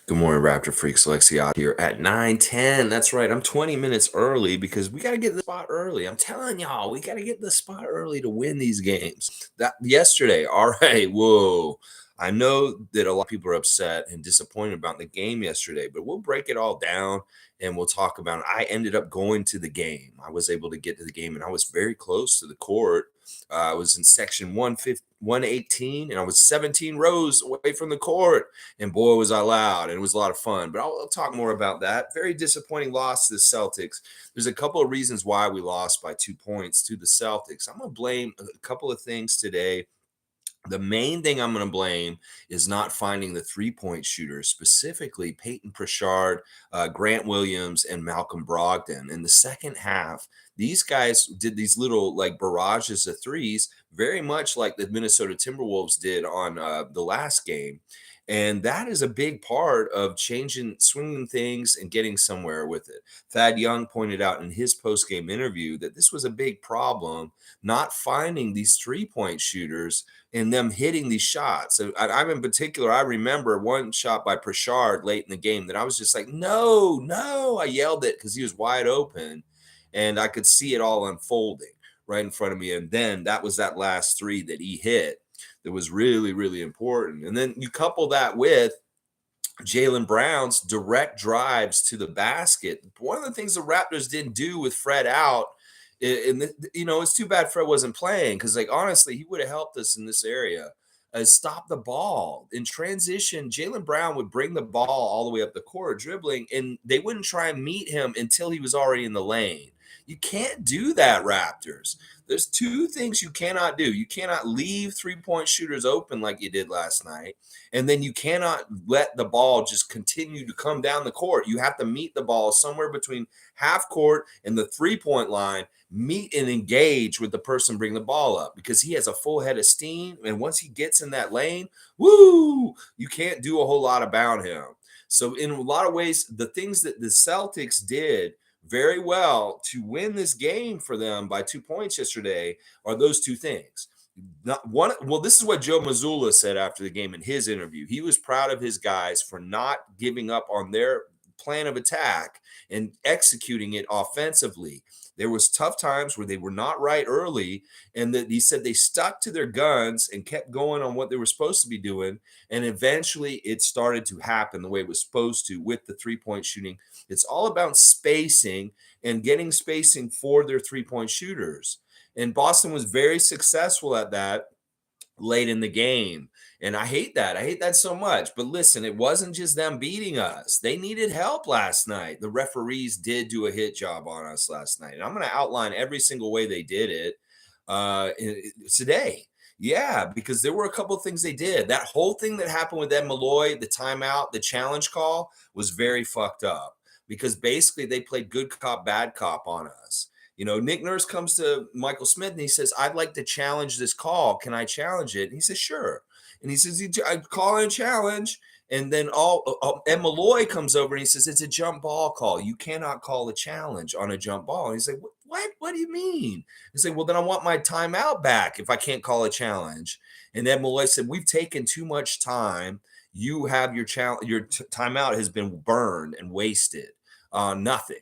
Good morning, Raptor Freaks. Alexiot here at 9:10. That's right. I'm 20 minutes early because we got to get the spot early. I'm telling y'all, we got to get the spot early to win these games. That yesterday, all right, whoa. I know that a lot of people are upset and disappointed about the game yesterday, but we'll break it all down and we'll talk about it. I ended up going to the game. I was able to get to the game and I was very close to the court. I was in section 118 and I was 17 rows away from the court. And boy, was I loud, and it was a lot of fun. But I'll talk more about that. Very disappointing loss to the Celtics. There's a couple of reasons why we lost by 2 points to the Celtics. I'm going to blame a couple of things today. The main thing I'm going to blame is not finding the three-point shooters, specifically Peyton Pritchard, Grant Williams, and Malcolm Brogdon. In the second half, these guys did these little like barrages of threes, very much like the Minnesota Timberwolves did on the last game. And that is a big part of swinging things and getting somewhere with it. Thad Young pointed out in his post-game interview that this was a big problem, not finding these three-point shooters and them hitting these shots. So I'm in particular, I remember one shot by Pritchard late in the game that I was just like, no, no. I yelled it because he was wide open and I could see it all unfolding right in front of me. And then that was that last three that he hit that was really, really important. And then you couple that with Jaylen Brown's direct drives to the basket. One of the things the Raptors didn't do with Fred out, and it's too bad Fred wasn't playing because, like, honestly, he would have helped us in this area. Stop the ball in transition. Jaylen Brown would bring the ball all the way up the court, dribbling, and they wouldn't try and meet him until he was already in the lane. You can't do that, Raptors. There's two things you cannot do. You cannot leave three-point shooters open like you did last night. And then you cannot let the ball just continue to come down the court. You have to meet the ball somewhere between half court and the three-point line, meet and engage with the person bringing the ball up because he has a full head of steam. And once he gets in that lane, woo, you can't do a whole lot about him. So in a lot of ways, the things that the Celtics did very well to win this game for them by 2 points yesterday are those two things. This is what Joe Mazzulla said after the game in his interview. He was proud of his guys for not giving up on their plan of attack and executing it offensively. There was tough times where they were not right early, and that he said they stuck to their guns and kept going on what they were supposed to be doing, and eventually it started to happen the way it was supposed to with the three-point shooting. It's all about spacing and getting spacing for their three-point shooters. And Boston was very successful at that late in the game. And I hate that. I hate that so much. But listen, it wasn't just them beating us. They needed help last night. The referees did do a hit job on us last night. And I'm going to outline every single way they did it today. Yeah, because there were a couple of things they did. That whole thing that happened with Ed Malloy, the timeout, the challenge call was very fucked up because basically they played good cop, bad cop on us. Nick Nurse comes to Michael Smith and he says, I'd like to challenge this call. Can I challenge it? And he says, sure. And he says, I call and challenge. And then and Malloy comes over and he says, it's a jump ball call. You cannot call a challenge on a jump ball. And he's like, what? What do you mean? He's like, well, then I want my timeout back if I can't call a challenge. And then Malloy said, we've taken too much time. You have your timeout has been burned and wasted. Nothing.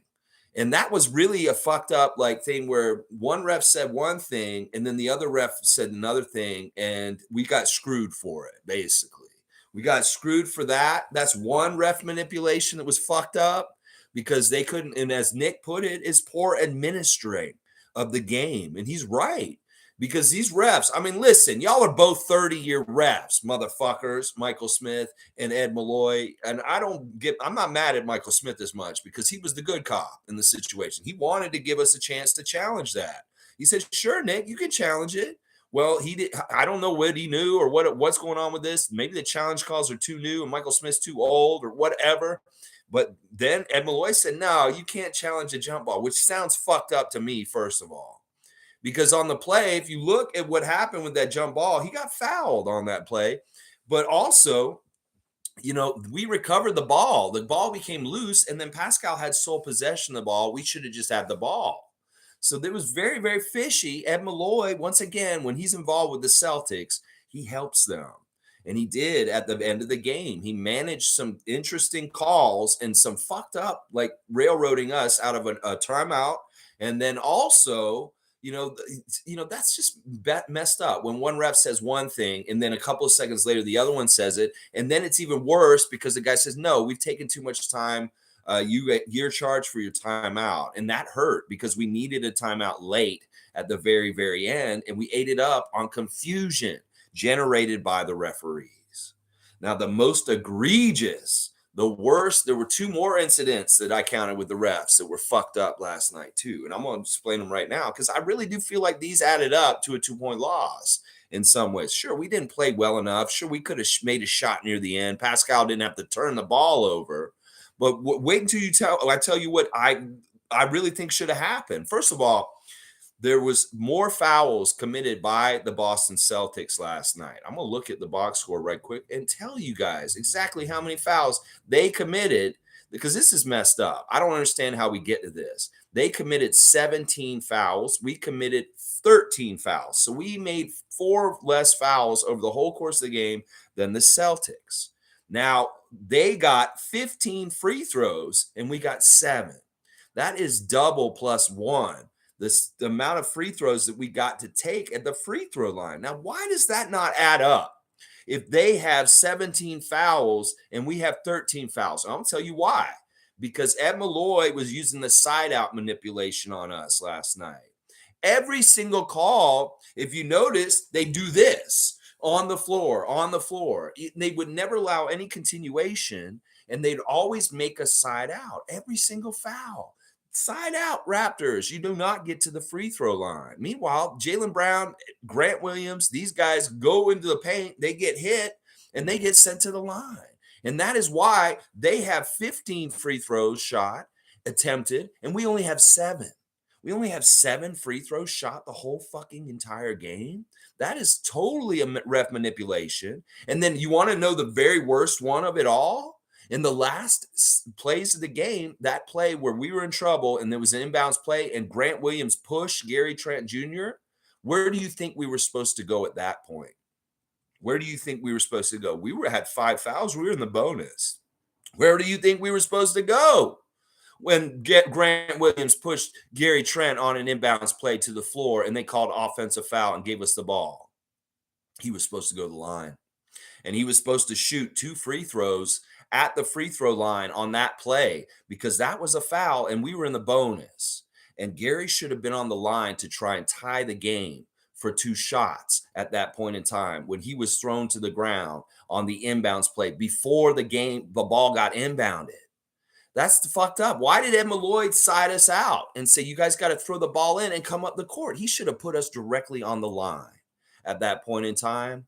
And that was really a fucked up thing where one ref said one thing and then the other ref said another thing, and we got screwed for it, basically. We got screwed for that. That's one ref manipulation that was fucked up because they couldn't, and as Nick put it, is poor administering of the game. And he's right. Because these refs, I mean, listen, y'all are both 30-year refs, motherfuckers, Michael Smith and Ed Malloy. And I'm not mad at Michael Smith as much because he was the good cop in the situation. He wanted to give us a chance to challenge that. He said, sure, Nick, you can challenge it. Well, he did. I don't know what he knew or what's going on with this. Maybe the challenge calls are too new and Michael Smith's too old or whatever. But then Ed Malloy said, no, you can't challenge a jump ball, which sounds fucked up to me, first of all. Because on the play, if you look at what happened with that jump ball, he got fouled on that play. But also, we recovered the ball. The ball became loose, and then Pascal had sole possession of the ball. We should have just had the ball. So that was very, very fishy. Ed Malloy, once again, when he's involved with the Celtics, he helps them. And he did at the end of the game. He managed some interesting calls and some fucked up, like railroading us out of a timeout. And then also, that's just messed up when one ref says one thing and then a couple of seconds later the other one says it, and then it's even worse because the guy says, no, we've taken too much time, you're charged for your timeout. And that hurt because we needed a timeout late at the very, very end, and we ate it up on confusion generated by the referees. Now, the most egregious, the worst, there were two more incidents that I counted with the refs that were fucked up last night too. And I'm going to explain them right now because I really do feel like these added up to a 2-point loss in some ways. Sure, we didn't play well enough. Sure, we could have made a shot near the end. Pascal didn't have to turn the ball over. But wait until I tell you what I really think should have happened. First of all, there was more fouls committed by the Boston Celtics last night. I'm going to look at the box score right quick and tell you guys exactly how many fouls they committed, because this is messed up. I don't understand how we get to this. They committed 17 fouls. We committed 13 fouls. So we made 4 less fouls over the whole course of the game than the Celtics. Now, they got 15 free throws and we got 7. That is double plus 1. The amount of free throws that we got to take at the free throw line. Now, why does that not add up? If they have 17 fouls and we have 13 fouls, I'll tell you why. Because Malloy was using the side out manipulation on us last night. Every single call, if you notice, they do this on the floor. They would never allow any continuation, and they'd always make us side out every single foul. Side out, Raptors. You do not get to the free throw line. Meanwhile, Jaylen Brown, Grant Williams, these guys go into the paint, they get hit, and they get sent to the line. And that is why they have 15 free throws attempted, and we only have 7. We only have 7 free throws shot the whole fucking entire game. That is totally a ref manipulation. And then you want to know the very worst one of it all? In the last plays of the game, that play where we were in trouble and there was an inbounds play and Grant Williams pushed Gary Trent Jr., where do you think we were supposed to go at that point? Where do you think we were supposed to go? We had 5 fouls. We were in the bonus. Where do you think we were supposed to go when Grant Williams pushed Gary Trent on an inbounds play to the floor and they called offensive foul and gave us the ball? He was supposed to go to the line. And he was supposed to shoot 2 free throws at the free throw line on that play because that was a foul and we were in the bonus. And Gary should have been on the line to try and tie the game for 2 shots at that point in time when he was thrown to the ground on the inbounds play before the ball got inbounded. That's fucked up. Why did Malloy side us out and say, you guys got to throw the ball in and come up the court? He should have put us directly on the line at that point in time.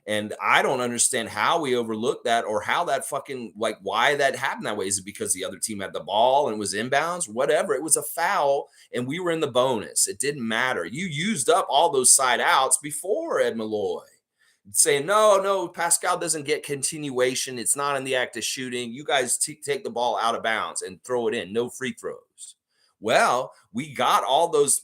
And I don't understand how we overlooked that or how that fucking, like, why that happened that way. Is it because the other team had the ball and it was inbounds? Whatever. It was a foul and we were in the bonus. It didn't matter. You used up all those side outs before Malloy. Saying, no, Pascal doesn't get continuation. It's not in the act of shooting. You guys take the ball out of bounds and throw it in. No free throws. Well, we got all those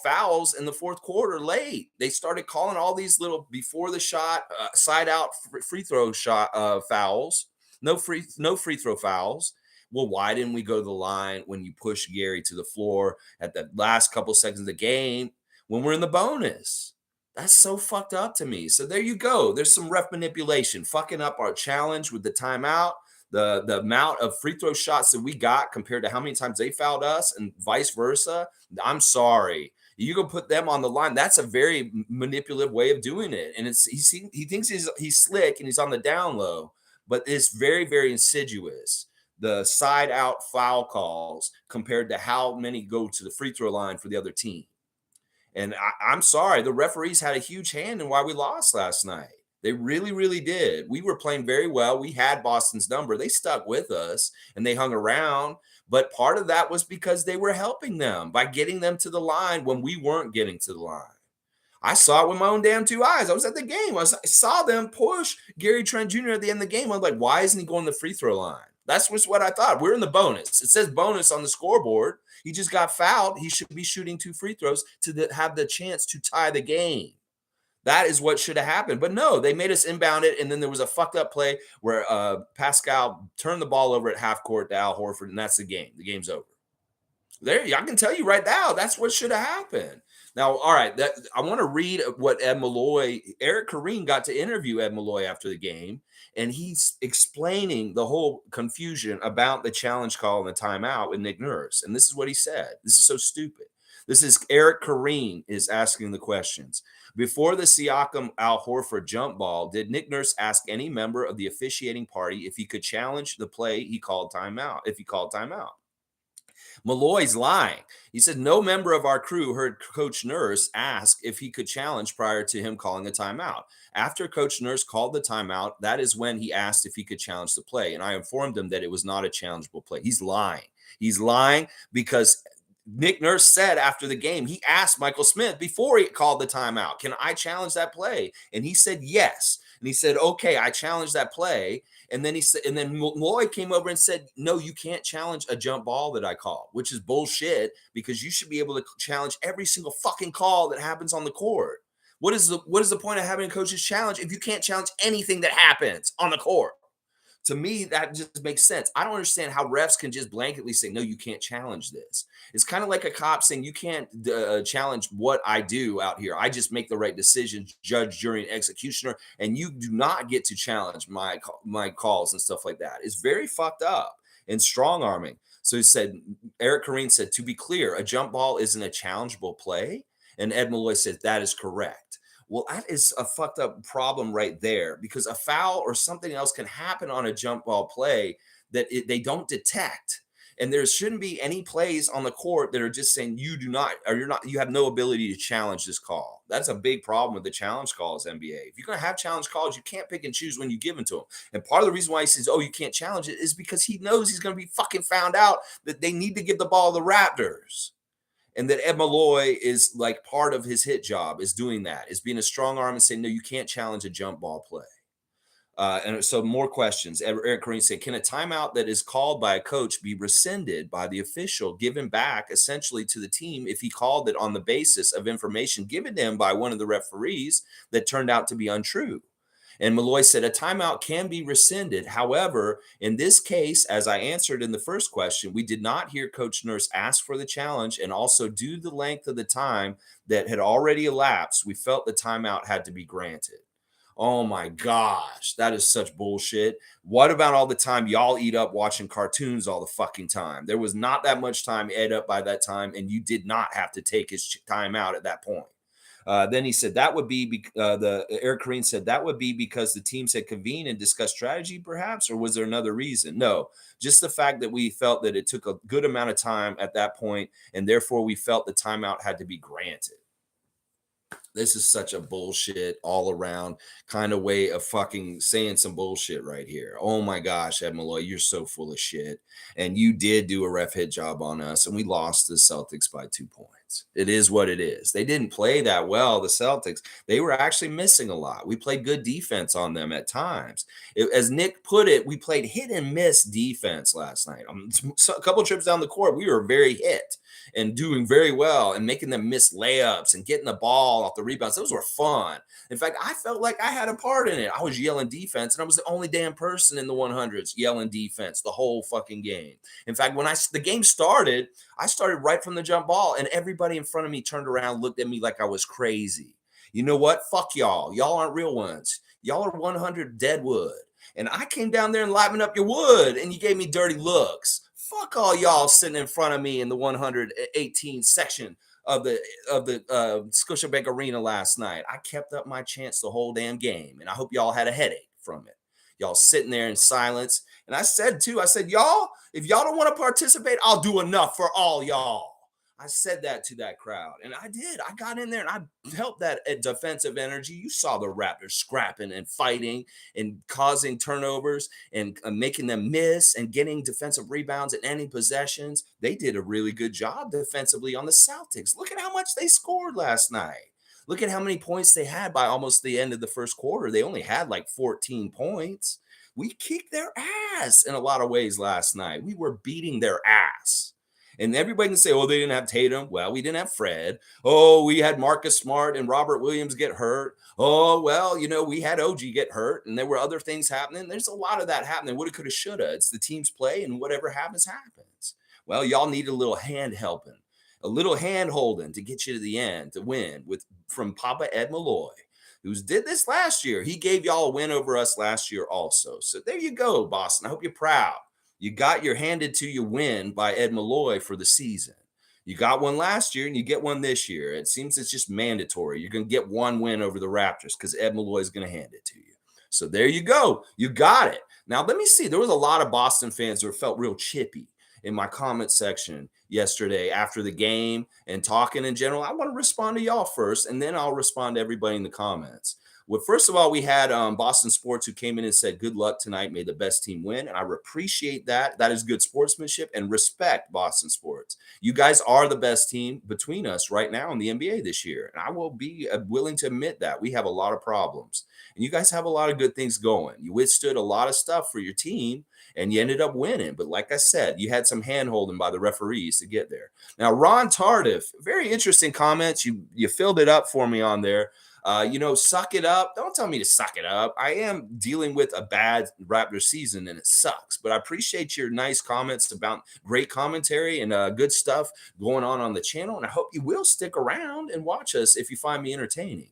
fouls in the fourth quarter late. They started calling all these little before the shot, side out free throw shot fouls, no free throw fouls. Well, why didn't we go to the line when you push Gary to the floor at the last couple seconds of the game when we're in the bonus? That's so fucked up to me. So there you go. There's some ref manipulation, fucking up our challenge with the timeout. The amount of free throw shots that we got compared to how many times they fouled us and vice versa. I'm sorry. You can put them on the line. That's a very manipulative way of doing it. And he thinks he's slick and he's on the down low, but it's very, very insidious. The side out foul calls compared to how many go to the free throw line for the other team. And I'm sorry, the referees had a huge hand in why we lost last night. They really, really did. We were playing very well. We had Boston's number. They stuck with us and they hung around. But part of that was because they were helping them by getting them to the line when we weren't getting to the line. I saw it with my own damn 2 eyes. I was at the game. I saw them push Gary Trent Jr. at the end of the game. I was like, why isn't he going to the free throw line? That's what I thought. We're in the bonus. It says bonus on the scoreboard. He just got fouled. He should be shooting 2 free throws to have the chance to tie the game. That is what should have happened. But no, they made us inbound it. And then there was a fucked up play where Pascal turned the ball over at half court to Al Horford, and that's the game. The game's over. There, I can tell you right now, that's what should have happened. Now, all right, that I want to read what Ed Malloy, Eric Kareem got to interview Ed Malloy after the game, and he's explaining the whole confusion about the challenge call and the timeout with Nick Nurse. And this is what he said. This is so stupid. This is Eric Kareem is asking the questions. Before the Siakam Al Horford jump ball, did Nick Nurse ask any member of the officiating party if he could challenge the play he called timeout, if he called timeout? Malloy's lying. He said no member of our crew heard Coach Nurse ask if he could challenge prior to him calling a timeout. After Coach Nurse called the timeout, that is when he asked if he could challenge the play. And I informed him that it was not a challengeable play. He's lying. He's lying because Nick Nurse said after the game, he asked Michael Smith before he called the timeout, can I challenge that play? And he said yes. And he said, okay, I challenged that play. And then he said, and then Malloy came over and said, no, you can't challenge a jump ball that I call, which is bullshit because you should be able to challenge every single fucking call that happens on the court. What is the point of having a coach's challenge if you can't challenge anything that happens on the court? To me, that just makes sense. I don't understand how refs can just blanketly say, no, you can't challenge this. It's kind of like a cop saying, you can't challenge what I do out here. I just make the right decisions, judge, jury, and executioner, and you do not get to challenge my calls and stuff like that. It's very fucked up and strong arming. So he said, Eric Kareem said, to be clear, a jump ball isn't a challengeable play. And Ed Malloy said, that is correct. Well, that is a fucked up problem right there because a foul or something else can happen on a jump ball play that they don't detect. And there shouldn't be any plays on the court that are just saying you do not, or you have no ability to challenge this call. That's a big problem with the challenge calls, NBA. If you're going to have challenge calls, you can't pick and choose when you give them to them. And part of the reason why he says, oh, you can't challenge it is because he knows he's going to be fucking found out that they need to give the ball to the Raptors. And that Ed Malloy is like part of his hit job is doing that, is being a strong arm and saying, no, you can't challenge a jump ball play. And so more questions. Eric Kareem said, can a timeout that is called by a coach be rescinded by the official, given back essentially to the team if he called it on the basis of information given to him by one of the referees that turned out to be untrue? And Malloy said a timeout can be rescinded. However, in this case, as I answered in the first question, we did not hear Coach Nurse ask for the challenge. And also, due to the length of the time that had already elapsed, we felt the timeout had to be granted. Oh my gosh, that is such bullshit. What about all the time y'all eat up watching cartoons all the fucking time? There was not that much time ate up by that time, and you did not have to take his time out at that point. Then he said that would be Eric Kareem said that would be because the teams had convened and discussed strategy, perhaps, or was there another reason? No, just the fact that we felt that it took a good amount of time at that point, and therefore we felt the timeout had to be granted. This is such a bullshit all around kind of way of fucking saying some bullshit right here. Oh my gosh, Ed Malloy, you're so full of shit. And you did do a ref hit job on us, and we lost the Celtics by 2 points. It is what it is. They didn't play that well, the Celtics. They were actually missing a lot. We played good defense on them at times. As Nick put it, we played hit and miss defense last night. A couple trips down the court, we were very hit and doing very well and making them miss layups and getting the ball off the rebounds. Those were fun. In fact, I felt like I had a part in it. I was yelling defense, and I was the only damn person in the 100s yelling defense the whole fucking game. In fact, when the game started, I started right from the jump ball, and everybody in front of me turned around, looked at me like I was crazy. You know what? Fuck y'all. Y'all aren't real ones. Y'all are 100 dead wood. And I came down there and livened up your wood, and you gave me dirty looks. Fuck all y'all sitting in front of me in the 118 section of the Scotiabank Arena last night. I kept up my chance the whole damn game, and I hope y'all had a headache from it. Y'all sitting there in silence. And I said, y'all, if y'all don't want to participate, I'll do enough for all y'all. I said that to that crowd, and I did. I got in there, and I helped that defensive energy. You saw the Raptors scrapping and fighting and causing turnovers and making them miss and getting defensive rebounds and ending possessions. They did a really good job defensively on the Celtics. Look at how much they scored last night. Look at how many points they had by almost the end of the first quarter. They only had like 14 points. We kicked their ass in a lot of ways last night. We were beating their ass. And everybody can say, oh, they didn't have Tatum. Well, we didn't have Fred. Oh, we had Marcus Smart and Robert Williams get hurt. Oh, well, we had OG get hurt, and there were other things happening. There's a lot of that happening. Woulda, coulda, shoulda. It's the team's play, and whatever happens, happens. Well, y'all need a little hand helping, a little hand holding to get you to the end to win from Papa Ed Malloy, who did this last year. He gave y'all a win over us last year also. So there you go, Boston. I hope you're proud. You got your handed to you win by Ed Malloy for the season. You got one last year and you get one this year. It seems it's just mandatory. You're going to get one win over the Raptors because Ed Malloy is going to hand it to you. So there you go. You got it. Now, let me see. There was a lot of Boston fans who felt real chippy in my comment section yesterday after the game and talking in general. I want to respond to y'all first, and then I'll respond to everybody in the comments. Well, first of all, we had Boston Sports who came in and said, good luck tonight. May the best team win. And I appreciate that. That is good sportsmanship and respect, Boston Sports. You guys are the best team between us right now in the NBA this year. And I will be willing to admit that. We have a lot of problems. And you guys have a lot of good things going. You withstood a lot of stuff for your team, and you ended up winning. But like I said, you had some hand-holding by the referees to get there. Now, Ron Tardif, very interesting comments. You filled it up for me on there. Suck it up. Don't tell me to suck it up. I am dealing with a bad Raptors season, and it sucks. But I appreciate your nice comments about great commentary and good stuff going on the channel. And I hope you will stick around and watch us if you find me entertaining.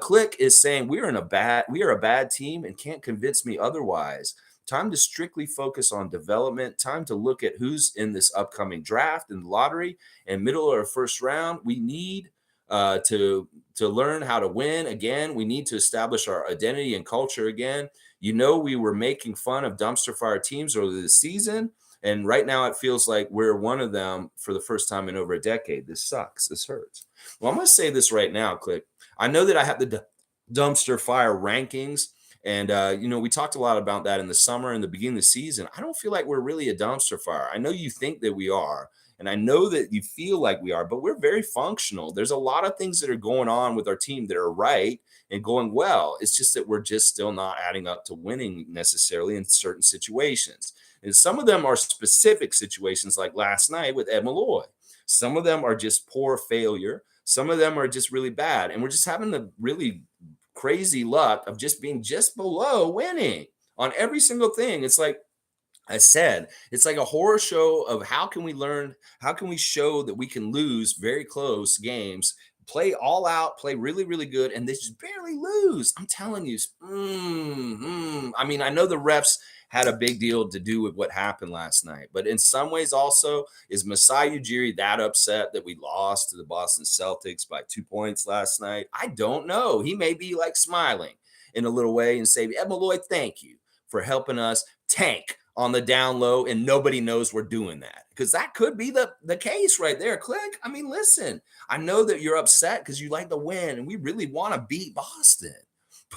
Click is saying we are a bad team and can't convince me otherwise. Time to strictly focus on development. Time to look at who's in this upcoming draft and lottery and middle or first round. We need to learn how to win again. We need to establish our identity and culture again. We were making fun of dumpster fire teams earlier this season, and right now it feels like we're one of them for the first time in over a decade. This sucks. This hurts. Well, I'm going to say this right now, Click. I know that I have the dumpster fire rankings, and we talked a lot about that in the summer and the beginning of the season. I don't feel like we're really a dumpster fire. I know you think that we are. And I know that you feel like we are, but we're very functional. There's a lot of things that are going on with our team that are right and going well. It's just that we're just still not adding up to winning necessarily in certain situations. And some of them are specific situations like last night with Ed Malloy. Some of them are just poor failure. Some of them are just really bad. And we're just having the really crazy luck of just being just below winning on every single thing. It's like I said, it's like a horror show of how can we show that we can lose very close games, play all out, play really, really good, and they just barely lose. I'm telling you. I mean, I know the refs had a big deal to do with what happened last night, but in some ways also, is Masai Ujiri that upset that we lost to the Boston Celtics by 2 points last night? I don't know. He may be like smiling in a little way and say, Ed Malloy, thank you for helping us tank on the down low, and nobody knows we're doing that, because that could be the case right there. Click. I mean, listen, I know that you're upset because you like to win and we really want to beat Boston,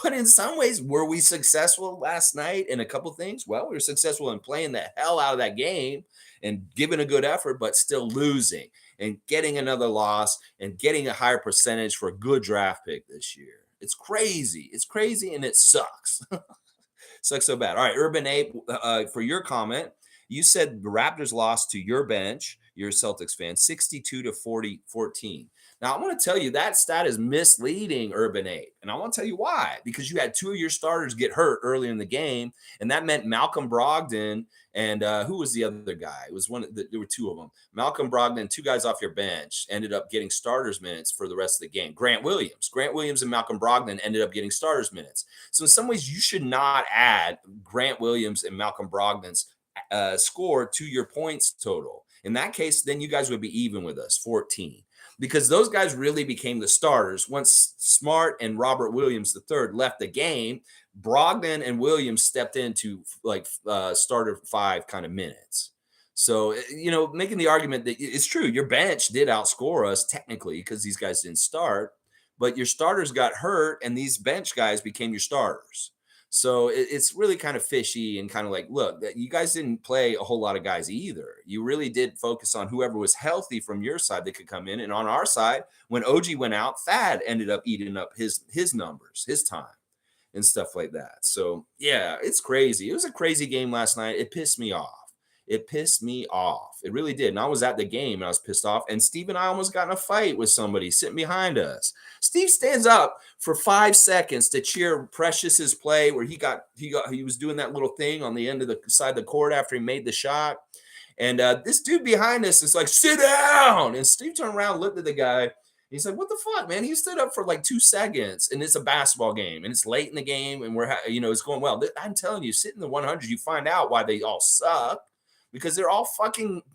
but in some ways, were we successful last night in a couple things? Well, we were successful in playing the hell out of that game and giving a good effort, but still losing and getting another loss and getting a higher percentage for a good draft pick this year. It's crazy. It's crazy, and it sucks. Sucks so bad. All right, Urban Ape, for your comment, you said the Raptors lost to your bench, you're a Celtics fan, 62-14. Now, I want to tell you that stat is misleading, Urban Ape, and I want to tell you why. Because you had two of your starters get hurt early in the game, and that meant Malcolm Brogdon and who was the other guy? It was there were two of them. Malcolm Brogdon, two guys off your bench, ended up getting starters minutes for the rest of the game. Grant Williams and Malcolm Brogdon ended up getting starters minutes. So in some ways, you should not add Grant Williams and Malcolm Brogdon's score to your points total. In that case, then you guys would be even with us, 14. Because those guys really became the starters. Once Smart and Robert Williams III left the game, Brogdon and Williams stepped into like starter 5 kind of minutes. So, making the argument that it's true, your bench did outscore us technically because these guys didn't start, but your starters got hurt and these bench guys became your starters. So it's really kind of fishy and kind of like, look, you guys didn't play a whole lot of guys either. You really did focus on whoever was healthy from your side that could come in. And on our side, when OG went out, Thad ended up eating up his numbers, his time and stuff like that. So, yeah, it's crazy. It was a crazy game last night. It pissed me off. It pissed me off. It really did. And I was at the game and I was pissed off. And Steve and I almost got in a fight with somebody sitting behind us. Steve stands up for 5 seconds to cheer Precious's play where he was doing that little thing on the end of the side of the court after he made the shot. And this dude behind us is like, sit down. And Steve turned around, looked at the guy. He's like, what the fuck, man? He stood up for like 2 seconds, and it's a basketball game, and it's late in the game, and it's going well. I'm telling you, sit in the 100, you find out why they all suck, because they're all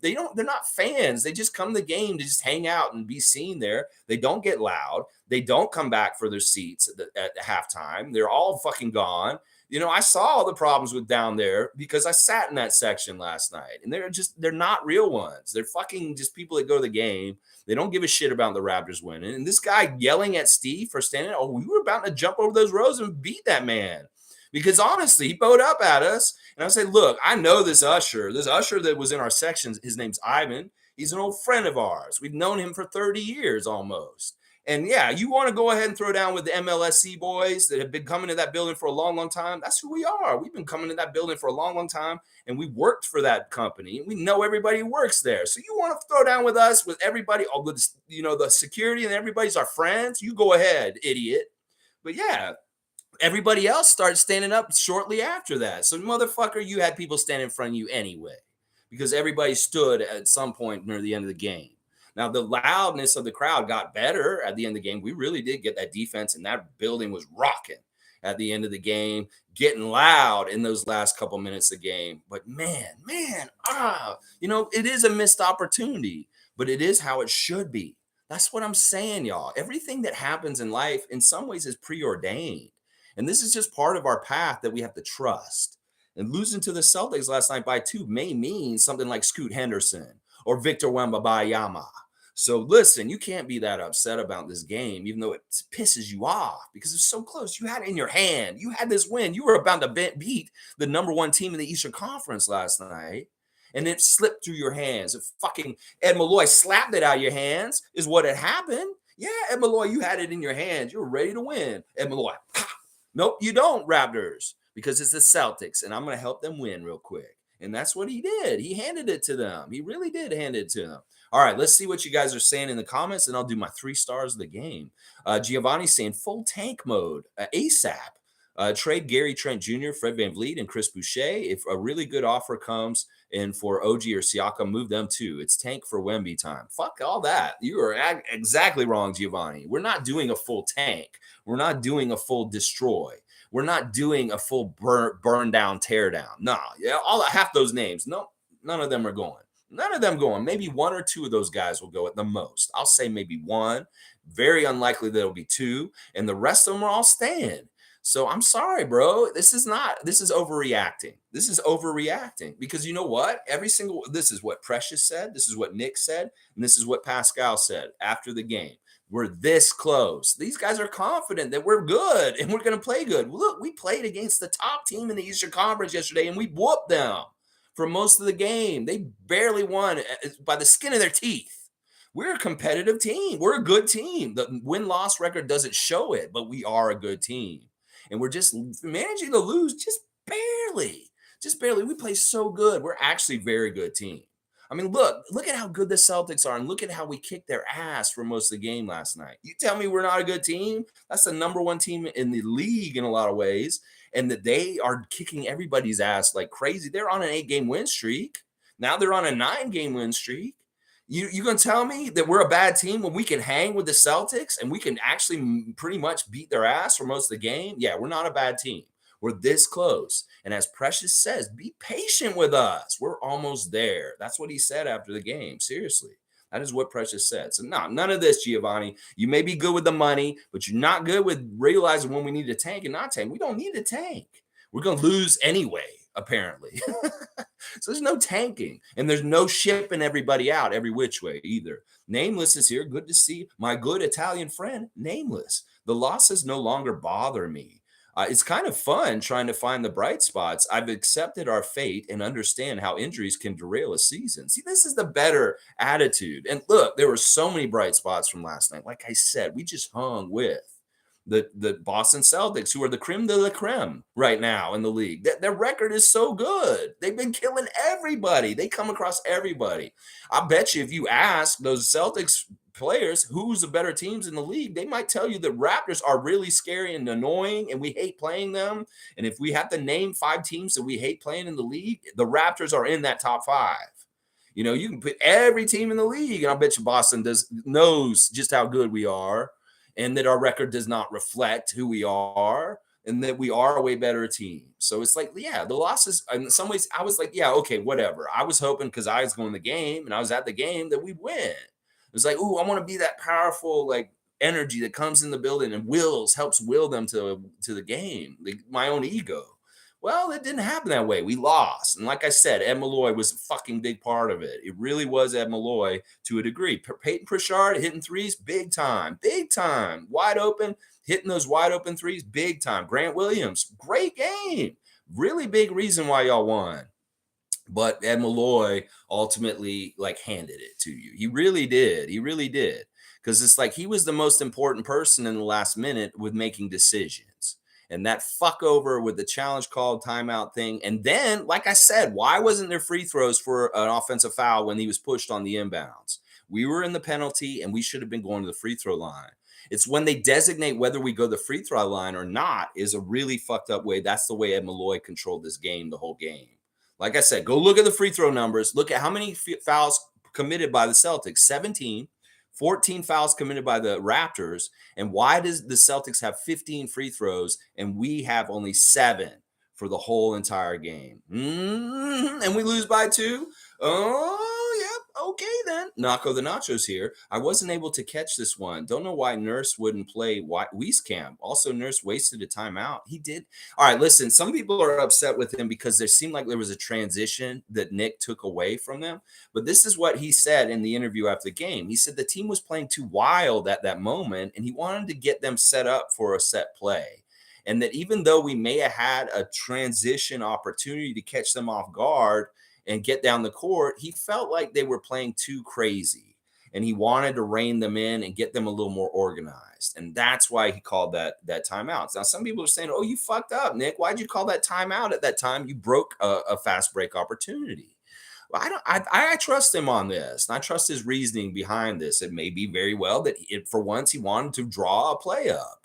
they're not fans. They just come to the game to just hang out and be seen there. They don't get loud. They don't come back for their seats at halftime. They're all fucking gone. I saw all the problems with down there because I sat in that section last night, and they're not real ones. They're fucking just people that go to the game. They don't give a shit about the Raptors winning. And this guy yelling at Steve for standing, we were about to jump over those rows and beat that man. Because honestly, he bowed up at us. And I said, look, I know this usher that was in our sections. His name's Ivan. He's an old friend of ours. We've known him for 30 years almost. And yeah, you want to go ahead and throw down with the MLSC boys that have been coming to that building for a long, long time. That's who we are. We've been coming to that building for a long, long time, and we worked for that company. We know everybody who works there. So you want to throw down with us, with everybody, with the security, and everybody's our friends? You go ahead, idiot. But yeah, everybody else started standing up shortly after that. So motherfucker, you had people standing in front of you anyway, because everybody stood at some point near the end of the game. Now, the loudness of the crowd got better at the end of the game. We really did get that defense, and that building was rocking at the end of the game, getting loud in those last couple minutes of the game. But man, it is a missed opportunity, but it is how it should be. That's what I'm saying, y'all. Everything that happens in life, in some ways, is preordained. And this is just part of our path that we have to trust. And losing to the Celtics last night by 2 may mean something like Scoot Henderson or Victor Wembanyama. So listen, you can't be that upset about this game, even though it pisses you off because it's so close. You had it in your hand. You had this win. You were about to beat the number 1 team in the Eastern Conference last night, and it slipped through your hands. If fucking Ed Malloy slapped it out of your hands is what had happened. Yeah, Ed Malloy, you had it in your hands. You were ready to win. Ed Malloy, nope, you don't, Raptors, because it's the Celtics, and I'm going to help them win real quick. And that's what he did. He handed it to them. He really did hand it to them. All right, let's see what you guys are saying in the comments, and I'll do my 3 stars of the game. Giovanni's saying full tank mode, ASAP. Trade Gary Trent Jr., Fred VanVleet, and Chris Boucher. If a really good offer comes in for OG or Siakam, move them too. It's tank for Wemby time. Fuck all that. You are exactly wrong, Giovanni. We're not doing a full tank. We're not doing a full destroy. We're not doing a full burn down, tear down. No, half those names. No, none of them are going. None of them going. Maybe 1 or 2 of those guys will go at the most. I'll say maybe 1. Very unlikely that it'll be 2. And the rest of them are all staying. So I'm sorry, bro. This is overreacting. This is overreacting because you know what? This is what Precious said. This is what Nick said. And this is what Pascal said after the game. We're this close. These guys are confident that we're good and we're going to play good. Look, we played against the top team in the Eastern Conference yesterday and we whooped them for most of the game. They barely won by the skin of their teeth. We're a competitive team. We're a good team. The win-loss record doesn't show it, but we are a good team. And we're just managing to lose just barely. Just barely. We play so good. We're actually a very good team. I mean, look at how good the Celtics are, and look at how we kicked their ass for most of the game last night. You tell me we're not a good team? That's the number 1 team in the league in a lot of ways, and that they are kicking everybody's ass like crazy. They're on an 8-game win streak. Now they're on a 9-game win streak. You gonna tell me that we're a bad team when we can hang with the Celtics and we can actually pretty much beat their ass for most of the game? Yeah, we're not a bad team. We're this close. And as Precious says, be patient with us. We're almost there. That's what he said after the game. Seriously. That is what Precious said. So no, none of this, Giovanni. You may be good with the money, but you're not good with realizing when we need to tank and not tank. We don't need to tank. We're going to lose anyway, apparently. So there's no tanking. And there's no shipping everybody out every which way either. Nameless is here. Good to see my good Italian friend, Nameless. The losses no longer bother me. It's kind of fun trying to find the bright spots. I've accepted our fate and understand how injuries can derail a season. See, this is the better attitude. And look, there were so many bright spots from last night. Like I said, we just hung with the Boston Celtics, who are the creme de la creme right now in the league. Their record is so good. They've been killing everybody. They come across everybody. I bet you if you ask those Celtics players who's the better teams in the league, they might tell you the Raptors are really scary and annoying and we hate playing them. And if we have to name 5 teams that we hate playing in the league, the Raptors are in that top 5. You know, you can put every team in the league, and I bet you Boston knows just how good we are, and that our record does not reflect who we are, and that we are a way better team. So it's like, yeah, the losses, in some ways, I was like, yeah, okay, whatever. I was hoping because I was going to the game and I was at the game that we'd win. It was like, ooh, I want to be that powerful, like, energy that comes in the building and helps will them to the game, like my own ego. Well, it didn't happen that way. We lost. And like I said, Ed Malloy was a fucking big part of it. It really was Ed Malloy to a degree. Peyton Pritchard hitting threes, big time, wide open, hitting those wide open threes, big time. Grant Williams, great game. Really big reason why y'all won. But Ed Malloy ultimately like handed it to you. He really did. He really did. Because it's like he was the most important person in the last minute with making decisions. And that fuck over with the challenge called timeout thing. And then, like I said, why wasn't there free throws for an offensive foul when he was pushed on the inbounds? We were in the penalty and we should have been going to the free throw line. It's when they designate whether we go to the free throw line or not is a really fucked up way. That's the way Ed Malloy controlled this game, the whole game. Like I said, go look at the free throw numbers. Look at how many fouls committed by the Celtics, 17. 14 fouls committed by the Raptors. And why does the Celtics have 15 free throws and we have only 7 for the whole entire game? And we lose by 2? Oh, yep. Okay, then. Naco the Nachos here. I wasn't able to catch this one. Don't know why Nurse wouldn't play Wieskamp. Also, Nurse wasted a timeout. He did. All right, listen. Some people are upset with him because there seemed like there was a transition that Nick took away from them. But this is what he said in the interview after the game. He said the team was playing too wild at that moment, and he wanted to get them set up for a set play. And that even though we may have had a transition opportunity to catch them off guard and get down the court, he felt like they were playing too crazy. And he wanted to rein them in and get them a little more organized. And that's why he called that timeout. Now, some people are saying, oh, you fucked up, Nick. Why'd you call that timeout at that time? You broke a fast break opportunity. I trust him on this. And I trust his reasoning behind this. It may be very well that for once he wanted to draw a play up.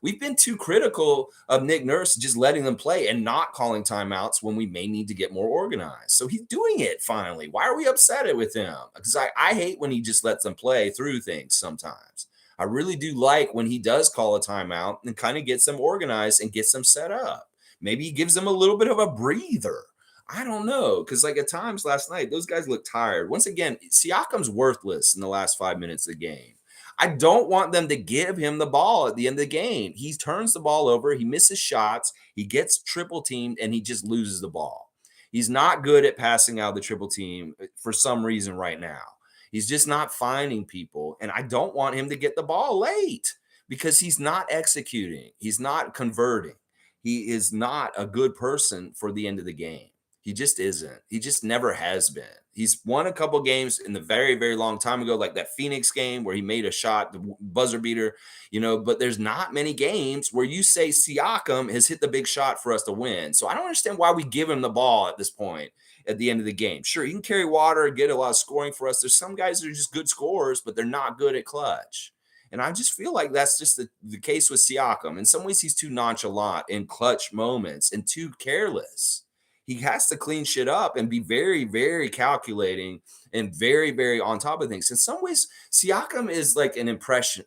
We've been too critical of Nick Nurse just letting them play and not calling timeouts when we may need to get more organized. So he's doing it finally. Why are we upset with him? Because I hate when he just lets them play through things sometimes. I really do like when he does call a timeout and kind of gets them organized and gets them set up. Maybe he gives them a little bit of a breather. I don't know. Because like at times last night, those guys look tired. Once again, Siakam's worthless in the last 5 minutes of the game. I don't want them to give him the ball at the end of the game. He turns the ball over. He misses shots. He gets triple teamed and he just loses the ball. He's not good at passing out the triple team for some reason right now. He's just not finding people. And I don't want him to get the ball late because he's not executing. He's not converting. He is not a good person for the end of the game. He just isn't. He just never has been. He's won a couple games in the very, very long time ago, like that Phoenix game where he made a shot, the buzzer beater, but there's not many games where you say Siakam has hit the big shot for us to win. So I don't understand why we give him the ball at this point at the end of the game. Sure, he can carry water, get a lot of scoring for us. There's some guys that are just good scorers, but they're not good at clutch. And I just feel like that's just the case with Siakam. In some ways, he's too nonchalant in clutch moments and too careless. He has to clean shit up and be very, very calculating and very, very on top of things. In some ways, Siakam is like an improviser.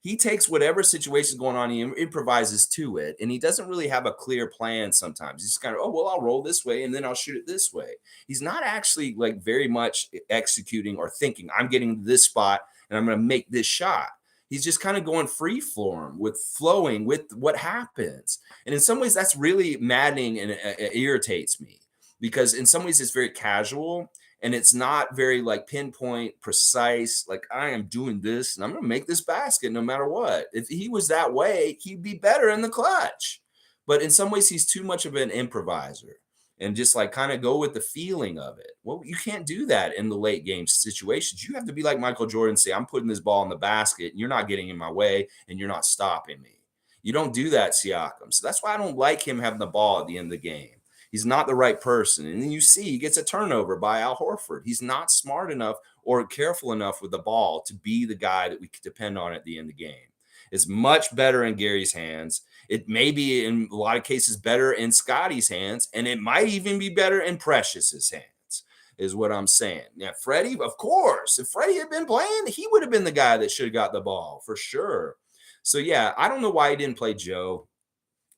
He takes whatever situation is going on, he improvises to it, and he doesn't really have a clear plan sometimes. He's just kind of, oh, well, I'll roll this way, and then I'll shoot it this way. He's not actually like very much executing or thinking, I'm getting to this spot, and I'm going to make this shot. He's just kind of going free form with flowing with what happens. And in some ways, that's really maddening and it irritates me because in some ways it's very casual and it's not very like pinpoint, precise, like I am doing this and I'm going to make this basket no matter what. If he was that way, he'd be better in the clutch. But in some ways, he's too much of an improviser. and just like kind of go with the feeling of it. Well, you can't do that in the late game situations. You have to be like Michael Jordan, say, I'm putting this ball in the basket and you're not getting in my way and you're not stopping me. You don't do that, Siakam. So that's why I don't like him having the ball at the end of the game. He's not the right person. And then you see he gets a turnover by Al Horford. He's not smart enough or careful enough with the ball to be the guy that we could depend on at the end of the game. It's much better in Gary's hands. It may be in a lot of cases better in Scottie's hands, and it might even be better in Precious's hands, is what I'm saying. Now, Freddie, of course, if Freddie had been playing, he would have been the guy that should have got the ball for sure. So, yeah, I don't know why he didn't play Joe.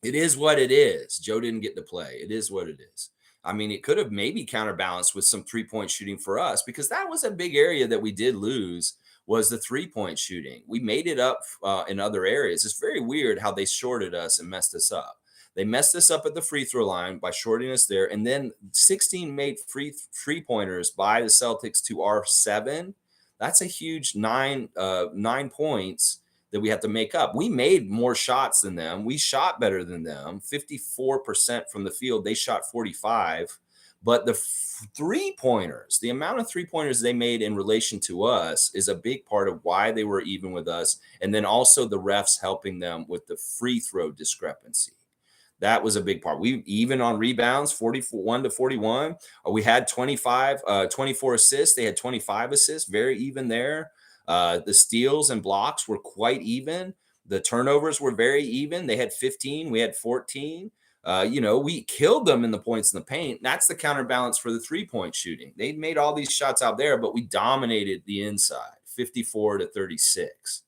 It is what it is. Joe didn't get to play. It is what it is. I mean, it could have maybe counterbalanced with some three-point shooting for us, because that was a big area that we did lose, was the three-point shooting. We made it up in other areas. It's very weird how they shorted us and messed us up. They messed us up at the free throw line by shorting us there, and then 16 made three-pointers by the Celtics to our 7. That's a huge 9 points that we have to make up. We made more shots than them. We shot better than them, 54% from the field. They shot 45. But the three-pointers, the amount of three-pointers they made in relation to us is a big part of why they were even with us. And then also the refs helping them with the free throw discrepancy. That was a big part. We even on rebounds, 41 to 41. We had 24 assists. They had 25 assists, very even there. The steals and blocks were quite even. The turnovers were very even. They had 15. We had 14. We killed them in the points in the paint. That's the counterbalance for the three-point shooting. They made all these shots out there, but we dominated the inside, 54 to 36.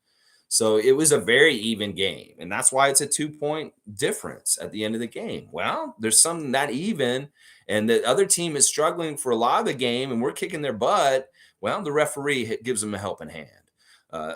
So it was a very even game, and that's why it's a 2-point difference at the end of the game. Well, there's something that even, and the other team is struggling for a lot of the game, and we're kicking their butt. Well, the referee gives them a helping hand.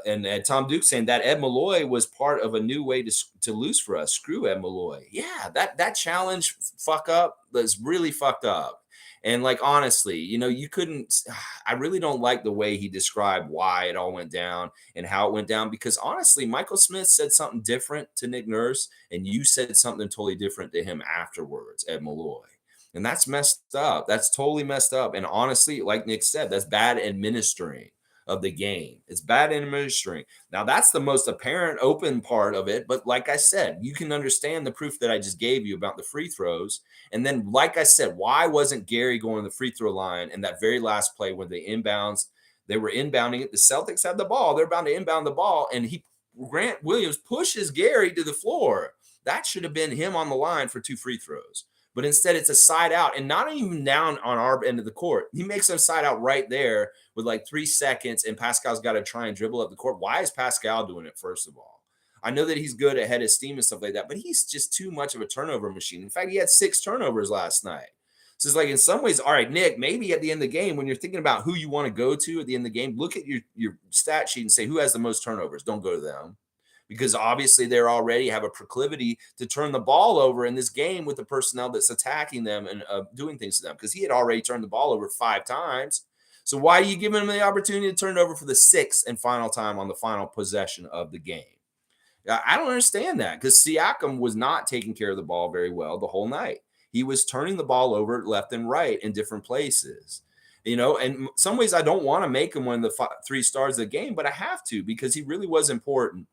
And Tom Duke saying that Ed Malloy was part of a new way to lose for us. Screw Ed Malloy. Yeah, that challenge fuck up was really fucked up. And like, honestly, you couldn't, I really don't like the way he described why it all went down and how it went down, because honestly, Michael Smith said something different to Nick Nurse, and you said something totally different to him afterwards, Ed Malloy. And that's messed up. That's totally messed up. And honestly, like Nick said, that's bad administering of the game. It's bad administering. Now, that's the most apparent open part of it. But like I said, you can understand the proof that I just gave you about the free throws. And then, like I said, why wasn't Gary going to the free throw line in that very last play when they inbounds? They were inbounding it. The Celtics had the ball. They're bound to inbound the ball. And Grant Williams pushes Gary to the floor. That should have been him on the line for 2 free throws. But instead, it's a side out, and not even down on our end of the court. He makes a side out right there with like 3 seconds, and Pascal's got to try and dribble up the court. Why is Pascal doing it, first of all? I know that he's good at head of steam and stuff like that, but he's just too much of a turnover machine. In fact, he had 6 turnovers last night. So it's like, in some ways, all right, Nick, maybe at the end of the game, when you're thinking about who you want to go to at the end of the game, look at your stat sheet and say, who has the most turnovers? Don't go to them. Because obviously they already have a proclivity to turn the ball over in this game with the personnel that's attacking them and doing things to them, because he had already turned the ball over 5 times. So why are you giving him the opportunity to turn it over for the 6th and final time on the final possession of the game? I don't understand that, because Siakam was not taking care of the ball very well the whole night. He was turning the ball over left and right in different places. And in some ways I don't want to make him one of the 3 stars of the game, but I have to, because he really was important.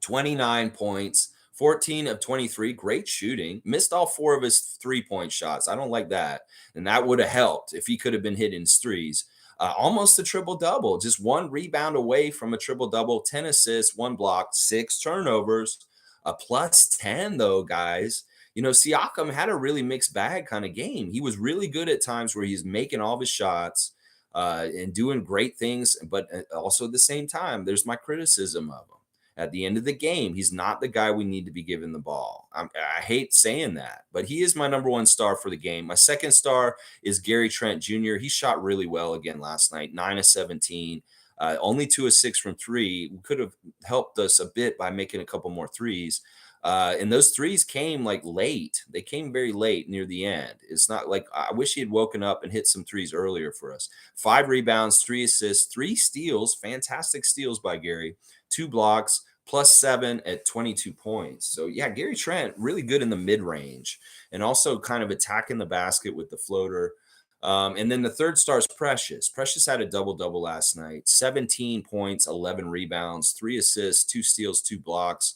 29 points, 14 of 23, great shooting. Missed all 4 of his 3-point shots. I don't like that. And that would have helped if he could have been hitting his threes. Almost a triple-double, just 1 rebound away from a triple-double, 10 assists, 1 block, 6 turnovers, a plus 10, though, guys. Siakam had a really mixed bag kind of game. He was really good at times where he's making all of his shots and doing great things, but also at the same time, there's my criticism of him. At the end of the game, he's not the guy we need to be giving the ball. I hate saying that, but he is my number 1 star for the game. My second star is Gary Trent Jr. He shot really well again last night, 9 of 17, only 2 of 6 from 3. We could have helped us a bit by making a couple more threes. And those threes came like late. They came very late near the end. It's not like, I wish he had woken up and hit some threes earlier for us. 5 rebounds, 3 assists, 3 steals, fantastic steals by Gary, 2 blocks, +7 at 22 points. So yeah, Gary Trent really good in the mid-range and also kind of attacking the basket with the floater. And then the third star is Precious. Precious had a double-double last night, 17 points, 11 rebounds, 3 assists, 2 steals, 2 blocks,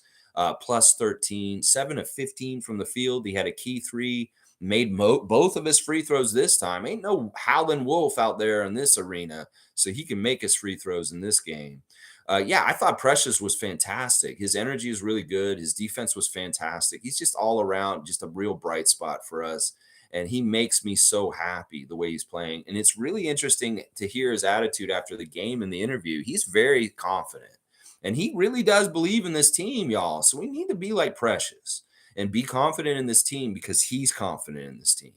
plus 13, 7 of 15 from the field. He had a key three, made both of his free throws this time. Ain't no Howlin' Wolf out there in this arena, so he can make his free throws in this game. Yeah, I thought Precious was fantastic. His energy is really good. His defense was fantastic. He's just all around, just a real bright spot for us. And he makes me so happy the way he's playing. And it's really interesting to hear his attitude after the game in the interview. He's very confident. And he really does believe in this team, y'all. So we need to be like Precious and be confident in this team because he's confident in this team.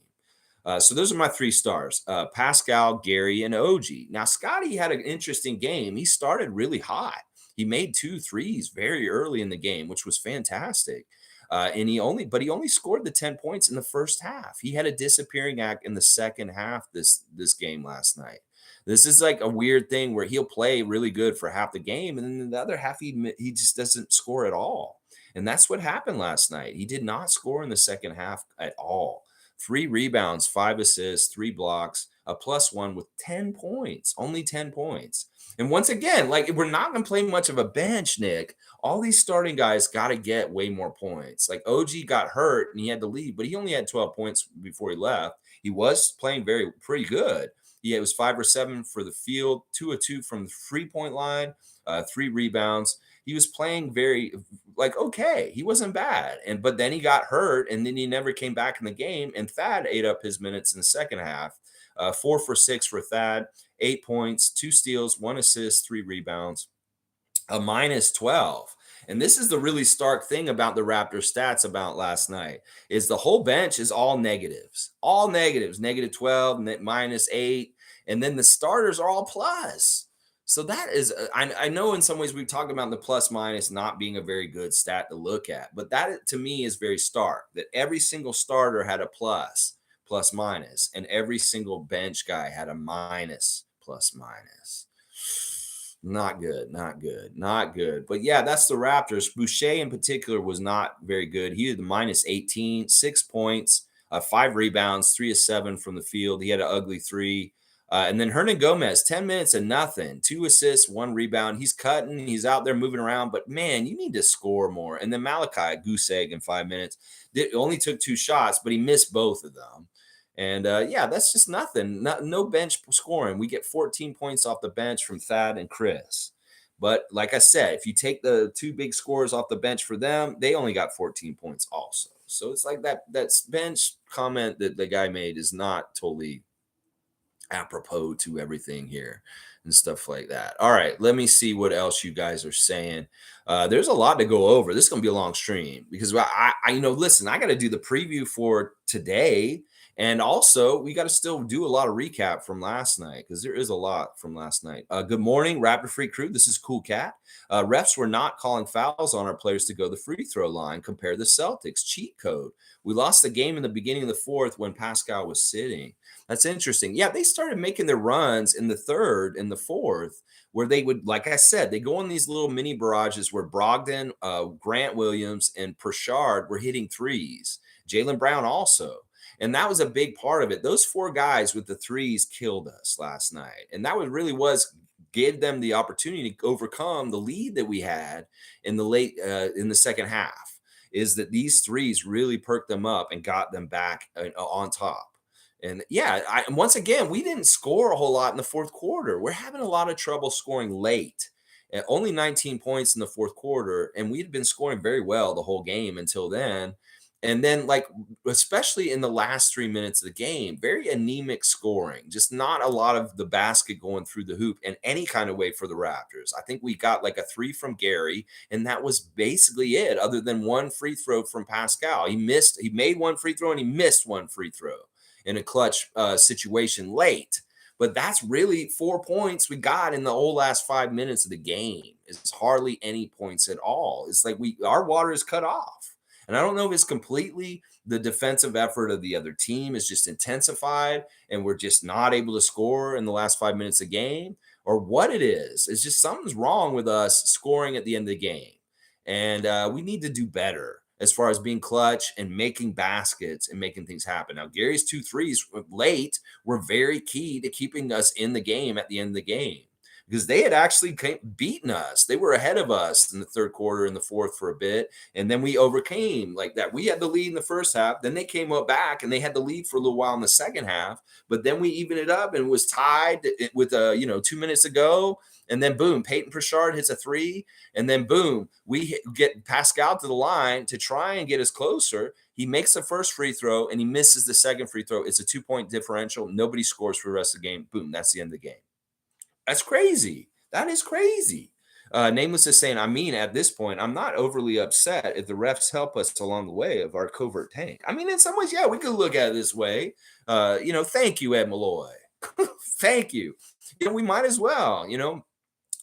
So those are my 3 stars, Pascal, Gary, and OG. Now, Scottie had an interesting game. He started really hot. He made 2 threes very early in the game, which was fantastic. And he only scored the 10 points in the first half. He had a disappearing act in the second half this game last night. This is like a weird thing where he'll play really good for half the game, and then in the other half he just doesn't score at all. And that's what happened last night. He did not score in the second half at all. 3 rebounds, 5 assists, 3 blocks, a +1 with 10 points, only 10 points. And once again, like we're not going to play much of a bench, Nick. All these starting guys got to get way more points. Like OG got hurt and he had to leave, but he only had 12 points before he left. He was playing pretty good. He was 5 or 7 for the field, 2 of 2 from the 3-point line, 3 rebounds. He was playing very okay. He wasn't bad. But then he got hurt and then he never came back in the game. And Thad ate up his minutes in the second half. 4 for 6 for Thad, 8 points, 2 steals, 1 assist, 3 rebounds, a -12. And this is the really stark thing about the Raptors stats about last night is the whole bench is all negatives, -12, -8. And then the starters are all plus. So that is, I know in some ways we've talked about the plus minus not being a very good stat to look at, but that to me is very stark that every single starter had a plus minus, and every single bench guy had a minus plus minus. Not good, not good, not good. But yeah, that's the Raptors. Boucher in particular was not very good. He had the -18, 6 points, 5 rebounds, 3 of 7 from the field. He had an ugly 3. And then Hernan Gomez, 10 minutes and nothing, 2 assists, 1 rebound. He's cutting, he's out there moving around, but man, you need to score more. And then Malachi, goose egg in 5 minutes. It only took 2 shots, but he missed both of them. And yeah, that's just nothing. No bench scoring. We get 14 points off the bench from Thad and Chris. But like I said, if you take the 2 big scores off the bench for them, they only got 14 points also. So it's like that's bench comment that the guy made is not totally apropos to everything here and stuff like that. All right, let me see what else you guys are saying. There's a lot to go over. This is going to be a long stream because I listen, I got to do the preview for today. And also, we got to still do a lot of recap from last night because there is a lot from last night. Good morning, Raptor Free Crew. This is Cool Cat. Refs were not calling fouls on our players to go the free throw line. Compare the Celtics cheat code. We lost the game in the beginning of the fourth when Pascal was sitting. That's interesting. Yeah, they started making their runs in the third and the fourth where they would, like I said, they go on these little mini barrages where Brogdon, Grant Williams, and Pritchard were hitting threes. Jaylen Brown also. And that was a big part of it. Those 4 guys with the threes killed us last night. And that gave them the opportunity to overcome the lead that we had in the second half, is that these threes really perked them up and got them back on top. And yeah, once again, we didn't score a whole lot in the fourth quarter. We're having a lot of trouble scoring late. Only 19 points in the fourth quarter, and we'd been scoring very well the whole game until then. And then, especially in the last 3 minutes of the game, very anemic scoring, just not a lot of the basket going through the hoop in any kind of way for the Raptors. I think we got a 3 from Gary, and that was basically it, other than 1 free throw from Pascal. He made 1 free throw, and he missed 1 free throw in a clutch situation late. But that's really 4 points we got in the whole last 5 minutes of the game. It's hardly any points at all. It's like our water is cut off. And I don't know if it's completely the defensive effort of the other team is just intensified and we're just not able to score in the last 5 minutes of the game, or what it is. It's just something's wrong with us scoring at the end of the game. And we need to do better as far as being clutch and making baskets and making things happen. Now, Gary's 2 threes late were very key to keeping us in the game at the end of the game because they had actually beaten us. They were ahead of us in the third quarter and the fourth for a bit. And then we overcame like that. We had the lead in the first half. Then they came up back and they had the lead for a little while in the second half. But then we evened it up and was tied with 2 minutes to go. And then boom, Peyton Pritchard hits a three. And then boom, we get Pascal to the line to try and get us closer. He makes the first free throw and he misses the second free throw. It's a 2-point differential. Nobody scores for the rest of the game. Boom, that's the end of the game. That's crazy. That is crazy. Nameless is saying, I mean, at this point, I'm not overly upset if the refs help us along the way of our covert tank. I mean, in some ways, yeah, we could look at it this way. Thank you, Ed Malloy. Thank you. We might as well,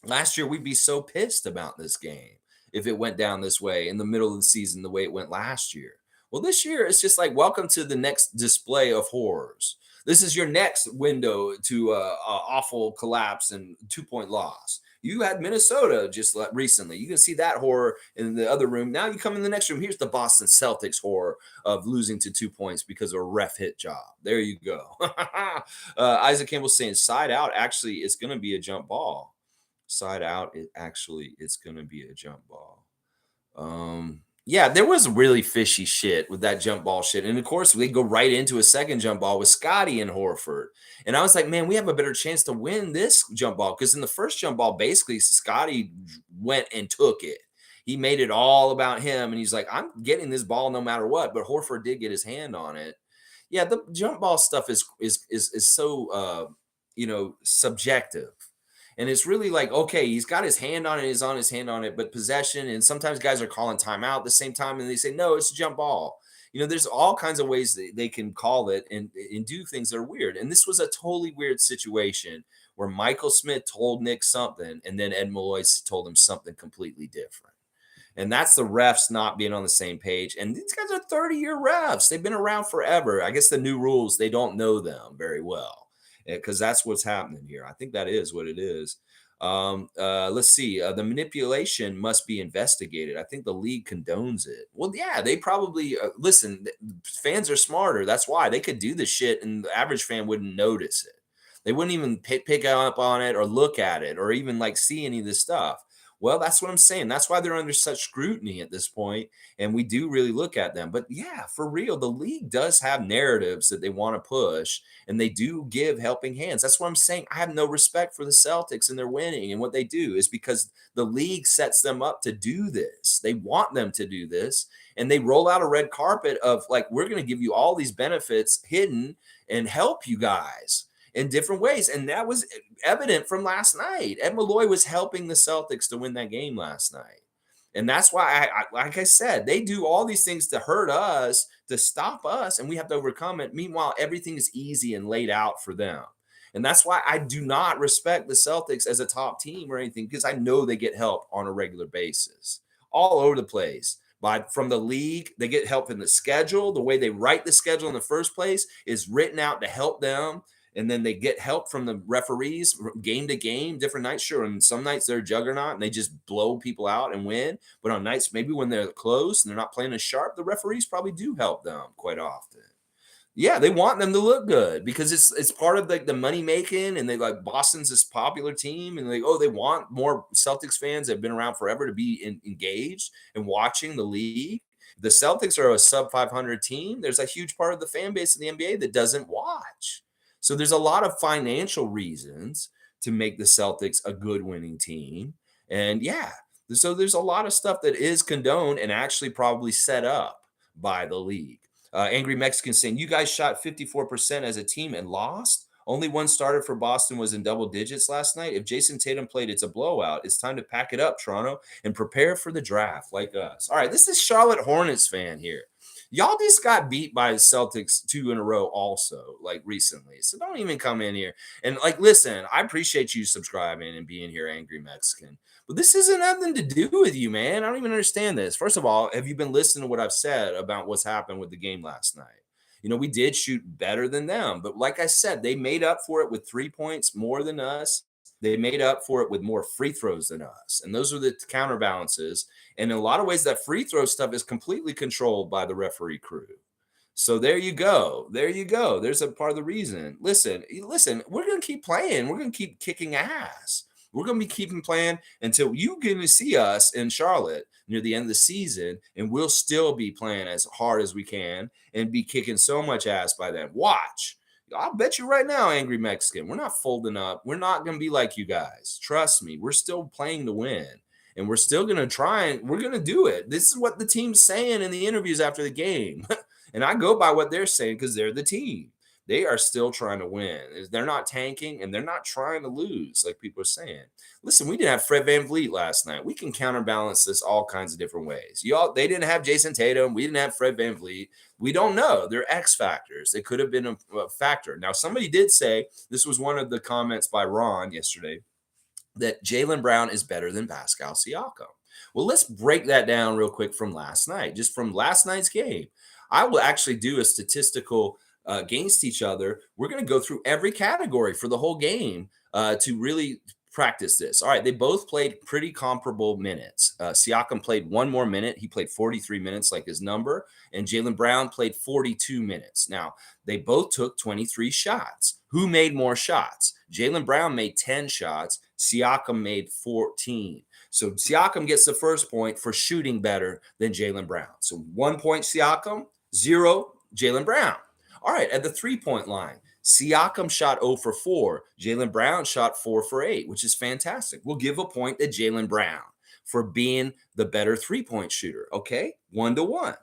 Last year, we'd be so pissed about this game if it went down this way in the middle of the season, the way it went last year. Well, this year, it's just like, welcome to the next display of horrors. This is your next window to awful collapse and 2-point loss. You had Minnesota just recently. You can see that horror in the other room. Now you come in the next room. Here's the Boston Celtics horror of losing to 2 points because of a ref hit job. There you go. Isaac Campbell saying side out. Actually, it's going to be a jump ball. Side out. It's going to be a jump ball. Yeah, there was really fishy shit with that jump ball shit. And of course, they go right into a second jump ball with Scottie and Horford. And I was like, man, we have a better chance to win this jump ball because in the first jump ball, basically, Scottie went and took it. He made it all about him. And he's like, I'm getting this ball no matter what. But Horford did get his hand on it. Yeah, the jump ball stuff is so, subjective. And it's really like, okay, he's got his hand on it, he's on his hand on it, but possession. And sometimes guys are calling timeout at the same time and they say, no, it's a jump ball. There's all kinds of ways that they can call it and do things that are weird. And this was a totally weird situation where Michael Smith told Nick something and then Ed Malloy told him something completely different. And that's the refs not being on the same page. And these guys are 30-year refs. They've been around forever. I guess the new rules, they don't know them very well. Because that's what's happening here. I think that is what it is. Let's see. The manipulation must be investigated. I think the league condones it. Well, yeah, they probably listen. Fans are smarter. That's why they could do this shit, and the average fan wouldn't notice it. They wouldn't even pick up on it or look at it or even see any of this stuff. Well, that's what I'm saying. That's why they're under such scrutiny at this point, and we do really look at them. But yeah, for real, the league does have narratives that they want to push, and they do give helping hands. That's what I'm saying. I have no respect for the Celtics and their winning, and what they do is because the league sets them up to do this. They want them to do this, and they roll out a red carpet of we're going to give you all these benefits hidden and help you guys in different ways. And that was evident from last night. Ed Malloy was helping the Celtics to win that game last night. And that's why, like I said, they do all these things to hurt us, to stop us, and we have to overcome it. Meanwhile, everything is easy and laid out for them. And that's why I do not respect the Celtics as a top team or anything, because I know they get help on a regular basis all over the place. From the league, they get help in the schedule. The way they write the schedule in the first place is written out to help them. And then they get help from the referees game to game, different nights. Sure, and some nights they're a juggernaut and they just blow people out and win. But on nights maybe when they're close and they're not playing as sharp, the referees probably do help them quite often. Yeah, they want them to look good because it's part of the money making, and they Boston's this popular team, and they want more Celtics fans that have been around forever to be engaged and watching the league. The Celtics are a sub 500 team. There's a huge part of the fan base in the NBA that doesn't watch. So there's a lot of financial reasons to make the Celtics a good winning team. And yeah, so there's a lot of stuff that is condoned and actually probably set up by the league. Angry Mexican saying, you guys shot 54% as a team and lost? Only one starter for Boston was in double digits last night. If Jason Tatum played, it's a blowout. It's time to pack it up, Toronto, and prepare for the draft like us. All right, this is Charlotte Hornets fan here. Y'all just got beat by the Celtics 2 in a row also, recently. So don't even come in here. And, listen, I appreciate you subscribing and being here, Angry Mexican. But this isn't nothing to do with you, man. I don't even understand this. First of all, have you been listening to what I've said about what's happened with the game last night? We did shoot better than them. But like I said, they made up for it with 3 points more than us. They made up for it with more free throws than us. And those are the counterbalances. And in a lot of ways, that free throw stuff is completely controlled by the referee crew. So there you go. There you go. There's a part of the reason. Listen, we're going to keep playing. We're going to keep kicking ass. We're going to be keeping playing until you get to see us in Charlotte near the end of the season, and we'll still be playing as hard as we can and be kicking so much ass by then. Watch. I'll bet you right now, Angry Mexican, we're not folding up. We're not going to be like you guys. Trust me. We're still playing to win. And we're still going to try and we're going to do it. This is what the team's saying in the interviews after the game. And I go by what they're saying because they're the team. They are still trying to win. They're not tanking and they're not trying to lose like people are saying. Listen, we didn't have Fred VanVleet last night. We can counterbalance this all kinds of different ways. They didn't have Jason Tatum. We didn't have Fred VanVleet. We don't know. They're X factors. They could have been a factor. Now, somebody did say, this was one of the comments by Ron yesterday, that Jaylen Brown is better than Pascal Siakam. Well, let's break that down real quick from last night, just from last night's game. I will actually do a statistical against each other. We're going to go through every category for the whole game to really practice this. All right, they both played pretty comparable minutes. Siakam played one more minute. He played 43 minutes like his number, and Jaylen Brown played 42 minutes. Now, they both took 23 shots. Who made more shots? Jaylen Brown made 10 shots. Siakam made 14. So Siakam gets the first point for shooting better than Jaylen Brown. So 1 point Siakam, 0 Jaylen Brown. All right, at the three-point line, Siakam shot 0 for 4. Jaylen Brown shot 4 for 8, which is fantastic. We'll give a point to Jaylen Brown for being the better three-point shooter, okay? 1-1.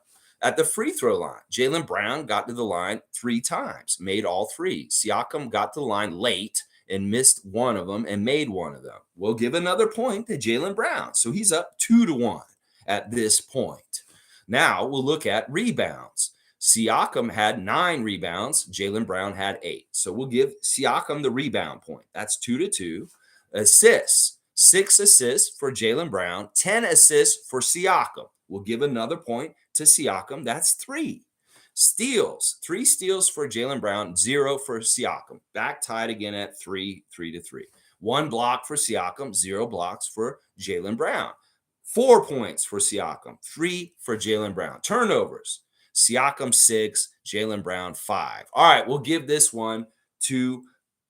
At the free throw line, Jaylen Brown got to the line 3 times, made all 3. Siakam got to the line late and missed one of them and made one of them. We'll give another point to Jaylen Brown. So he's up 2-1 at this point. Now we'll look at rebounds. Siakam had 9 rebounds. Jaylen Brown had 8. So we'll give Siakam the rebound point. That's 2-2. Assists, 6 assists for Jaylen Brown, 10 assists for Siakam. We'll give another point to Siakam. That's 3. Steals, 3 steals for Jaylen Brown, 0 for Siakam. Back tied again at 3-3. 1 block for Siakam, 0 blocks for Jaylen Brown. 4 points for Siakam, 3 for Jaylen Brown. Turnovers, Siakam 6, Jaylen Brown 5. All right, we'll give this one to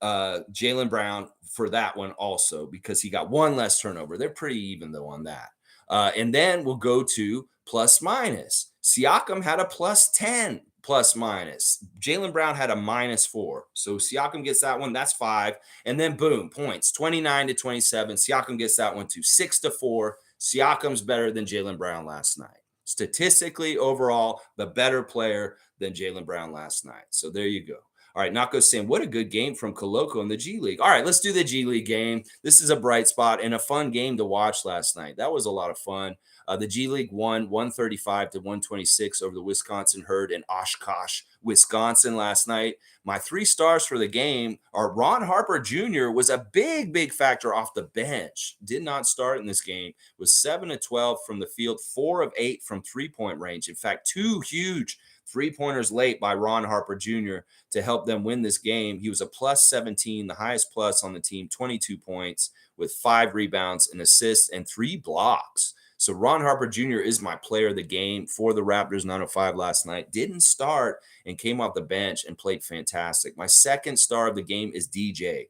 Jaylen Brown for that one also because he got 1 less turnover. They're pretty even though on that. And then we'll go to plus minus. Siakam had a plus 10 plus minus. Jaylen Brown had a -4. So Siakam gets that one. That's 5. And then boom, points 29-27. Siakam gets that one to 6-4. Siakam's better than Jaylen Brown last night. Statistically, overall, the better player than Jaylen Brown last night. So there you go. All right, Nako's saying, what a good game from Koloko in the G League. All right, let's do the G League game. This is a bright spot and a fun game to watch last night. That was a lot of fun. The G League won 135-126 over the Wisconsin Herd in Oshkosh, Wisconsin last night. My 3 stars for the game are Ron Harper Jr. was a big factor off the bench. Did not start in this game. Was 7-12 from the field, 4 of 8 from three-point range. In fact, 2 huge three-pointers late by Ron Harper Jr. to help them win this game. He was a plus 17, the highest plus on the team, 22 points with 5 rebounds, an assist, and 3 blocks. So Ron Harper Jr. is my player of the game for the Raptors 905 last night. Didn't start and came off the bench and played fantastic. My second star of the game is David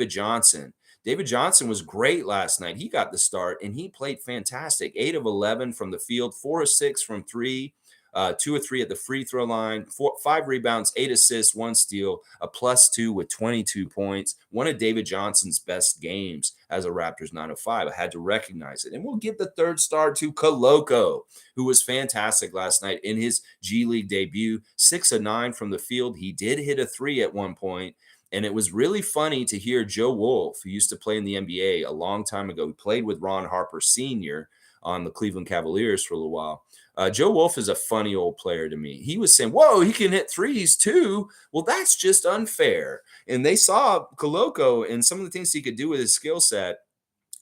Johnson. David Johnson was great last night. He got the start, and he played fantastic. 8 of 11 from the field, 4 of 6 from 3. 2 of 3 at the free throw line, 5 rebounds, 8 assists, 1 steal, a +2 with 22 points. One of David Johnson's best games as a Raptors 905. I had to recognize it. And we'll give the third star to Koloko, who was fantastic last night in his G League debut. 6 of 9 from the field. He did hit a 3 at one point. And it was really funny to hear Joe Wolf, who used to play in the NBA a long time ago. He played with Ron Harper Sr. on the Cleveland Cavaliers for a little while. Joe Wolf is a funny old player to me. He was saying, whoa, he can hit threes too. Well, that's just unfair. And they saw Koloko and some of the things he could do with his skill set.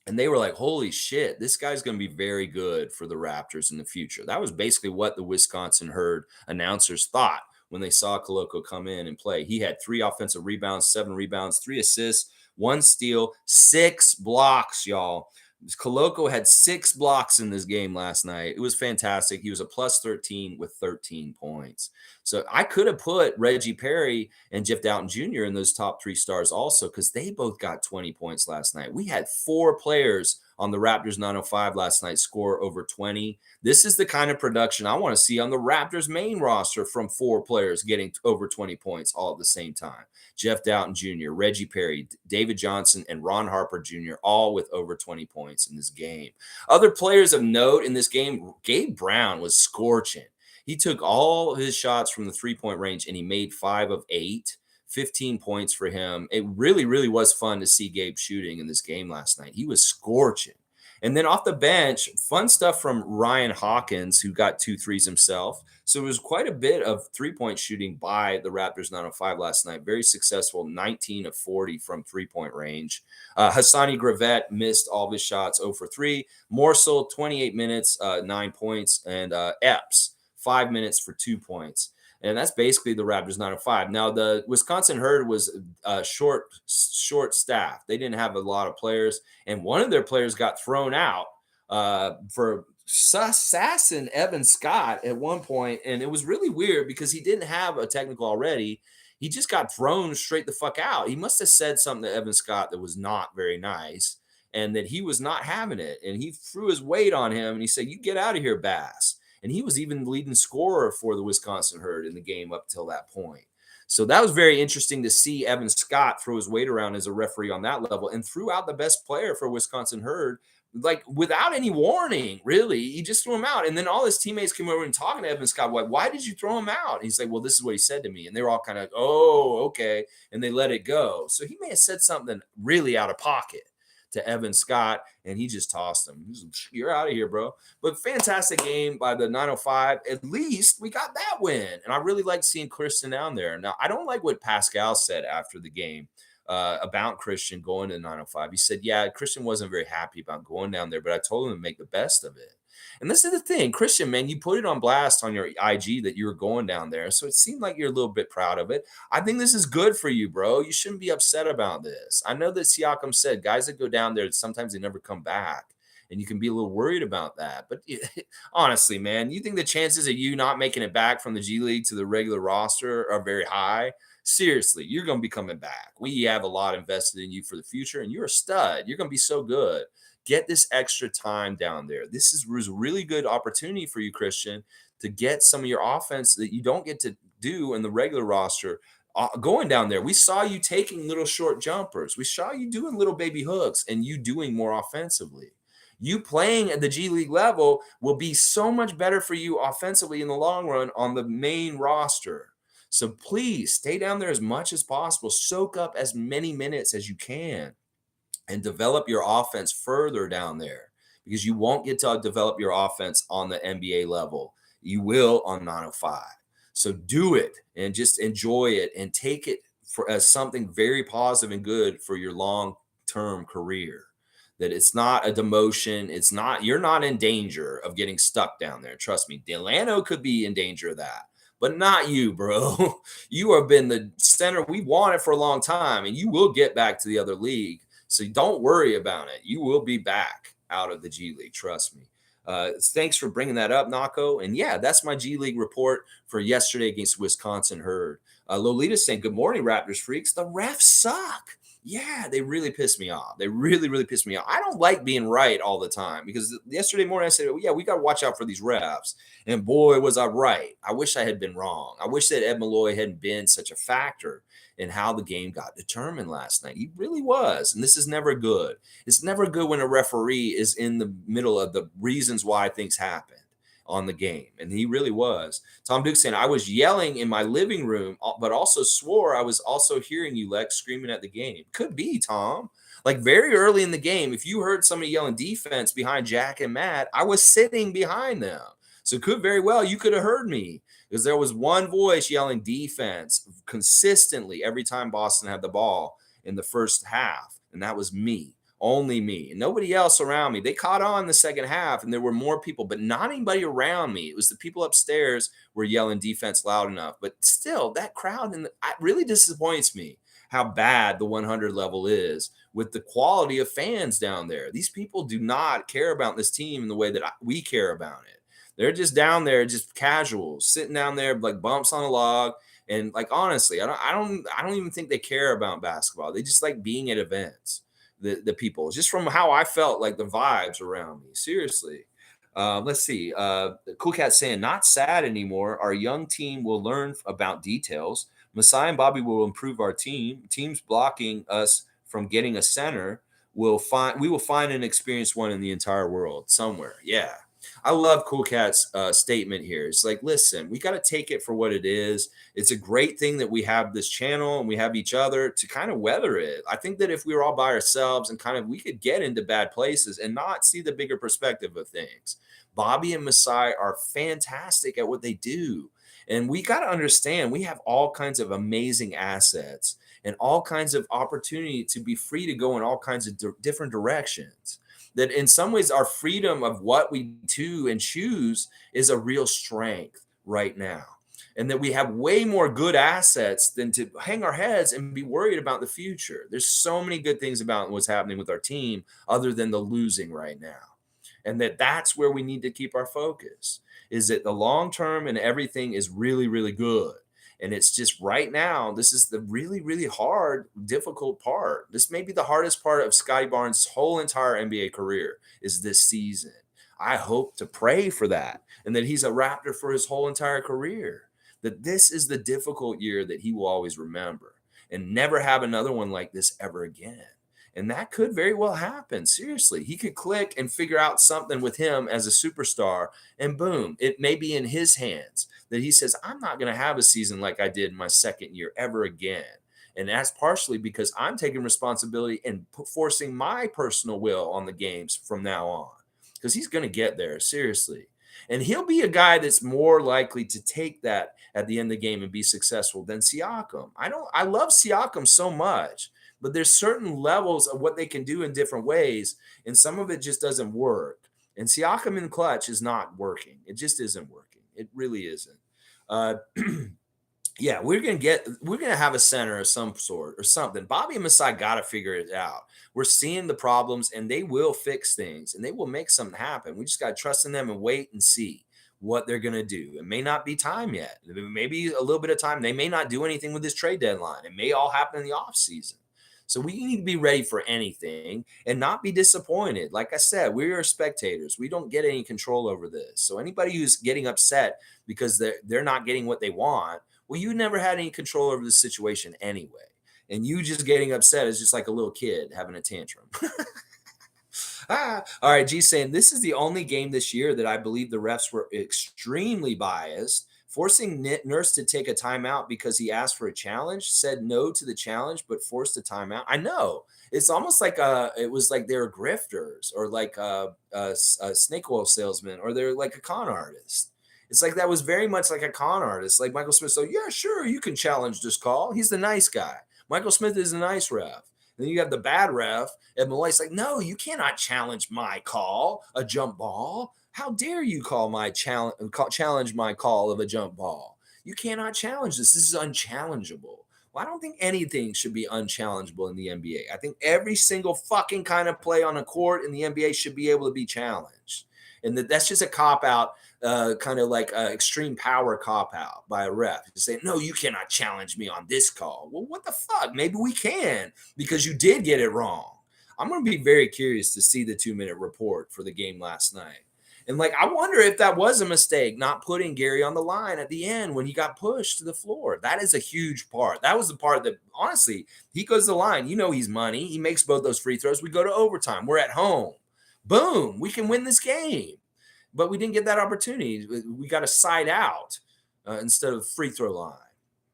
And they were like, holy shit, this guy's going to be very good for the Raptors in the future. That was basically what the Wisconsin Herd announcers thought when they saw Koloko come in and play. He had 3 offensive rebounds, 7 rebounds, 3 assists, 1 steal, 6 blocks, y'all. Koloko had 6 blocks in this game last night. It was fantastic. He was a plus 13 with 13 points. So I could have put Reggie Perry and Jeff Doughton Jr. in those top 3 stars also, because they both got 20 points last night. We had 4 players on the Raptors 905 last night score over 20. This is the kind of production I want to see on the Raptors main roster, from 4 players getting over 20 points all at the same time. Jeff Doughton Jr., Reggie Perry, David Johnson, and Ron Harper Jr., all with over 20 points in this game. Other players of note in this game, Gabe Brown was scorching. He took all his shots from the 3-point range and he made 5 of 8. 15 points for him. It really, really was fun to see Gabe shooting in this game last night. He was scorching. And then off the bench, fun stuff from Ryan Hawkins, who got 2 threes himself. So it was quite a bit of 3-point shooting by the Raptors 905 last night. Very successful, 19 of 40 from 3-point range. Hassani Gravett missed all of his shots, 0 for 3. Morsel, 28 minutes, 9 points. And Epps, 5 minutes for 2 points. And that's basically the Raptors 905. Now, the Wisconsin Herd was short staff. They didn't have a lot of players. And one of their players got thrown out for sassing Evan Scott at one point. And it was really weird because he didn't have a technical already. He just got thrown straight the fuck out. He must have said something to Evan Scott that was not very nice and that he was not having it. And he threw his weight on him and he said, "You get out of here, Bass." And he was even the leading scorer for the Wisconsin Herd in the game up till that point. So that was very interesting to see Evan Scott throw his weight around as a referee on that level and threw out the best player for Wisconsin Herd, like without any warning, really. He just threw him out. And then all his teammates came over and talking to Evan Scott, why did you throw him out? And he's like, well, this is what he said to me. And they were all kind of like, oh, okay. And they let it go. So he may have said something really out of pocket to Evan Scott, and he just tossed him. You're out of here, bro. But fantastic game by the 905. At least we got that win. And I really like seeing Christian down there. Now, I don't like what Pascal said after the game about Christian going to 905. He said, yeah, Christian wasn't very happy about going down there, but I told him to make the best of it. And this is the thing, Christian, man, you put it on blast on your IG that you were going down there. So it seemed like you're a little bit proud of it. I think this is good for you, bro. You shouldn't be upset about this. I know that Siakam said guys that go down there, sometimes they never come back. And you can be a little worried about that. But honestly, man, you think the chances of you not making it back from the G League to the regular roster are very high? Seriously, you're going to be coming back. We have a lot invested in you for the future, and you're a stud. You're going to be so good. Get this extra time down there. This was a really good opportunity for you, Christian, to get some of your offense that you don't get to do in the regular roster going down there. We saw you taking little short jumpers. We saw you doing little baby hooks and you doing more offensively. You playing at the G League level will be so much better for you offensively in the long run on the main roster. So please stay down there as much as possible. Soak up as many minutes as you can and develop your offense further down there, because you won't get to develop your offense on the NBA level. You will on 905. So do it and just enjoy it and take it as something very positive and good for your long-term career. That it's not a demotion. It's not, you're not in danger of getting stuck down there. Trust me, Delano could be in danger of that, but not you, bro. You have been the center we wanted for a long time, and you will get back to the other league. So don't worry about it. You will be back out of the G League. Trust me. Thanks for bringing that up, Nako. And yeah, that's my G League report for yesterday against Wisconsin Herd. Lolita's saying, good morning, Raptors freaks. The refs suck. Yeah, they really pissed me off. They really, really pissed me off. I don't like being right all the time, because yesterday morning I said, well, yeah, we got to watch out for these refs. And boy, was I right. I wish I had been wrong. I wish that Ed Malloy hadn't been such a factor in how the game got determined last night. He really was. And this is never good. It's never good when a referee is in the middle of the reasons why things happen on the game. And he really was. Tom Duke saying, I was yelling in my living room, but also swore I was also hearing you, Lex, screaming at the game. Could be, Tom. Like very early in the game, if you heard somebody yelling defense behind Jack and Matt, I was sitting behind them. So could very well, you could have heard me, because there was one voice yelling defense consistently every time Boston had the ball in the first half. And that was me Only me and nobody else around me. They caught on the second half and there were more people, but not anybody around me. It was the people upstairs were yelling defense loud enough. But still, that crowd it really disappoints me how bad the 100 level is with the quality of fans down there. These people do not care about this team in the way that we care about it. They're just down there, just casuals, sitting down there like bumps on a log. And like honestly, I don't even think they care about basketball. They just like being at events. The people, just from how I felt, like the vibes around me. Seriously. Let's see. Cool Cat saying, not sad anymore. Our young team will learn about details. Masai and Bobby will improve our team. Teams blocking us from getting a center we will find an experienced one in the entire world somewhere. Yeah. I love Cool Cat's statement here. It's like, listen, we got to take it for what it is. It's a great thing that we have this channel and we have each other to kind of weather it. I think that if we were all by ourselves and kind of, we could get into bad places and not see the bigger perspective of things. Bobby and Masai are fantastic at what they do. And we got to understand we have all kinds of amazing assets and all kinds of opportunity to be free to go in all kinds of different directions. That in some ways our freedom of what we do and choose is a real strength right now. And that we have way more good assets than to hang our heads and be worried about the future. There's so many good things about what's happening with our team other than the losing right now. And that's where we need to keep our focus, is that the long term and everything is really, really good. And it's just right now, this is the really, really hard, difficult part. This may be the hardest part of Scottie Barnes' whole entire NBA career is this season. I hope to pray for that and that he's a Raptor for his whole entire career, that this is the difficult year that he will always remember and never have another one like this ever again. And that could very well happen. Seriously, he could click and figure out something with him as a superstar, and boom, it may be in his hands that he says, I'm not going to have a season like I did in my second year ever again. And that's partially because I'm taking responsibility and forcing my personal will on the games from now on, because he's going to get there, seriously. And he'll be a guy that's more likely to take that at the end of the game and be successful than Siakam. I love Siakam so much, but there's certain levels of what they can do in different ways, and some of it just doesn't work. And Siakam in clutch is not working. It just isn't working. It really isn't. Yeah, we're gonna have a center of some sort or something. Bobby and Masai got to figure it out. We're seeing the problems, and they will fix things, and they will make something happen. We just got to trust in them and wait and see what they're gonna do. It may not be time yet. Maybe a little bit of time. They may not do anything with this trade deadline. It may all happen in the off season. So we need to be ready for anything and not be disappointed. Like I said, we are spectators. We don't get any control over this. So anybody who's getting upset because they're not getting what they want, well, you never had any control over the situation anyway. And you just getting upset is just like a little kid having a tantrum. All right, G saying, this is the only game this year that I believe the refs were extremely biased. Forcing Nurse to take a timeout because he asked for a challenge, said no to the challenge, but forced a timeout. I know. It's almost like it was like they were grifters or like a snake oil salesman, or they're like a con artist. It's like that was very much like a con artist. Like Michael Smith. So, yeah, sure, you can challenge this call. He's the nice guy. Michael Smith is a nice ref. And then you have the bad ref, and Malloy's like, no, you cannot challenge my call, a jump ball. How dare you challenge my call of a jump ball? You cannot challenge this. This is unchallengeable. Well, I don't think anything should be unchallengeable in the NBA. I think every single fucking kind of play on a court in the NBA should be able to be challenged. And that's just a cop-out, kind of like an extreme power cop-out by a ref. To say, no, you cannot challenge me on this call. Well, what the fuck? Maybe we can, because you did get it wrong. I'm going to be very curious to see the 2-minute report for the game last night. And like, I wonder if that was a mistake, not putting Gary on the line at the end when he got pushed to the floor. That is a huge part. That was the part that, honestly, he goes to the line. You know, he's money. He makes both those free throws. We go to overtime. We're at home. Boom. We can win this game. But we didn't get that opportunity. We got a side out instead of free throw line.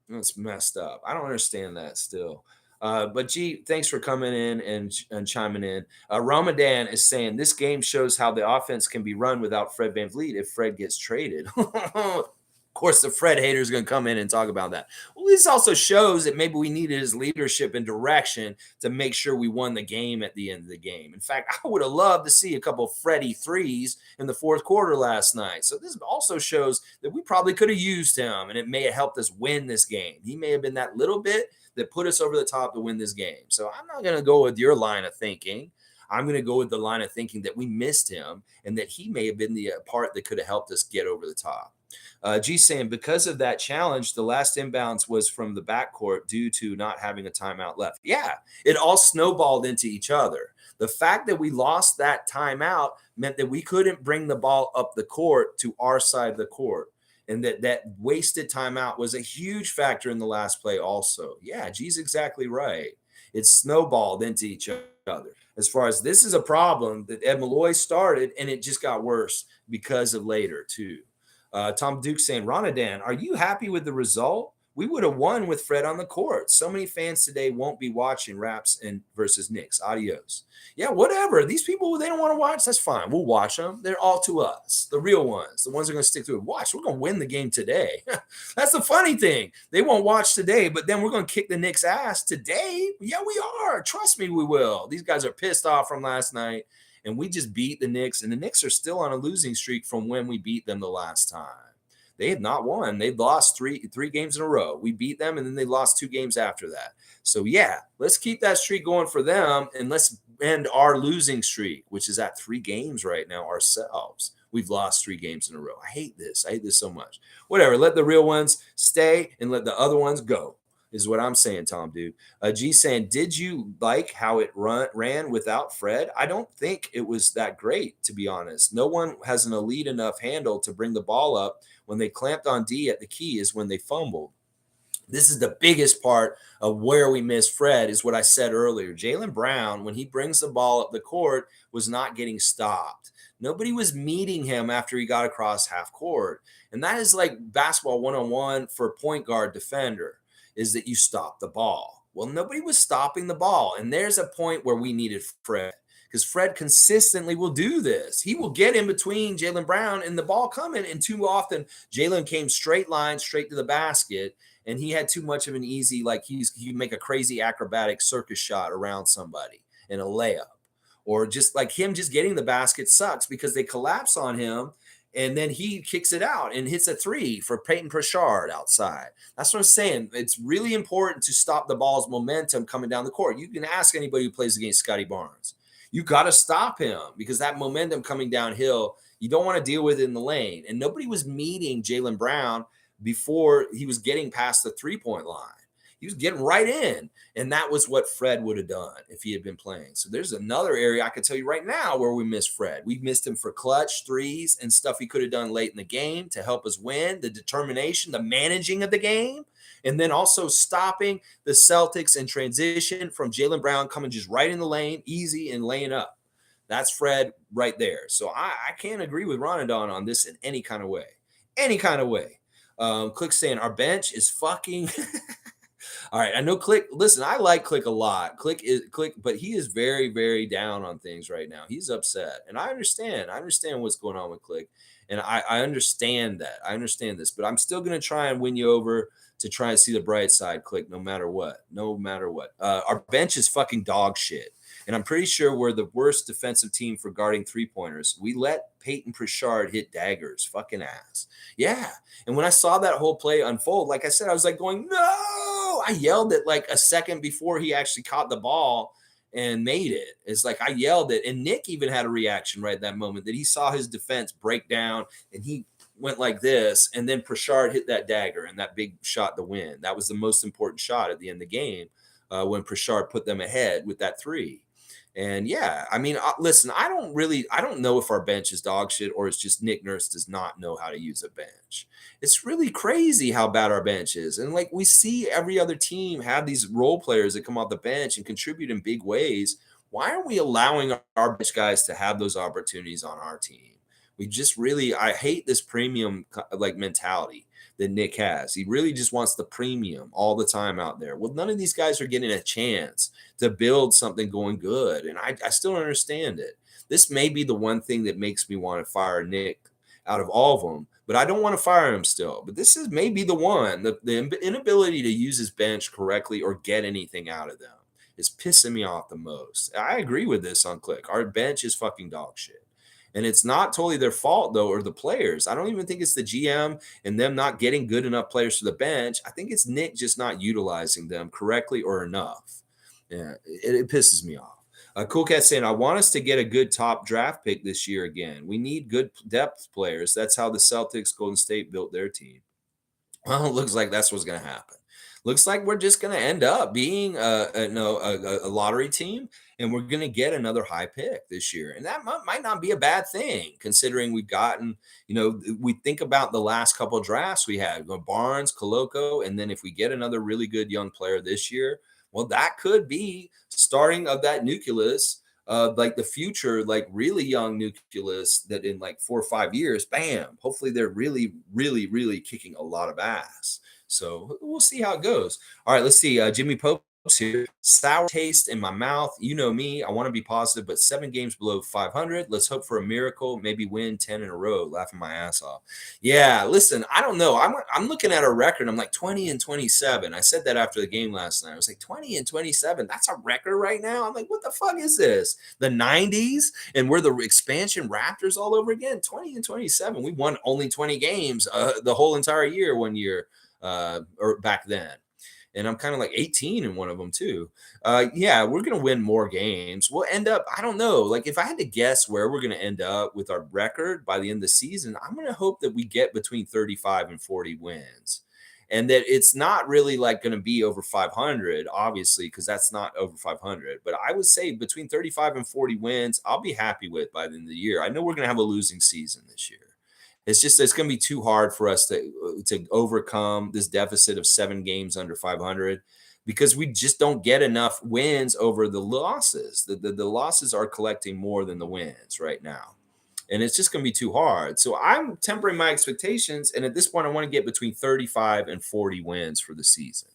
That's messed up. I don't understand that still. But G, thanks for coming in and chiming in. Ramadan is saying this game shows how the offense can be run without Fred VanVleet if Fred gets traded. course, the Fred hater is going to come in and talk about that. Well, this also shows that maybe we needed his leadership and direction to make sure we won the game at the end of the game. In fact, I would have loved to see a couple of Freddie threes in the fourth quarter last night. So this also shows that we probably could have used him, and it may have helped us win this game. He may have been that little bit that put us over the top to win this game. So I'm not going to go with your line of thinking. I'm going to go with the line of thinking that we missed him and that he may have been the part that could have helped us get over the top. G saying, because of that challenge, the last inbounds was from the backcourt due to not having a timeout left. Yeah, it all snowballed into each other. The fact that we lost that timeout meant that we couldn't bring the ball up the court to our side of the court. And that wasted timeout was a huge factor in the last play also. Yeah, G's exactly right. It snowballed into each other. As far as this is a problem that Ed Malloy started, and it just got worse because of later too. Tom Duke saying, Ronadan, are you happy with the result? We would have won with Fred on the court. So many fans today won't be watching Raps and versus Knicks. Adios. Yeah, whatever. These people, they don't want to watch. That's fine. We'll watch them. They're all to us. The real ones. The ones that are going to stick to it. Watch. We're going to win the game today. That's the funny thing. They won't watch today, but then we're going to kick the Knicks' ass today. Yeah, we are. Trust me, we will. These guys are pissed off from last night, and we just beat the Knicks, and the Knicks are still on a losing streak from when we beat them the last time. They have not won. They've lost three games in a row. We beat them, and then they lost 2 games after that. So, yeah, let's keep that streak going for them, and let's end our losing streak, which is at 3 games right now ourselves. We've lost 3 games in a row. I hate this. I hate this so much. Whatever. Let the real ones stay and let the other ones go is what I'm saying, Tom, dude. G saying, did you like how it ran without Fred? I don't think it was that great, to be honest. No one has an elite enough handle to bring the ball up. When they clamped on D at the key is when they fumbled. This is the biggest part of where we miss Fred is what I said earlier. Jaylen Brown, when he brings the ball up the court, was not getting stopped. Nobody was meeting him after he got across half court. And that is like basketball 101 for a point guard defender, is that you stop the ball. Well, nobody was stopping the ball. And there's a point where we needed Fred. Because Fred consistently will do this. He will get in between Jaylen Brown and the ball coming. And too often, Jaylen came straight line, straight to the basket. And he had too much of an easy, like he'd make a crazy acrobatic circus shot around somebody in a layup. Or just like him just getting the basket sucks because they collapse on him. And then he kicks it out and hits a 3 for Peyton Pritchard outside. That's what I'm saying. It's really important to stop the ball's momentum coming down the court. You can ask anybody who plays against Scottie Barnes. You got to stop him because that momentum coming downhill, you don't want to deal with it in the lane. And nobody was meeting Jaylen Brown before he was getting past the 3-point line. He was getting right in. And that was what Fred would have done if he had been playing. So there's another area I can tell you right now where we missed Fred. We missed him for clutch threes and stuff he could have done late in the game to help us win, the determination, the managing of the game. And then also stopping the Celtics in transition from Jaylen Brown coming just right in the lane, easy and laying up. That's Fred right there. So I can't agree with Ronadon on this in any kind of way. Any kind of way. Click saying our bench is fucking. All right. I know Click. Listen, I like Click a lot. Click, but he is very, very down on things right now. He's upset. And I understand. I understand what's going on with Click. And I understand that. I understand this. But I'm still going to try and win you over to try and see the bright side, Click, no matter what. No matter what. Our bench is fucking dog shit. And I'm pretty sure we're the worst defensive team for guarding 3-pointers. We let Peyton Pritchard hit daggers. Fucking ass. Yeah. And when I saw that whole play unfold, like I said, I was like going, no! I yelled it like a second before he actually caught the ball and made it. It's like I yelled it. And Nick even had a reaction right at that moment that he saw his defense break down and he went like this. And then Pritchard hit that dagger and that big shot to win. That was the most important shot at the end of the game when Pritchard put them ahead with that 3. And yeah, I mean, listen, I don't know if our bench is dog shit or it's just Nick Nurse does not know how to use a bench. It's really crazy how bad our bench is. And like we see every other team have these role players that come off the bench and contribute in big ways. Why aren't we allowing our bench guys to have those opportunities on our team? We just really, I hate this premium like mentality that Nick has. He really just wants the premium all the time out there. Well, none of these guys are getting a chance to build something going good. And I still don't understand it. This may be the one thing that makes me want to fire Nick out of all of them. but I don't want to fire him still. But this is maybe the one. The inability to use his bench correctly or get anything out of them is pissing me off the most. I agree with this on Click. Our bench is fucking dog shit. And it's not totally their fault, though, or the players. I don't even think it's the GM and them not getting good enough players to the bench. I think it's Nick just not utilizing them correctly or enough. Yeah, it pisses me off. Cool Cat saying, I want us to get a good top draft pick this year again. We need good depth players. That's how the Celtics, Golden State built their team. Well, it looks like that's what's going to happen. Looks like we're just going to end up being a lottery team, and we're going to get another high pick this year. And that might not be a bad thing, considering we've gotten, we think about the last couple of drafts we had, Barnes, Koloko, and then if we get another really good young player this year, well, that could be starting of that nucleus, like the future, like really young nucleus that in like 4 or 5 years, bam, hopefully they're really, really, really kicking a lot of ass. So we'll see how it goes. All right, let's see. Jimmy Pope's here. Sour taste in my mouth. You know me. I want to be positive, but 7 games below 500. Let's hope for a miracle. Maybe win 10 in a row. Laughing my ass off. Yeah, listen, I don't know. I'm looking at our record. I'm like 20-27. I said that after the game last night. I was like 20-27. That's a record right now. I'm like, what the fuck is this? The 90s? And we're the expansion Raptors all over again. 20-27. We won only 20 games the whole entire year one year. Or back then. And I'm kind of like 18 in one of them too. Yeah, we're going to win more games. We'll end up, I don't know, like if I had to guess where we're going to end up with our record by the end of the season, I'm going to hope that we get between 35 and 40 wins. And that it's not really like going to be over 500, obviously, because that's not over 500. But I would say between 35 and 40 wins, I'll be happy with by the end of the year. I know we're going to have a losing season this year. It's going to be too hard for us to overcome this deficit of 7 games under 500 because we just don't get enough wins over the losses. The losses are collecting more than the wins right now. And it's just going to be too hard. So I'm tempering my expectations. And at this point, I want to get between 35 and 40 wins for the season.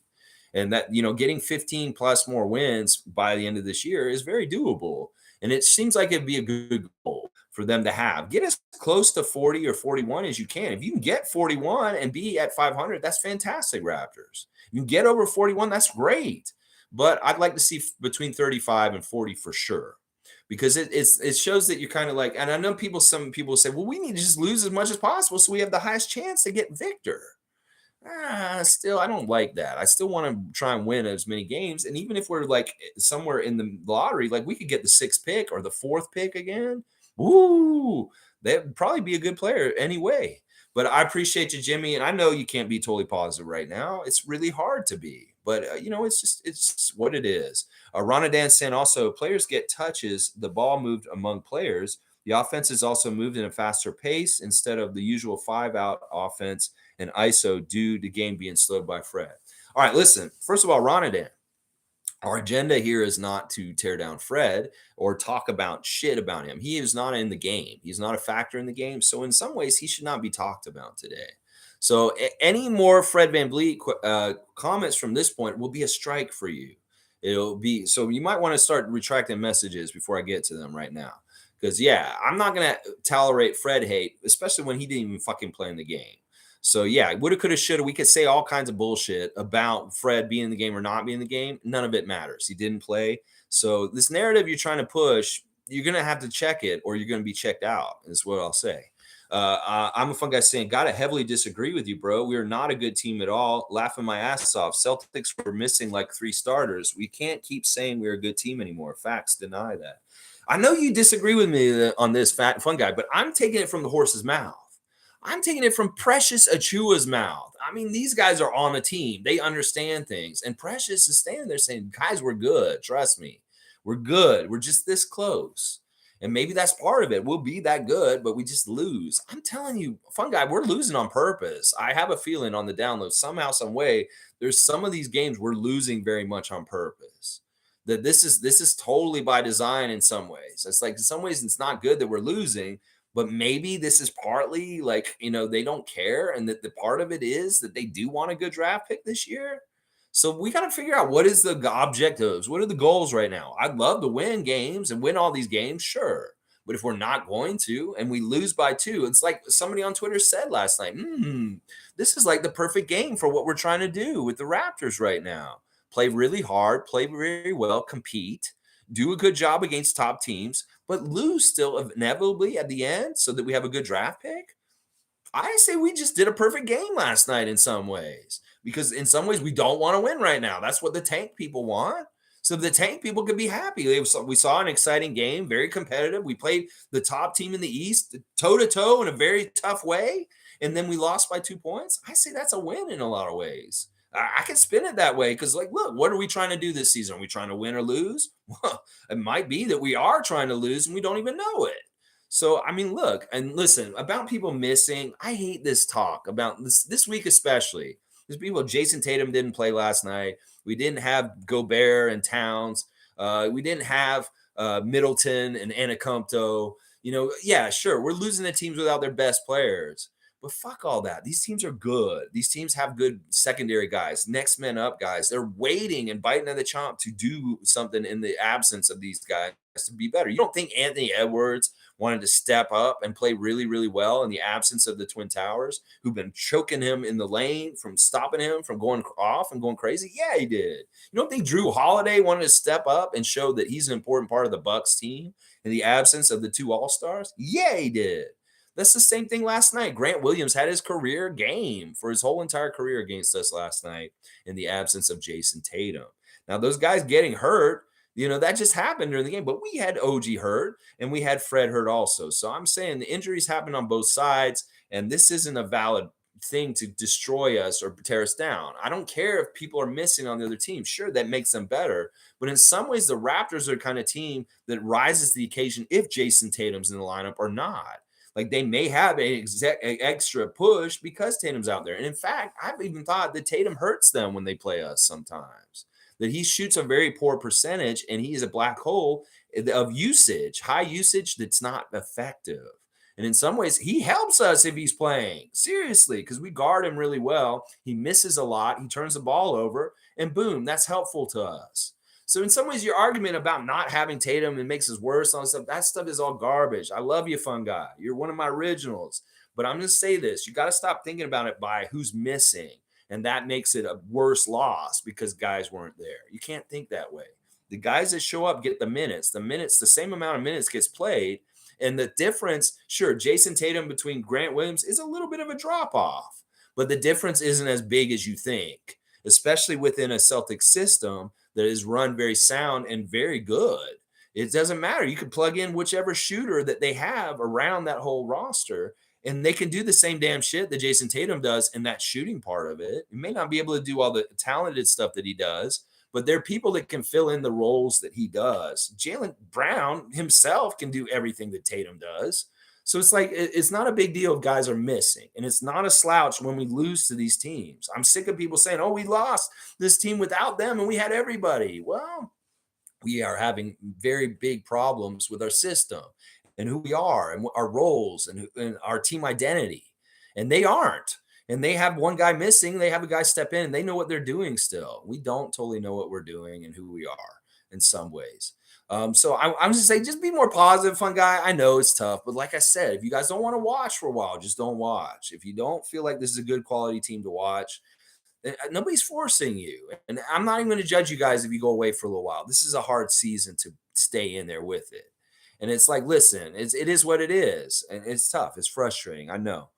And that, getting 15 plus more wins by the end of this year is very doable. And it seems like it'd be a good goal for them to have. Get as close to 40 or 41 as you can. If you can get 41 and be at 500, that's fantastic, Raptors. If you can get over 41, that's great. But I'd like to see between 35 and 40 for sure. Because it shows that you're kind of like, and I know some people say, well, we need to just lose as much as possible so we have the highest chance to get Victor. Still, I don't like that. I still want to try and win as many games. And even if we're like somewhere in the lottery, like we could get the 6th pick or the 4th pick again. Ooh, that'd probably be a good player anyway. But I appreciate you, Jimmy. And I know you can't be totally positive right now. It's really hard to be. But, it's what it is. Ronadan saying also, players get touches. The ball moved among players. The offense is also moved in a faster pace instead of the usual 5-out offense and ISO due to game being slowed by Fred. All right, listen. First of all, Ronadan, our agenda here is not to tear down Fred or talk about shit about him. He is not in the game. He's not a factor in the game. So in some ways, he should not be talked about today. So any more Fred VanVleet comments from this point will be a strike for you. It'll be so you might want to start retracting messages before I get to them right now. Because, yeah, I'm not going to tolerate Fred hate, especially when he didn't even fucking play in the game. So, yeah, woulda, coulda, shoulda. We could say all kinds of bullshit about Fred being in the game or not being in the game. None of it matters. He didn't play. So this narrative you're trying to push, you're going to have to check it or you're going to be checked out is what I'll say. I'm a fun guy saying, gotta heavily disagree with you, bro. We are not a good team at all. Laughing my ass off. Celtics were missing like 3 starters. We can't keep saying we're a good team anymore. Facts deny that. I know you disagree with me on this, fun guy, but I'm taking it from the horse's mouth. I'm taking it from Precious Achua's mouth. I mean, these guys are on the team. They understand things. And Precious is standing there saying, guys, we're good. Trust me. We're good. We're just this close. And maybe that's part of it. We'll be that good, but we just lose. I'm telling you, fun guy, we're losing on purpose. I have a feeling on the download, somehow, some way, there's some of these games we're losing very much on purpose. That this is totally by design in some ways. It's like in some ways it's not good that we're losing, but maybe this is partly like, they don't care. And that the part of it is that they do want a good draft pick this year. So we got to figure out what is the objectives. What are the goals right now? I'd love to win games and win all these games. Sure. But if we're not going to and we lose by 2, it's like somebody on Twitter said last night, this is like the perfect game for what we're trying to do with the Raptors right now. Play really hard, play very well, compete, do a good job against top teams, but lose still inevitably at the end so that we have a good draft pick. I say we just did a perfect game last night in some ways, because in some ways we don't want to win right now. That's what the tank people want. So the tank people could be happy. We saw an exciting game, very competitive. We played the top team in the East toe to toe in a very tough way, and then we lost by 2 points. I say that's a win in a lot of ways. I can spin it that way because, like, look, what are we trying to do this season? Are we trying to win or lose? Well, it might be that we are trying to lose and we don't even know it. So, I mean, look and listen about people missing. I hate this talk about this week, especially. There's people, Jason Tatum didn't play last night. We didn't have Gobert and Towns. We didn't have Middleton and Antetokounmpo. Yeah, sure, we're losing the teams without their best players. But fuck all that. These teams are good. These teams have good secondary guys, next men up guys. They're waiting and biting at the chomp to do something in the absence of these guys to be better. You don't think Anthony Edwards wanted to step up and play really, really well in the absence of the Twin Towers, who've been choking him in the lane from stopping him from going off and going crazy? Yeah, he did. You don't think Drew Holiday wanted to step up and show that he's an important part of the Bucks team in the absence of the 2 All-Stars? Yeah, he did. That's the same thing last night. Grant Williams had his career game for his whole entire career against us last night in the absence of Jason Tatum. Now, those guys getting hurt, that just happened during the game. But we had OG hurt and we had Fred hurt also. So I'm saying the injuries happen on both sides, and this isn't a valid thing to destroy us or tear us down. I don't care if people are missing on the other team. Sure, that makes them better. But in some ways, the Raptors are the kind of team that rises to the occasion if Jason Tatum's in the lineup or not. Like, they may have an extra push because Tatum's out there. And in fact, I've even thought that Tatum hurts them when they play us sometimes, that he shoots a very poor percentage and he is a black hole of usage, high usage that's not effective. And in some ways, he helps us if he's playing, seriously, because we guard him really well. He misses a lot. He turns the ball over, and boom, that's helpful to us. So in some ways, your argument about not having Tatum and makes us worse on stuff, that stuff is all garbage. I love you, fun guy. You're one of my originals. But I'm going to say this. You got to stop thinking about it by who's missing. And that makes it a worse loss because guys weren't there. You can't think that way. The guys that show up get the minutes. The same amount of minutes gets played. And the difference, sure, Jason Tatum between Grant Williams is a little bit of a drop-off. But the difference isn't as big as you think, especially within a Celtics system that is run very sound and very good. It doesn't matter. You can plug in whichever shooter that they have around that whole roster, and they can do the same damn shit that Jason Tatum does in that shooting part of it. He may not be able to do all the talented stuff that he does, but there are people that can fill in the roles that he does. Jaylen Brown himself can do everything that Tatum does. So it's like, it's not a big deal if guys are missing. And it's not a slouch when we lose to these teams. I'm sick of people saying, oh, we lost this team without them and we had everybody. Well, we are having very big problems with our system and who we are and our roles and our team identity. And they aren't. And they have one guy missing. They have a guy step in and they know what they're doing still. We don't totally know what we're doing and who we are in some ways. So I'm just saying, just be more positive, fun guy. I know it's tough, but like I said, if you guys don't want to watch for a while, just don't watch. If you don't feel like this is a good quality team to watch, nobody's forcing you. And I'm not even going to judge you guys if you go away for a little while. This is a hard season to stay in there with it. And it's like, listen, it is what it is. And it's tough. It's frustrating. I know.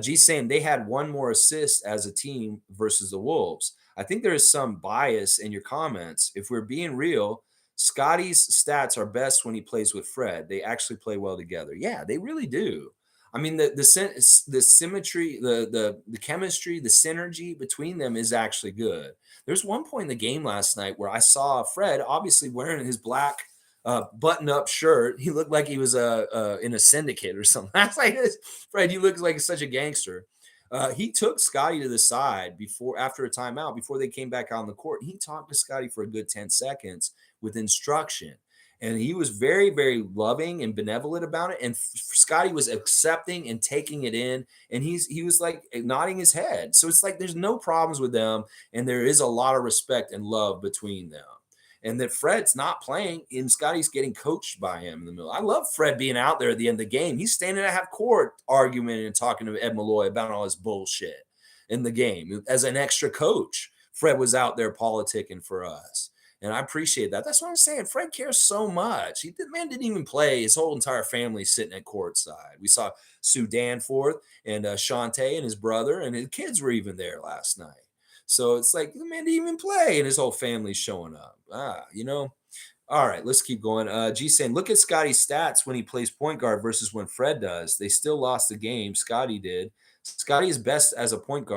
G saying they had one more assist as a team versus the Wolves. I think there is some bias in your comments. If we're being real, Scottie's stats are best when he plays with Fred. They actually play well together. Yeah, they really do. I mean, the symmetry, the chemistry, the synergy between them is actually good. There's one point in the game last night where I saw Fred obviously wearing his black button-up shirt. He looked like he was in a syndicate or something. I was like, Fred, you look like such a gangster. He took Scottie to the side after a timeout, before they came back on the court. He talked to Scottie for a good 10 seconds with instruction. And he was very, very loving and benevolent about it. And Scottie was accepting and taking it in. And he was like nodding his head. So it's like there's no problems with them. And there is a lot of respect and love between them. and that Fred's not playing and Scottie's getting coached by him in the middle. I love Fred being out there at the end of the game. He's standing at half court arguing and talking to Ed Malloy about all his bullshit in the game. As an extra coach, Fred was out there politicking for us. And I appreciate that. That's what I'm saying. Fred cares so much. The man didn't even play. His whole entire family sitting at courtside. We saw Sue Danforth and Shantae and his brother and his kids were even there last night. So it's like the man didn't even play and his whole family's showing up. All right, let's keep going. G saying, look at Scottie's stats when he plays point guard versus when Fred does. They still lost the game. Scottie did. Scottie is best as a point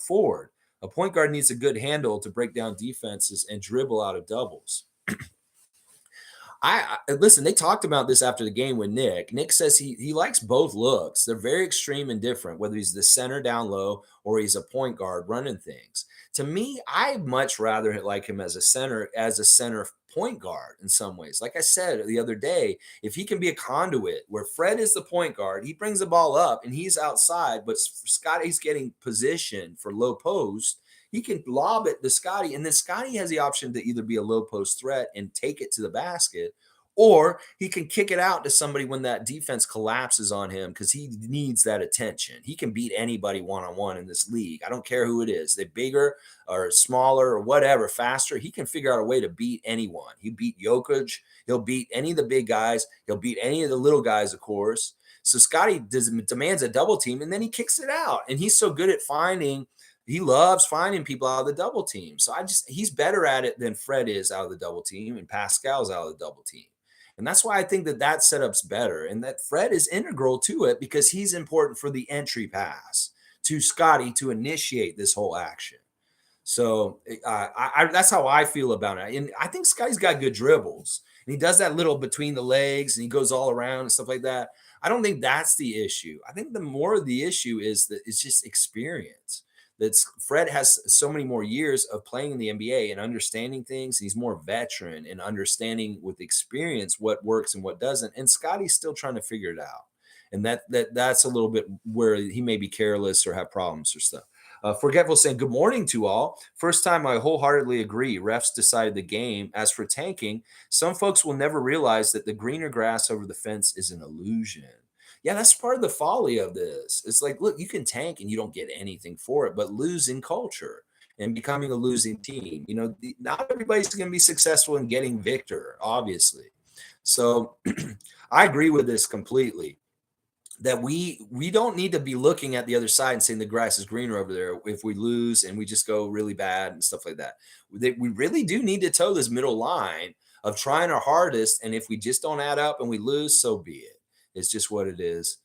forward. A point guard needs a good handle to break down defenses and dribble out of doubles. I listen, they talked about this after the game with Nick. Nick says he likes both looks. They're very extreme and different, whether he's the center down low or he's a point guard running things. To me, I much rather like him as a center point guard in some ways. Like I said the other day, if he can be a conduit where Fred is the point guard, he brings the ball up and he's outside, but Scottie's getting positioned for low post. He can lob it to Scottie, and then Scottie has the option to either be a low post threat and take it to the basket, or he can kick it out to somebody when that defense collapses on him because he needs that attention. He can beat anybody one-on-one in this league. I don't care who it is. They're bigger or smaller or whatever, faster. He can figure out a way to beat anyone. He beat Jokic. He'll beat any of the big guys. He'll beat any of the little guys, of course. So Scottie demands a double team, and then he kicks it out. And he's so good at he loves finding people out of the double team. So he's better at it than Fred is out of the double team and Pascal's out of the double team. And that's why I think that setup's better and that Fred is integral to it because he's important for the entry pass to Scottie to initiate this whole action. So that's how I feel about it. And I think Scottie's got good dribbles. And he does that little between the legs and he goes all around and stuff like that. I don't think that's the issue. I think the more of the issue is that it's just experience. Fred has so many more years of playing in the NBA and understanding things. He's more veteran and understanding with experience what works and what doesn't. And Scottie's still trying to figure it out. And that's a little bit where he may be careless or have problems or stuff. Forgetful saying, good morning to all. First time I wholeheartedly agree. Refs decided the game. As for tanking, some folks will never realize that the greener grass over the fence is an illusion. Yeah, that's part of the folly of this. It's like, look, you can tank and you don't get anything for it, but losing culture and becoming a losing team. Not everybody's going to be successful in getting victor, obviously. So I agree with this completely. That we don't need to be looking at the other side and saying the grass is greener over there if we lose and we just go really bad and stuff like that. We really do need to toe this middle line of trying our hardest. And if we just don't add up and we lose, so be it. It's just what it is.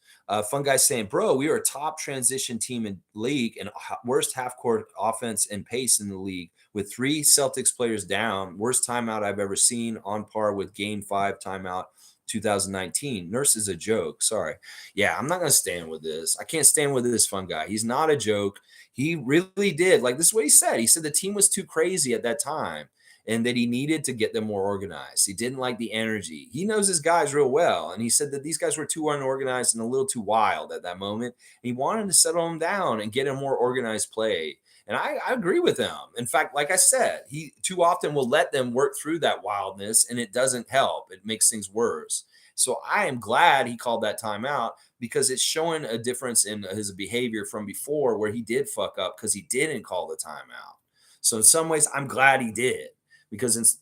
Fun guy saying, bro, we are a top transition team in league and worst half court offense and pace in the league with 3 Celtics players down. Worst timeout I've ever seen, on par with game 5 timeout 2019. Nurse is a joke. Sorry. Yeah, I'm not going to stand with this. I can't stand with this fun guy. He's not a joke. He really did. Like, this is what he said. He said the team was too crazy at that time and that he needed to get them more organized. He didn't like the energy. He knows his guys real well. And he said that these guys were too unorganized and a little too wild at that moment. And he wanted to settle them down and get a more organized play. And I agree with him. In fact, like I said, he too often will let them work through that wildness and it doesn't help. It makes things worse. So I am glad he called that timeout because it's showing a difference in his behavior from before where he did fuck up because he didn't call the timeout. So in some ways, I'm glad he did. Because,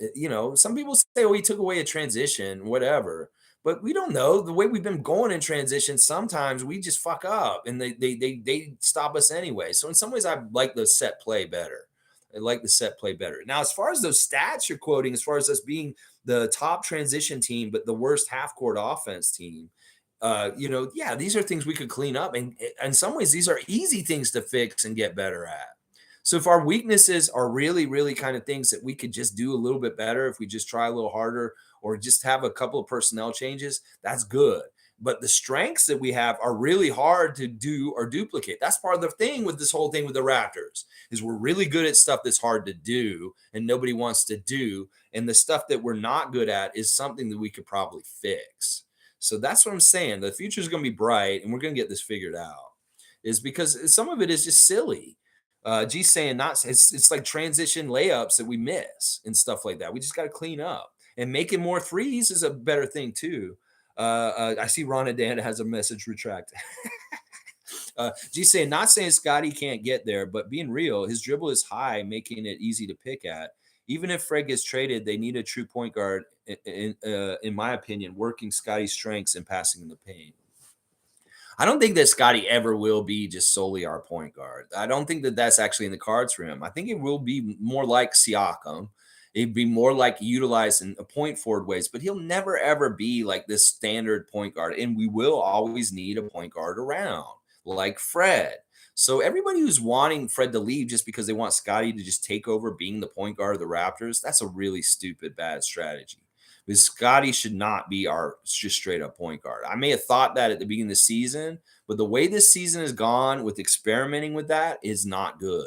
some people say, oh, he took away a transition, whatever. But we don't know. The way we've been going in transition, sometimes we just fuck up and they stop us anyway. So in some ways, I like the set play better. Now, as far as those stats you're quoting, as far as us being the top transition team, but the worst half-court offense team, these are things we could clean up. And in some ways, these are easy things to fix and get better at. So if our weaknesses are really, really kind of things that we could just do a little bit better, if we just try a little harder or just have a couple of personnel changes, that's good. But the strengths that we have are really hard to do or duplicate. That's part of the thing with this whole thing with the Raptors is we're really good at stuff that's hard to do and nobody wants to do. And the stuff that we're not good at is something that we could probably fix. So that's what I'm saying. The future is going to be bright and we're going to get this figured out is because some of it is just silly. G's saying not. It's like transition layups that we miss and stuff like that. We just got to clean up and making more threes is a better thing too. I see Ron Dan has a message retract. G's saying not saying Scottie can't get there, but being real, his dribble is high, making it easy to pick at. Even if Fred gets traded, they need a true point guard, in my opinion, working Scottie's strengths and passing in the paint. I don't think that Scottie ever will be just solely our point guard. I don't think that that's actually in the cards for him. I think it will be more like Siakam. It'd be more like utilized in a point forward ways, but he'll never ever be like this standard point guard. And we will always need a point guard around, like Fred. So everybody who's wanting Fred to leave just because they want Scottie to just take over being the point guard of the Raptors, that's a really stupid, bad strategy. Because Scottie should not be our just straight up point guard. I may have thought that at the beginning of the season, but the way this season has gone with experimenting with that is not good.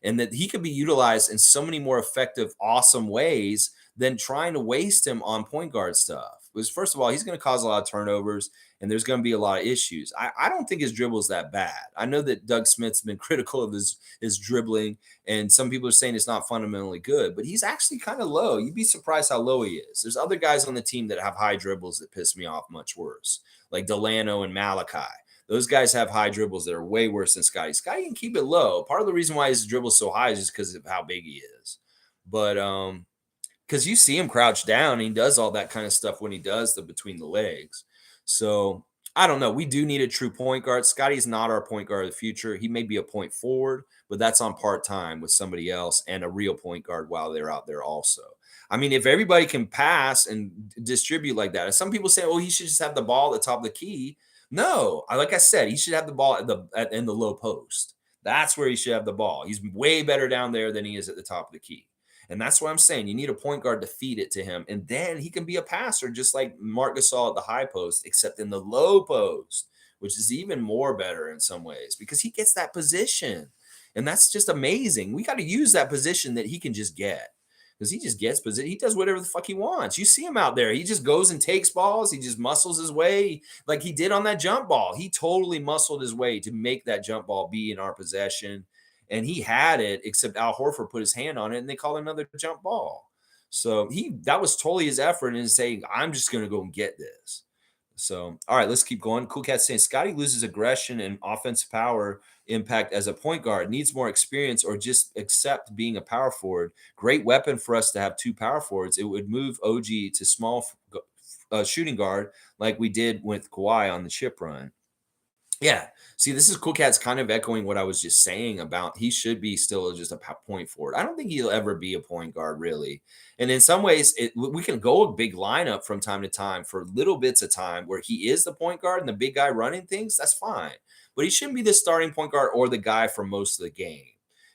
And that he could be utilized in so many more effective, awesome ways than trying to waste him on point guard stuff. Because first of all, he's going to cause a lot of turnovers and there's going to be a lot of issues. I don't think his dribble is that bad. I know that Doug Smith's been critical of his dribbling, and some people are saying it's not fundamentally good, but he's actually kind of low. You'd be surprised how low he is. There's other guys on the team that have high dribbles that piss me off much worse, like Delano and Malachi. Those guys have high dribbles that are way worse than Scottie. Scottie can keep it low. Part of the reason why his dribble is so high is just because of how big he is. But because you see him crouch down, and he does all that kind of stuff when he does the between the legs. So I don't know. We do need a true point guard. Scottie's not our point guard of the future. He may be a point forward, but that's on part time with somebody else and a real point guard while they're out there also. I mean, if everybody can pass and distribute like that, and some people say, "Oh, he should just have the ball at the top of the key." No, like I said, he should have the ball in the low post. That's where he should have the ball. He's way better down there than he is at the top of the key. And that's what I'm saying. You need a point guard to feed it to him. And then he can be a passer, just like Marc Gasol at the high post, except in the low post, which is even more better in some ways because he gets that position. And that's just amazing. We got to use that position that he can just get because he just gets position. He does whatever the fuck he wants. You see him out there. He just goes and takes balls. He just muscles his way like he did on that jump ball. He totally muscled his way to make that jump ball be in our possession. And he had it, except Al Horford put his hand on it, and they called another jump ball. So that was totally his effort in saying, I'm just going to go and get this. So, all right, let's keep going. Cool Cat saying Scottie loses aggression and offensive power impact as a point guard, needs more experience or just accept being a power forward. Great weapon for us to have two power forwards. It would move OG to small shooting guard like we did with Kawhi on the chip run. Yeah. See, this is Cool Cat's kind of echoing what I was just saying about he should be still just a point forward. I don't think he'll ever be a point guard, really. And in some ways, we can go a big lineup from time to time for little bits of time where he is the point guard and the big guy running things. That's fine. But he shouldn't be the starting point guard or the guy for most of the game.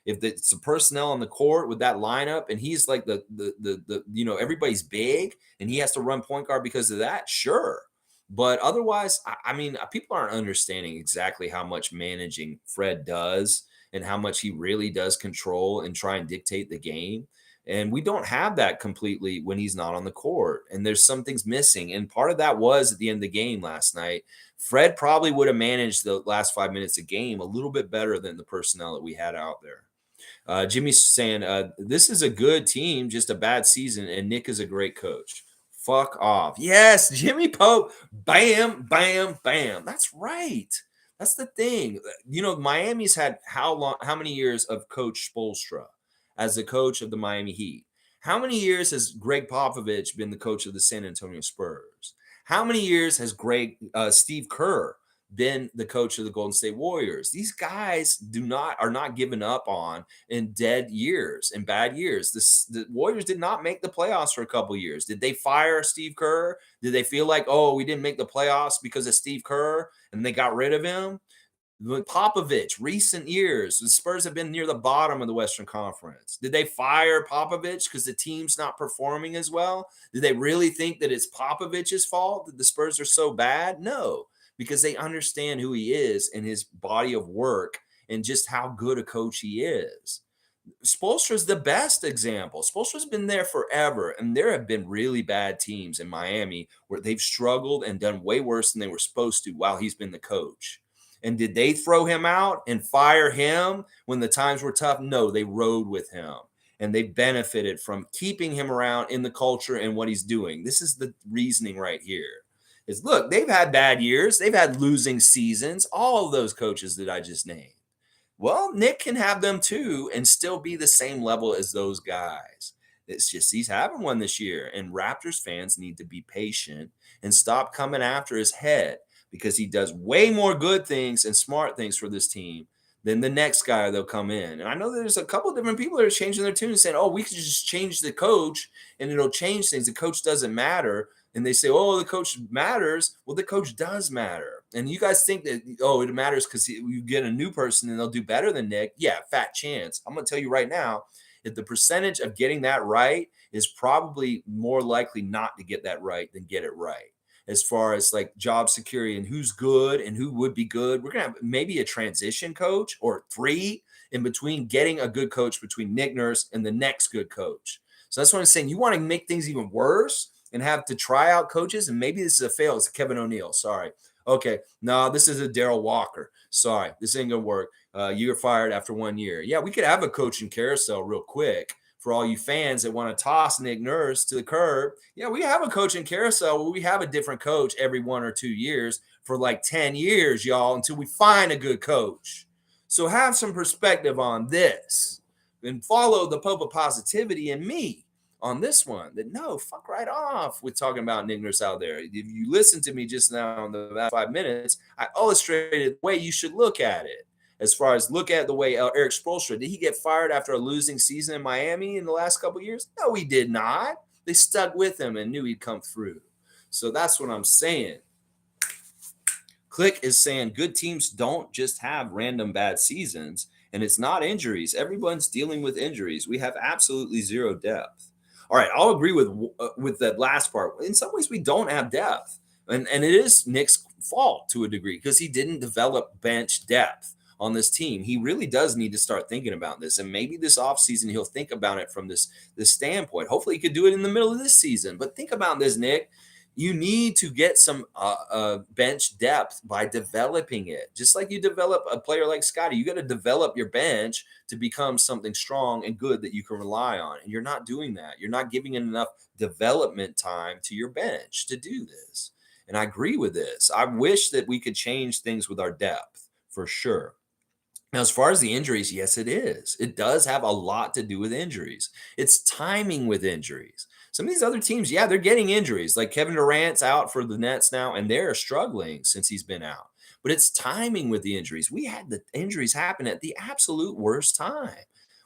If it's the personnel on the court with that lineup and he's like the everybody's big and he has to run point guard because of that, sure. But otherwise, I mean, people aren't understanding exactly how much managing Fred does and how much he really does control and try and dictate the game. And we don't have that completely when he's not on the court. And there's some things missing. And part of that was at the end of the game last night. Fred probably would have managed the last 5 minutes of game a little bit better than the personnel that we had out there. Jimmy's saying, this is a good team, just a bad season. And Nick is a great coach. Fuck off. Yes, Jimmy Pope. Bam, bam, bam. That's right. That's the thing. Miami's had how many years of Coach Spoelstra as the coach of the Miami Heat? How many years has Greg Popovich been the coach of the San Antonio Spurs? How many years has Steve Kerr been the coach of the Golden State Warriors? These guys are not given up on in dead years and bad years. The Warriors did not make the playoffs for a couple years. Did they fire Steve Kerr? Did they feel like, oh, we didn't make the playoffs because of Steve Kerr and they got rid of him? With Popovich, recent years, the Spurs have been near the bottom of the Western Conference. Did they fire Popovich because the team's not performing as well? Did they really think that it's Popovich's fault that the Spurs are so bad? No, because they understand who he is and his body of work and just how good a coach he is. Spoelstra's the best example. Spoelstra's been there forever, and there have been really bad teams in Miami where they've struggled and done way worse than they were supposed to while he's been the coach. And did they throw him out and fire him when the times were tough? No, they rode with him. And they benefited from keeping him around in the culture and what he's doing. This is the reasoning right here. Is look, they've had bad years. They've had losing seasons. All of those coaches that I just named. Well, Nick can have them too and still be the same level as those guys. It's just he's having one this year. And Raptors fans need to be patient and stop coming after his head because he does way more good things and smart things for this team than the next guy they'll come in. And I know there's a couple of different people that are changing their tune and saying, oh, we could just change the coach and it'll change things. The coach doesn't matter. And they say, oh, the coach matters. Well, the coach does matter. And you guys think that, oh, it matters because you get a new person and they'll do better than Nick. Yeah, fat chance. I'm going to tell you right now, if the percentage of getting that right is probably more likely not to get that right than get it right. As far as like job security and who's good and who would be good, we're going to have maybe a transition coach or 3 in between getting a good coach between Nick Nurse and the next good coach. So that's what I'm saying. You want to make things even worse and have to try out coaches, and maybe this is a fail. It's Kevin O'Neal. Sorry. Okay. No, this is a Daryl Walker. Sorry. This ain't going to work. You're fired after 1 year. Yeah, we could have a coaching carousel real quick for all you fans that want to toss Nick Nurse to the curb. Yeah, we have a coaching carousel where we have a different coach every 1 or 2 years for like 10 years, y'all, until we find a good coach. So have some perspective on this and follow the Pope of Positivity and me on this one. That no, fuck right off with talking about Nick Nurse out there. If you listen to me just now in the last 5 minutes, I illustrated the way you should look at it. As far as look at the way Eric Spoelstra, did he get fired after a losing season in Miami in the last couple of years? No, he did not. They stuck with him and knew he'd come through. So that's what I'm saying. Click is saying good teams don't just have random bad seasons, and it's not injuries. Everyone's dealing with injuries. We have absolutely zero depth. All right, I'll agree with that last part. In some ways, we don't have depth, and it is Nick's fault to a degree because he didn't develop bench depth on this team. He really does need to start thinking about this, and maybe this offseason he'll think about it from this standpoint. Hopefully, he could do it in the middle of this season. But think about this, Nick. You need to get some bench depth by developing it. Just like you develop a player like Scottie, you got to develop your bench to become something strong and good that you can rely on. And you're not doing that. You're not giving enough development time to your bench to do this. And I agree with this. I wish that we could change things with our depth for sure. Now, as far as the injuries, yes, it is. It does have a lot to do with injuries. It's timing with injuries. Some of these other teams, yeah, they're getting injuries. Like Kevin Durant's out for the Nets now, and they're struggling since he's been out. But it's timing with the injuries. We had the injuries happen at the absolute worst time.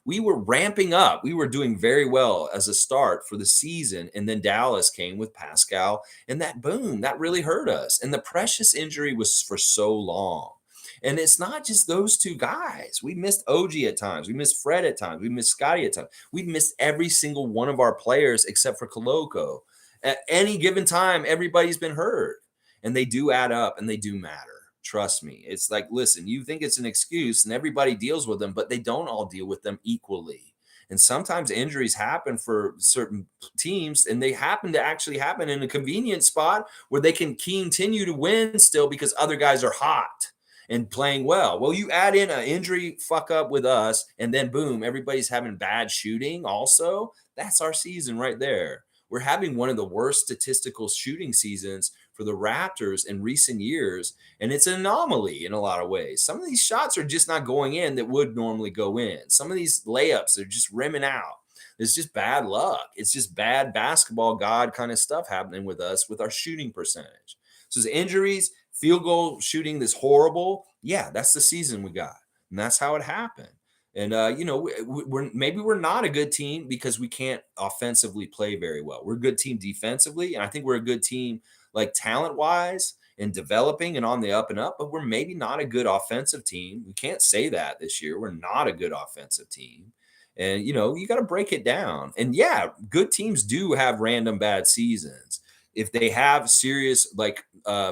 We were ramping up. We were doing very well as a start for the season. And then Dallas came with Pascal, and that boom, that really hurt us. And the Precious injury was for so long. And it's not just those two guys. We missed OG at times. We missed Fred at times. We missed Scottie at times. We missed every single one of our players except for Koloko. At any given time, everybody's been hurt. And they do add up and they do matter. Trust me. It's like, listen, you think it's an excuse and everybody deals with them, but they don't all deal with them equally. And sometimes injuries happen for certain teams, and they happen to actually happen in a convenient spot where they can continue to win still because other guys are hot and playing well. Well, you add in an injury fuck up with us, and then boom, everybody's having bad shooting also. That's our season right there. We're having one of the worst statistical shooting seasons for the Raptors in recent years, and it's an anomaly in a lot of ways. Some of these shots are just not going in that would normally go in. Some of these layups are just rimming out. It's just bad luck. It's just bad basketball god kind of stuff happening with us with our shooting percentage. So the injuries, field goal shooting that's horrible. Yeah, that's the season we got. And that's how it happened. And, we're not a good team because we can't offensively play very well. We're a good team defensively. And I think we're a good team like talent-wise and developing and on the up and up. But we're maybe not a good offensive team. We can't say that this year. We're not a good offensive team. And, you got to break it down. And, yeah, good teams do have random bad seasons. If they have serious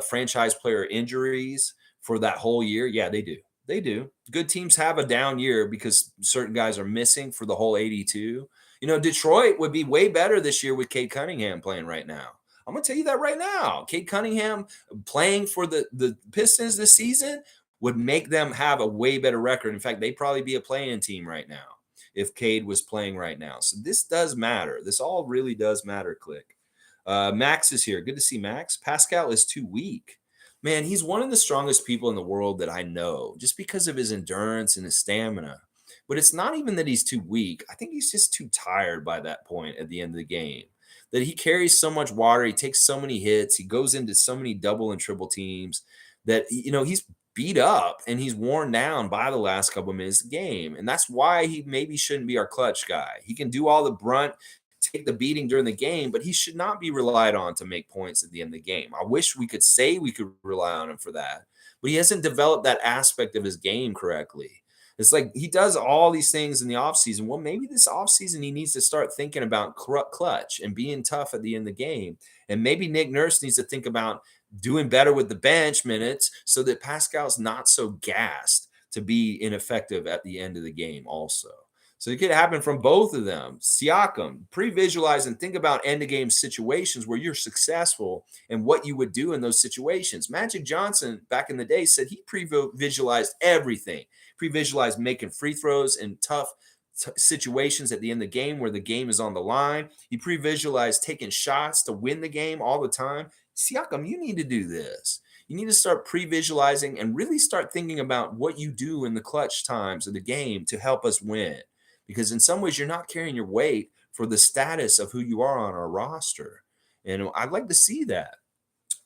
franchise player injuries for that whole year, yeah, they do. They do. Good teams have a down year because certain guys are missing for the whole 82. Detroit would be way better this year with Cade Cunningham playing right now. I'm going to tell you that right now. Cade Cunningham playing for the Pistons this season would make them have a way better record. In fact, they'd probably be a play-in team right now if Cade was playing right now. So this does matter. This all really does matter, Click. Max is here. Good to see Max. Pascal is too weak. Man, he's one of the strongest people in the world that I know just because of his endurance and his stamina. But it's not even that he's too weak. I think he's just too tired by that point at the end of the game. That he carries so much water, he takes so many hits, he goes into so many double and triple teams that he's beat up and he's worn down by the last couple of minutes of the game. And that's why he maybe shouldn't be our clutch guy. He can do all the brunt, take the beating during the game, but he should not be relied on to make points at the end of the game. I wish we could say we could rely on him for that, but he hasn't developed that aspect of his game correctly. It's like he does all these things in the offseason. Well, maybe this offseason he needs to start thinking about clutch and being tough at the end of the game. And maybe Nick Nurse needs to think about doing better with the bench minutes so that Pascal's not so gassed to be ineffective at the end of the game also. So it could happen from both of them. Siakam, pre-visualize and think about end-of-game situations where you're successful and what you would do in those situations. Magic Johnson, back in the day, said he pre-visualized everything. Pre-visualized making free throws in tough situations at the end of the game where the game is on the line. He pre-visualized taking shots to win the game all the time. Siakam, you need to do this. You need to start pre-visualizing and really start thinking about what you do in the clutch times of the game to help us win. Because in some ways, you're not carrying your weight for the status of who you are on our roster. And I'd like to see that.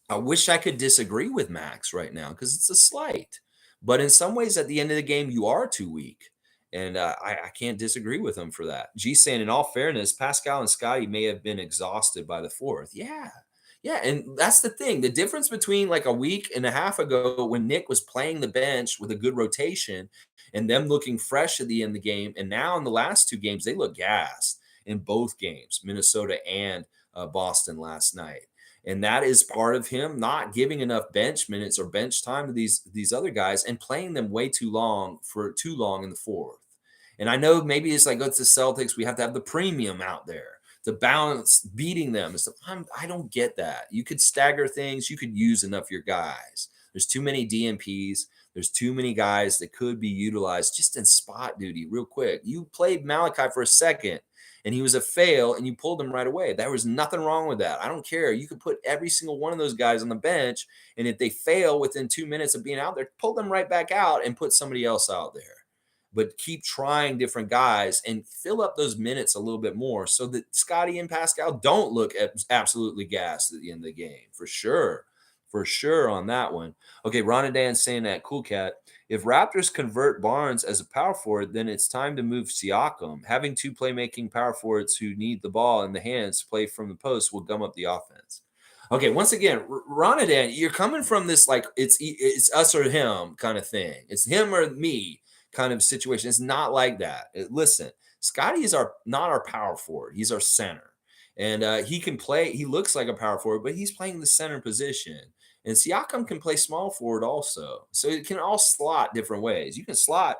I wish I could disagree with Max right now because it's a slight. But in some ways, at the end of the game, you are too weak. And I can't disagree with him for that. G saying, in all fairness, Pascal and Scottie may have been exhausted by the fourth. Yeah. Yeah, and that's the thing. The difference between like a week and a half ago when Nick was playing the bench with a good rotation and them looking fresh at the end of the game, and now in the last two games, they look gassed in both games, Minnesota and Boston last night. And that is part of him not giving enough bench minutes or bench time to these other guys and playing them way too long in the fourth. And I know maybe it's like, oh, it's the Celtics. We have to have the premium out there to balance beating them. I don't get that. You could stagger things. You could use enough of your guys. There's too many DMPs. There's too many guys that could be utilized just in spot duty real quick. You played Malachi for a second, and he was a fail, and you pulled him right away. There was nothing wrong with that. I don't care. You could put every single one of those guys on the bench, and if they fail within 2 minutes of being out there, pull them right back out and put somebody else out there. But keep trying different guys and fill up those minutes a little bit more so that Scottie and Pascal don't look absolutely gassed at the end of the game. For sure. For sure on that one. Okay, Ronadan saying that, cool cat. If Raptors convert Barnes as a power forward, then it's time to move Siakam. Having two playmaking power forwards who need the ball in the hands to play from the post will gum up the offense. Okay, once again, Ronadan, you're coming from this like it's us or him kind of thing. It's him or me kind of situation. It's not like that. Listen, Scottie is not our power forward. He's our center. And he can play. He looks like a power forward, but he's playing the center position. And Siakam can play small forward also. So it can all slot different ways. You can slot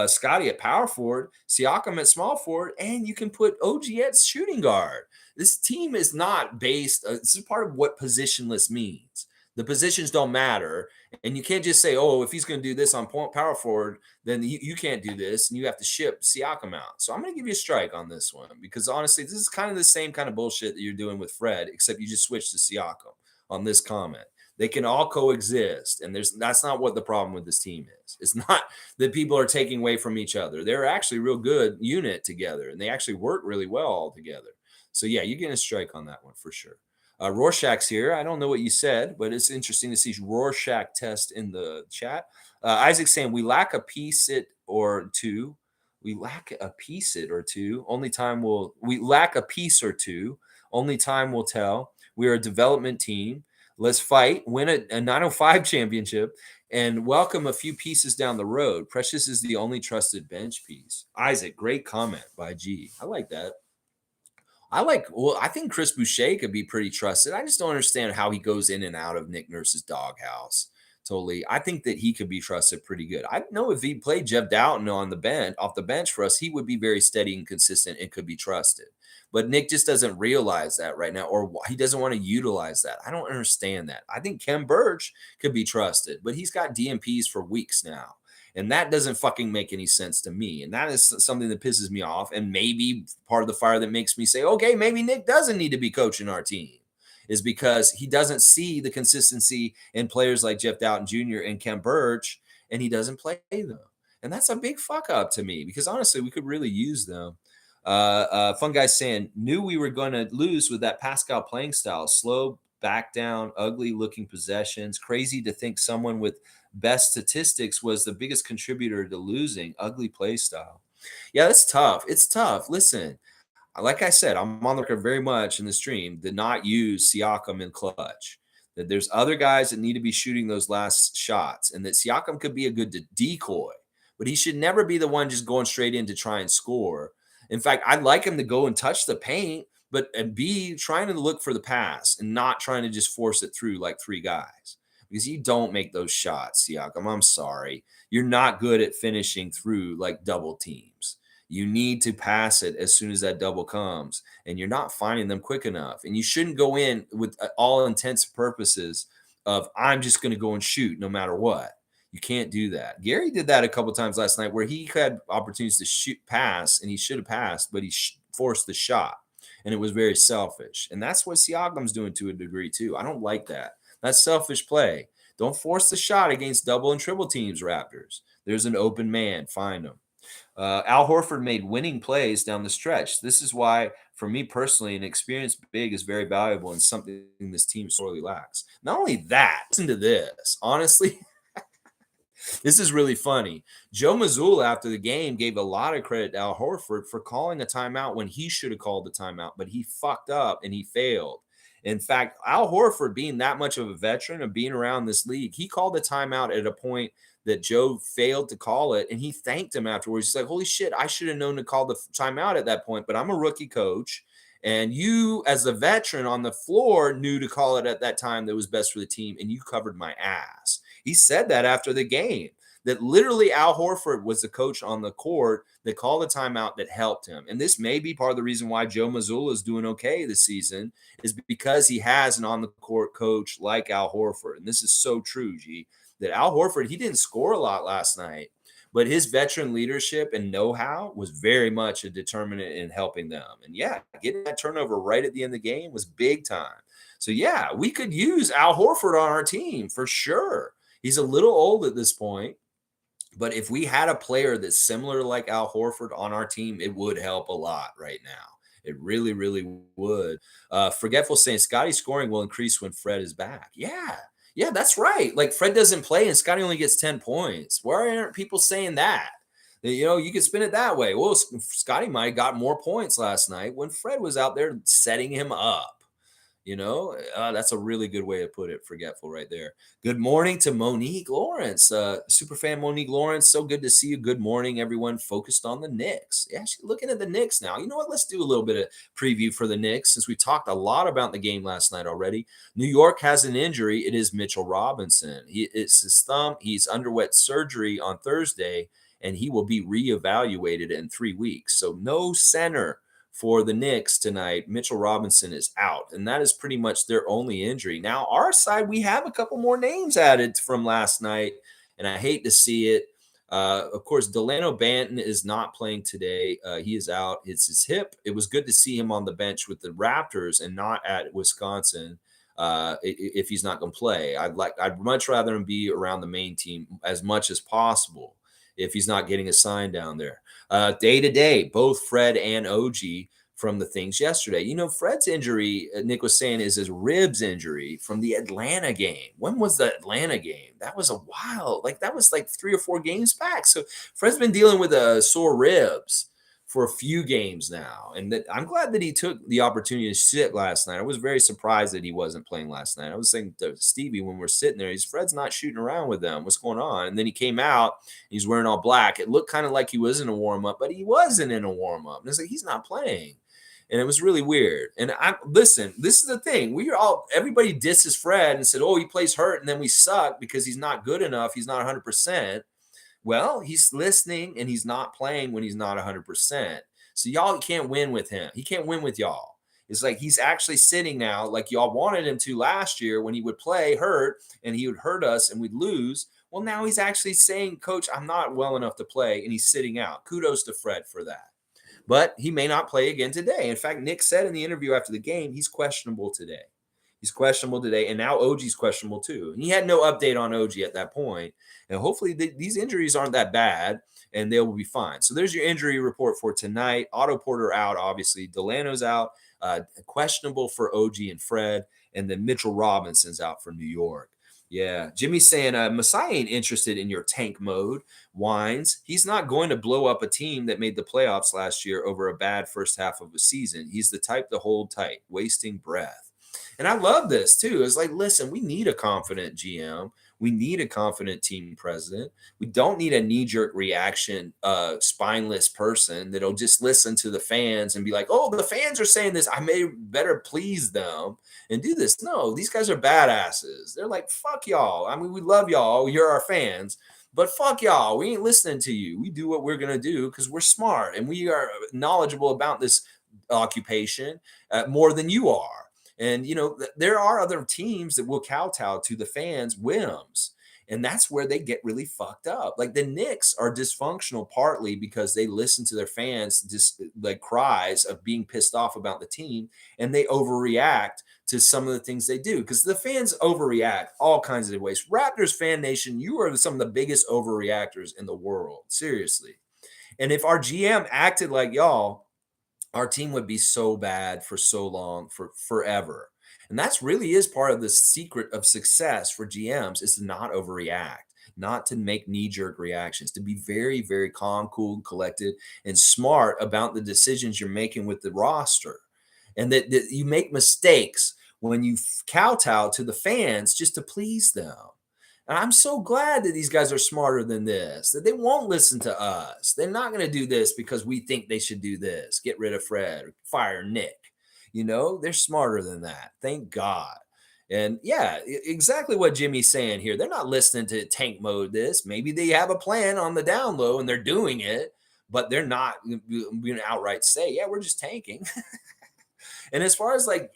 Scottie at power forward, Siakam at small forward, and you can put OG at shooting guard. This team is not based. This is part of what positionless means. The positions don't matter. And you can't just say, oh, if he's going to do this on power forward, then you can't do this, and you have to ship Siakam out. So I'm going to give you a strike on this one because, honestly, this is kind of the same kind of bullshit that you're doing with Fred, except you just switched to Siakam on this comment. They can all coexist, and that's not what the problem with this team is. It's not that people are taking away from each other. They're actually a real good unit together, and they actually work really well all together. So, yeah, you're getting a strike on that one for sure. Rorschach's here. I don't know what you said, but it's interesting to see Rorschach test in the chat. Isaac's saying we lack a piece it or two. We lack a piece it or two. We lack a piece or two. Only time will tell. We are a development team. Let's fight, win a 905 championship, and welcome a few pieces down the road. Precious is the only trusted bench piece. Isaac, great comment by G. I like that. I think Chris Boucher could be pretty trusted. I just don't understand how he goes in and out of Nick Nurse's doghouse totally. I think that he could be trusted pretty good. I know if he played Jeff Doughton on the bench, off the bench for us, he would be very steady and consistent and could be trusted. But Nick just doesn't realize that right now, or he doesn't want to utilize that. I don't understand that. I think Kem Birch could be trusted, but he's got DMPs for weeks now. And that doesn't fucking make any sense to me. And that is something that pisses me off. And maybe part of the fire that makes me say, okay, maybe Nick doesn't need to be coaching our team, is because he doesn't see the consistency in players like Jeff Doughton Jr. and Kem Birch, and he doesn't play them. And that's a big fuck up to me, because honestly, we could really use them. Fun guy saying, knew we were going to lose with that Pascal playing style. Slow, back down, ugly looking possessions. Crazy to think someone with best statistics was the biggest contributor to losing. Ugly play style. Yeah, that's tough. It's tough. Listen, like I said, I'm on the record very much in the stream to not use Siakam in clutch. That there's other guys that need to be shooting those last shots, and that Siakam could be a good decoy, but he should never be the one just going straight in to try and score. In fact, I'd like him to go and touch the paint, but and be trying to look for the pass and not trying to just force it through like three guys. Because you don't make those shots, Siakam. I'm sorry. You're not good at finishing through like double teams. You need to pass it as soon as that double comes, and you're not finding them quick enough. And you shouldn't go in with all intents and purposes of, I'm just going to go and shoot no matter what. You can't do that. Gary did that a couple times last night where he had opportunities to shoot pass, and he should have passed, but he forced the shot, and it was very selfish. And that's what Siakam's doing to a degree too. I don't like that. That's selfish play. Don't force the shot against double and triple teams, Raptors. There's an open man. Find him. Al Horford made winning plays down the stretch. This is why, for me personally, an experienced big is very valuable and something this team sorely lacks. Not only that, listen to this. Honestly, this is really funny. Joe Mazzulla, after the game, gave a lot of credit to Al Horford for calling a timeout when he should have called the timeout, but he fucked up and he failed. In fact, Al Horford, being that much of a veteran of being around this league, he called the timeout at a point that Joe failed to call it, and he thanked him afterwards. He's like, holy shit, I should have known to call the timeout at that point, but I'm a rookie coach, and you, as a veteran on the floor, knew to call it at that time that was best for the team, and you covered my ass. He said that after the game, that literally Al Horford was the coach on the court that called the timeout that helped him. And this may be part of the reason why Joe Mazzulla is doing okay this season, is because he has an on-the-court coach like Al Horford. And this is so true, G, that Al Horford, he didn't score a lot last night, but his veteran leadership and know-how was very much a determinant in helping them. And yeah, getting that turnover right at the end of the game was big time. So yeah, we could use Al Horford on our team for sure. He's a little old at this point, but if we had a player that's similar like Al Horford on our team, it would help a lot right now. It really, really would. Forgetful saying Scottie scoring will increase when Fred is back. Yeah, that's right. Like Fred doesn't play and Scottie only gets 10 points. Why aren't people saying that? You know, you can spin it that way. Well, Scottie might have got more points last night when Fred was out there setting him up. You know, that's a really good way to put it. Forgetful right there. Good morning to Monique Lawrence, super fan Monique Lawrence. So good to see you. Good morning, everyone. Focused on the Knicks. Yeah, she's looking at the Knicks now. You know what? Let's do a little bit of preview for the Knicks since we talked a lot about the game last night already. New York has an injury. It is Mitchell Robinson. It's his thumb. He's underwent surgery on Thursday, and he will be reevaluated in 3 weeks. So no center for the Knicks tonight. Mitchell Robinson is out, and that is pretty much their only injury. Now, our side, we have a couple more names added from last night, and I hate to see it. Of course, Delano Banton is not playing today. He is out. It's his hip. It was good to see him on the bench with the Raptors and not at Wisconsin. If he's not going to play, I'd much rather him be around the main team as much as possible if he's not getting a sign down there. Day to day, both Fred and OG from the things yesterday. You know, Fred's injury, Nick was saying, is his ribs injury from the Atlanta game. When was the Atlanta game? That was a while. That was like 3 or 4 games back. So Fred's been dealing with sore ribs for a few games now. And I'm glad that he took the opportunity to sit last night. I was very surprised that he wasn't playing last night. I was saying to Stevie when we're sitting there, Fred's not shooting around with them. What's going on? And then he came out. He's wearing all black. It looked kind of like he was in a warm-up, but he wasn't in a warm-up. And it's like, he's not playing. And it was really weird. And listen, this is the thing. Everybody disses Fred and said, oh, he plays hurt and then we suck because he's not good enough. He's not 100%. Well, he's listening and he's not playing when he's not 100%. So y'all can't win with him. He can't win with y'all. It's like he's actually sitting now like y'all wanted him to last year when he would play hurt and he would hurt us and we'd lose. Well, now he's actually saying, Coach, I'm not well enough to play, and he's sitting out. Kudos to Fred for that. But he may not play again today. In fact, Nick said in the interview after the game, he's questionable today. He's questionable today, and now OG's questionable too. And he had no update on OG at that point. And hopefully these injuries aren't that bad, and they will be fine. So there's your injury report for tonight. Otto Porter out, obviously. Delano's out, questionable for OG and Fred, and then Mitchell Robinson's out for New York. Yeah, Jimmy's saying Masai ain't interested in your tank mode. Wines. He's not going to blow up a team that made the playoffs last year over a bad first half of a season. He's the type to hold tight, wasting breath. And I love this too. It's like, listen, we need a confident GM. We need a confident team president. We don't need a knee-jerk reaction, spineless person that'll just listen to the fans and be like, oh, the fans are saying this. I may better please them and do this. No, these guys are badasses. They're like, fuck y'all. I mean, we love y'all. You're our fans. But fuck y'all. We ain't listening to you. We do what we're going to do because we're smart and we are knowledgeable about this occupation more than you are. And, you know, there are other teams that will kowtow to the fans' whims. And that's where they get really fucked up. Like the Knicks are dysfunctional partly because they listen to their fans just like cries of being pissed off about the team, and they overreact to some of the things they do because the fans overreact all kinds of ways. Raptors fan nation, you are some of the biggest overreactors in the world. Seriously. And if our GM acted like y'all, our team would be so bad for so long, for forever. And that's really is part of the secret of success for GMs is to not overreact, not to make knee-jerk reactions, to be very, very calm, cool, collected, and smart about the decisions you're making with the roster. And that you make mistakes when you kowtow to the fans just to please them. And I'm so glad that these guys are smarter than this, that they won't listen to us. They're not going to do this because we think they should do this. Get rid of Fred, or fire Nick. You know, they're smarter than that. Thank God. And yeah, exactly what Jimmy's saying here. They're not listening to tank mode this. Maybe they have a plan on the down low and they're doing it, but they're not going to outright say, yeah, we're just tanking. And as far as like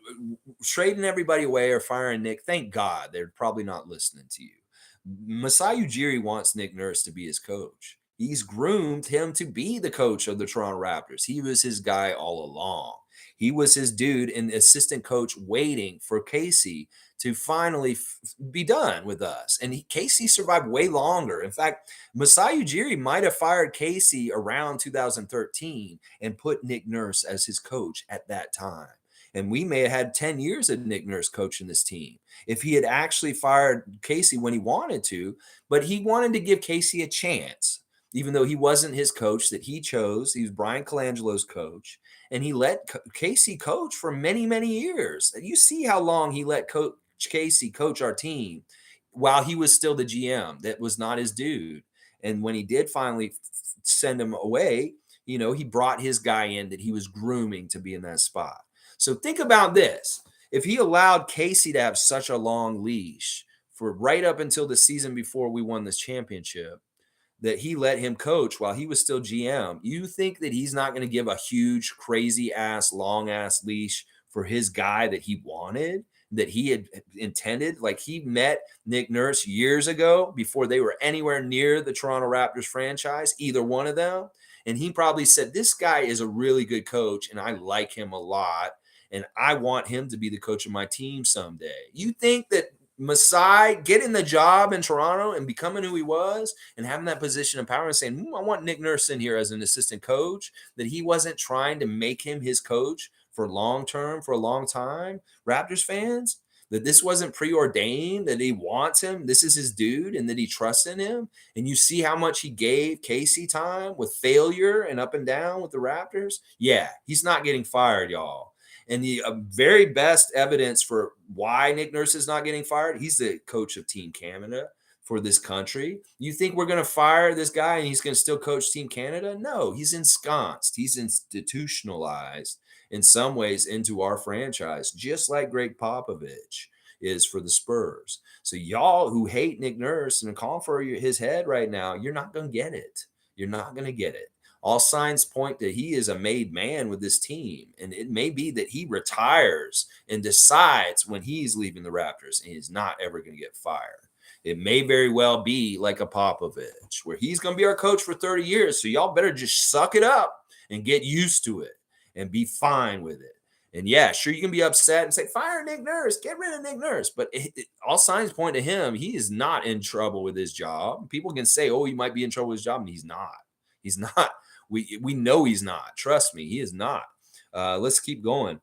trading everybody away or firing Nick, thank God they're probably not listening to you. Masai Ujiri wants Nick Nurse to be his coach. He's groomed him to be the coach of the Toronto Raptors. He was his guy all along. He was his dude and assistant coach waiting for Casey to finally be done with us. And Casey survived way longer. In fact, Masai Ujiri might have fired Casey around 2013 and put Nick Nurse as his coach at that time. And we may have had 10 years of Nick Nurse coaching this team if he had actually fired Casey when he wanted to, but he wanted to give Casey a chance, even though he wasn't his coach that he chose. He was Brian Colangelo's coach, and he let Casey coach for many, many years. You see how long he let Coach Casey coach our team while he was still the GM. That was not his dude. And when he did finally send him away, you know, he brought his guy in that he was grooming to be in that spot. So think about this. If he allowed Casey to have such a long leash for right up until the season before we won this championship, that he let him coach while he was still GM, you think that he's not going to give a huge, crazy ass, long ass leash for his guy that he wanted, that he had intended? Like he met Nick Nurse years ago before they were anywhere near the Toronto Raptors franchise, either one of them. And he probably said, this guy is a really good coach and I like him a lot. And I want him to be the coach of my team someday. You think that Masai getting the job in Toronto and becoming who he was and having that position of power and saying, I want Nick Nurse in here as an assistant coach, that he wasn't trying to make him his coach for long term, for a long time? Raptors fans, that this wasn't preordained, that he wants him, this is his dude, and that he trusts in him. And you see how much he gave Casey time with failure and up and down with the Raptors. Yeah, he's not getting fired, y'all. And the very best evidence for why Nick Nurse is not getting fired, he's the coach of Team Canada for this country. You think we're going to fire this guy and he's going to still coach Team Canada? No, he's ensconced. He's institutionalized. in some ways into our franchise, just like Greg Popovich is for the Spurs. So y'all who hate Nick Nurse and call for his head right now, you're not going to get it. You're not going to get it. All signs point that he is a made man with this team. And it may be that he retires and decides when he's leaving the Raptors and he's not ever going to get fired. It may very well be like a Popovich, where he's going to be our coach for 30 years. So y'all better just suck it up and get used to it and be fine with it. And yeah, sure, you can be upset and say, fire Nick Nurse, get rid of Nick Nurse. But all signs point to him. He is not in trouble with his job. People can say, oh, he might be in trouble with his job, and he's not. He's not. We know he's not. Trust me, he is not. Let's keep going.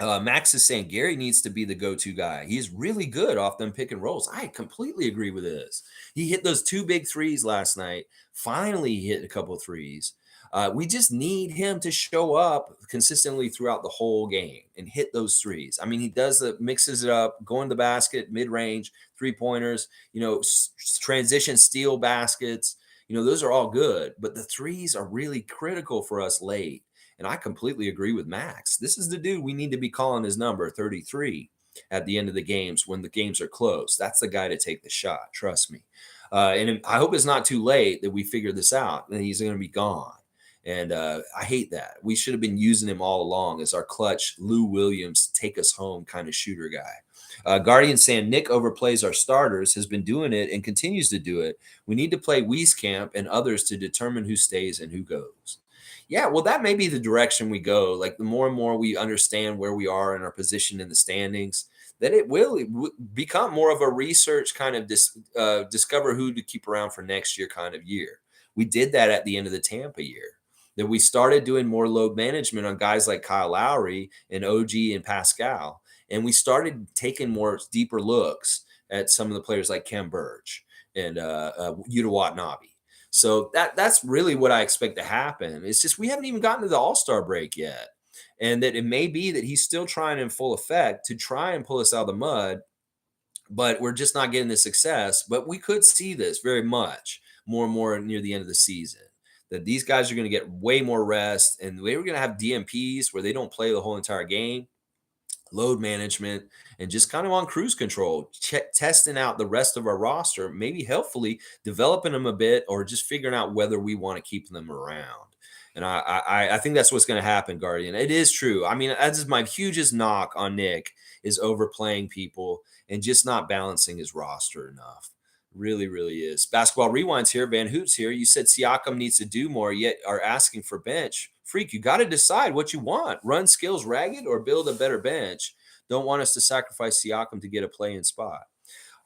Max is saying Gary needs to be the go-to guy. He's really good off them pick and rolls. I completely agree with this. He hit those 2 big threes last night. Finally, he hit a couple of threes. We just need him to show up consistently throughout the whole game and hit those threes. I mean, he does mixes it up, going to the basket, mid-range, 3-pointers, transition steal baskets. Those are all good, but the threes are really critical for us late. And I completely agree with Max. This is the dude we need to be calling his number, 33, at the end of the games when the games are close. That's the guy to take the shot. Trust me. And I hope it's not too late that we figure this out and he's going to be gone. And I hate that. We should have been using him all along as our clutch Lou Williams take us home kind of shooter guy. Guardian saying Nick overplays our starters, has been doing it and continues to do it. We need to play Wieskamp and others to determine who stays and who goes. Yeah, well, that may be the direction we go. Like the more and more we understand where we are in our position in the standings, that it will become more of a research kind of discover who to keep around for next year kind of year. We did that at the end of the Tampa year. That we started doing more load management on guys like Kyle Lowry and OG and Pascal. And we started taking more deeper looks at some of the players like Kem Burge and Yuta Watanabe. So that's really what I expect to happen. It's just we haven't even gotten to the All-Star break yet. And that it may be that he's still trying in full effect to try and pull us out of the mud, but we're just not getting the success. But we could see this very much more and more near the end of the season. That these guys are going to get way more rest, and we're going to have DMPs where they don't play the whole entire game, load management, and just kind of on cruise control, testing out the rest of our roster, maybe helpfully developing them a bit or just figuring out whether we want to keep them around. And I think that's what's going to happen, Guardian. It is true. I mean, that is my hugest knock on Nick is overplaying people and just not balancing his roster enough. Really, really is. Basketball Rewind's here. Van Hoot's here. You said Siakam needs to do more, yet are asking for bench. Freak, you got to decide what you want. Run skills ragged or build a better bench. Don't want us to sacrifice Siakam to get a play-in spot.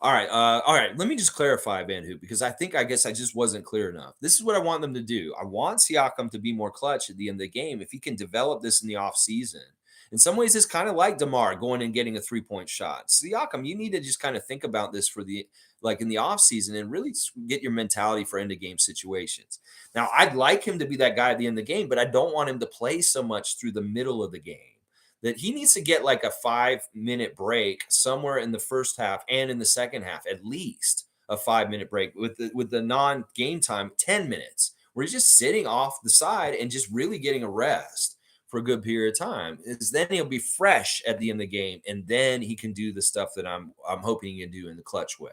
All right. Let me just clarify, Van Hoot, because I guess I just wasn't clear enough. This is what I want them to do. I want Siakam to be more clutch at the end of the game. If he can develop this in the offseason. In some ways, it's kind of like DeMar going and getting a 3-point shot. Siakam, you need to just kind of think about this for in the offseason and really get your mentality for end-of-game situations. Now, I'd like him to be that guy at the end of the game, but I don't want him to play so much through the middle of the game. That he needs to get like a 5-minute break somewhere in the first half and in the second half, at least a 5-minute break with the non-game time, 10 minutes, where he's just sitting off the side and just really getting a rest for a good period of time. Is then he'll be fresh at the end of the game, and then he can do the stuff that I'm hoping he can do in the clutch way.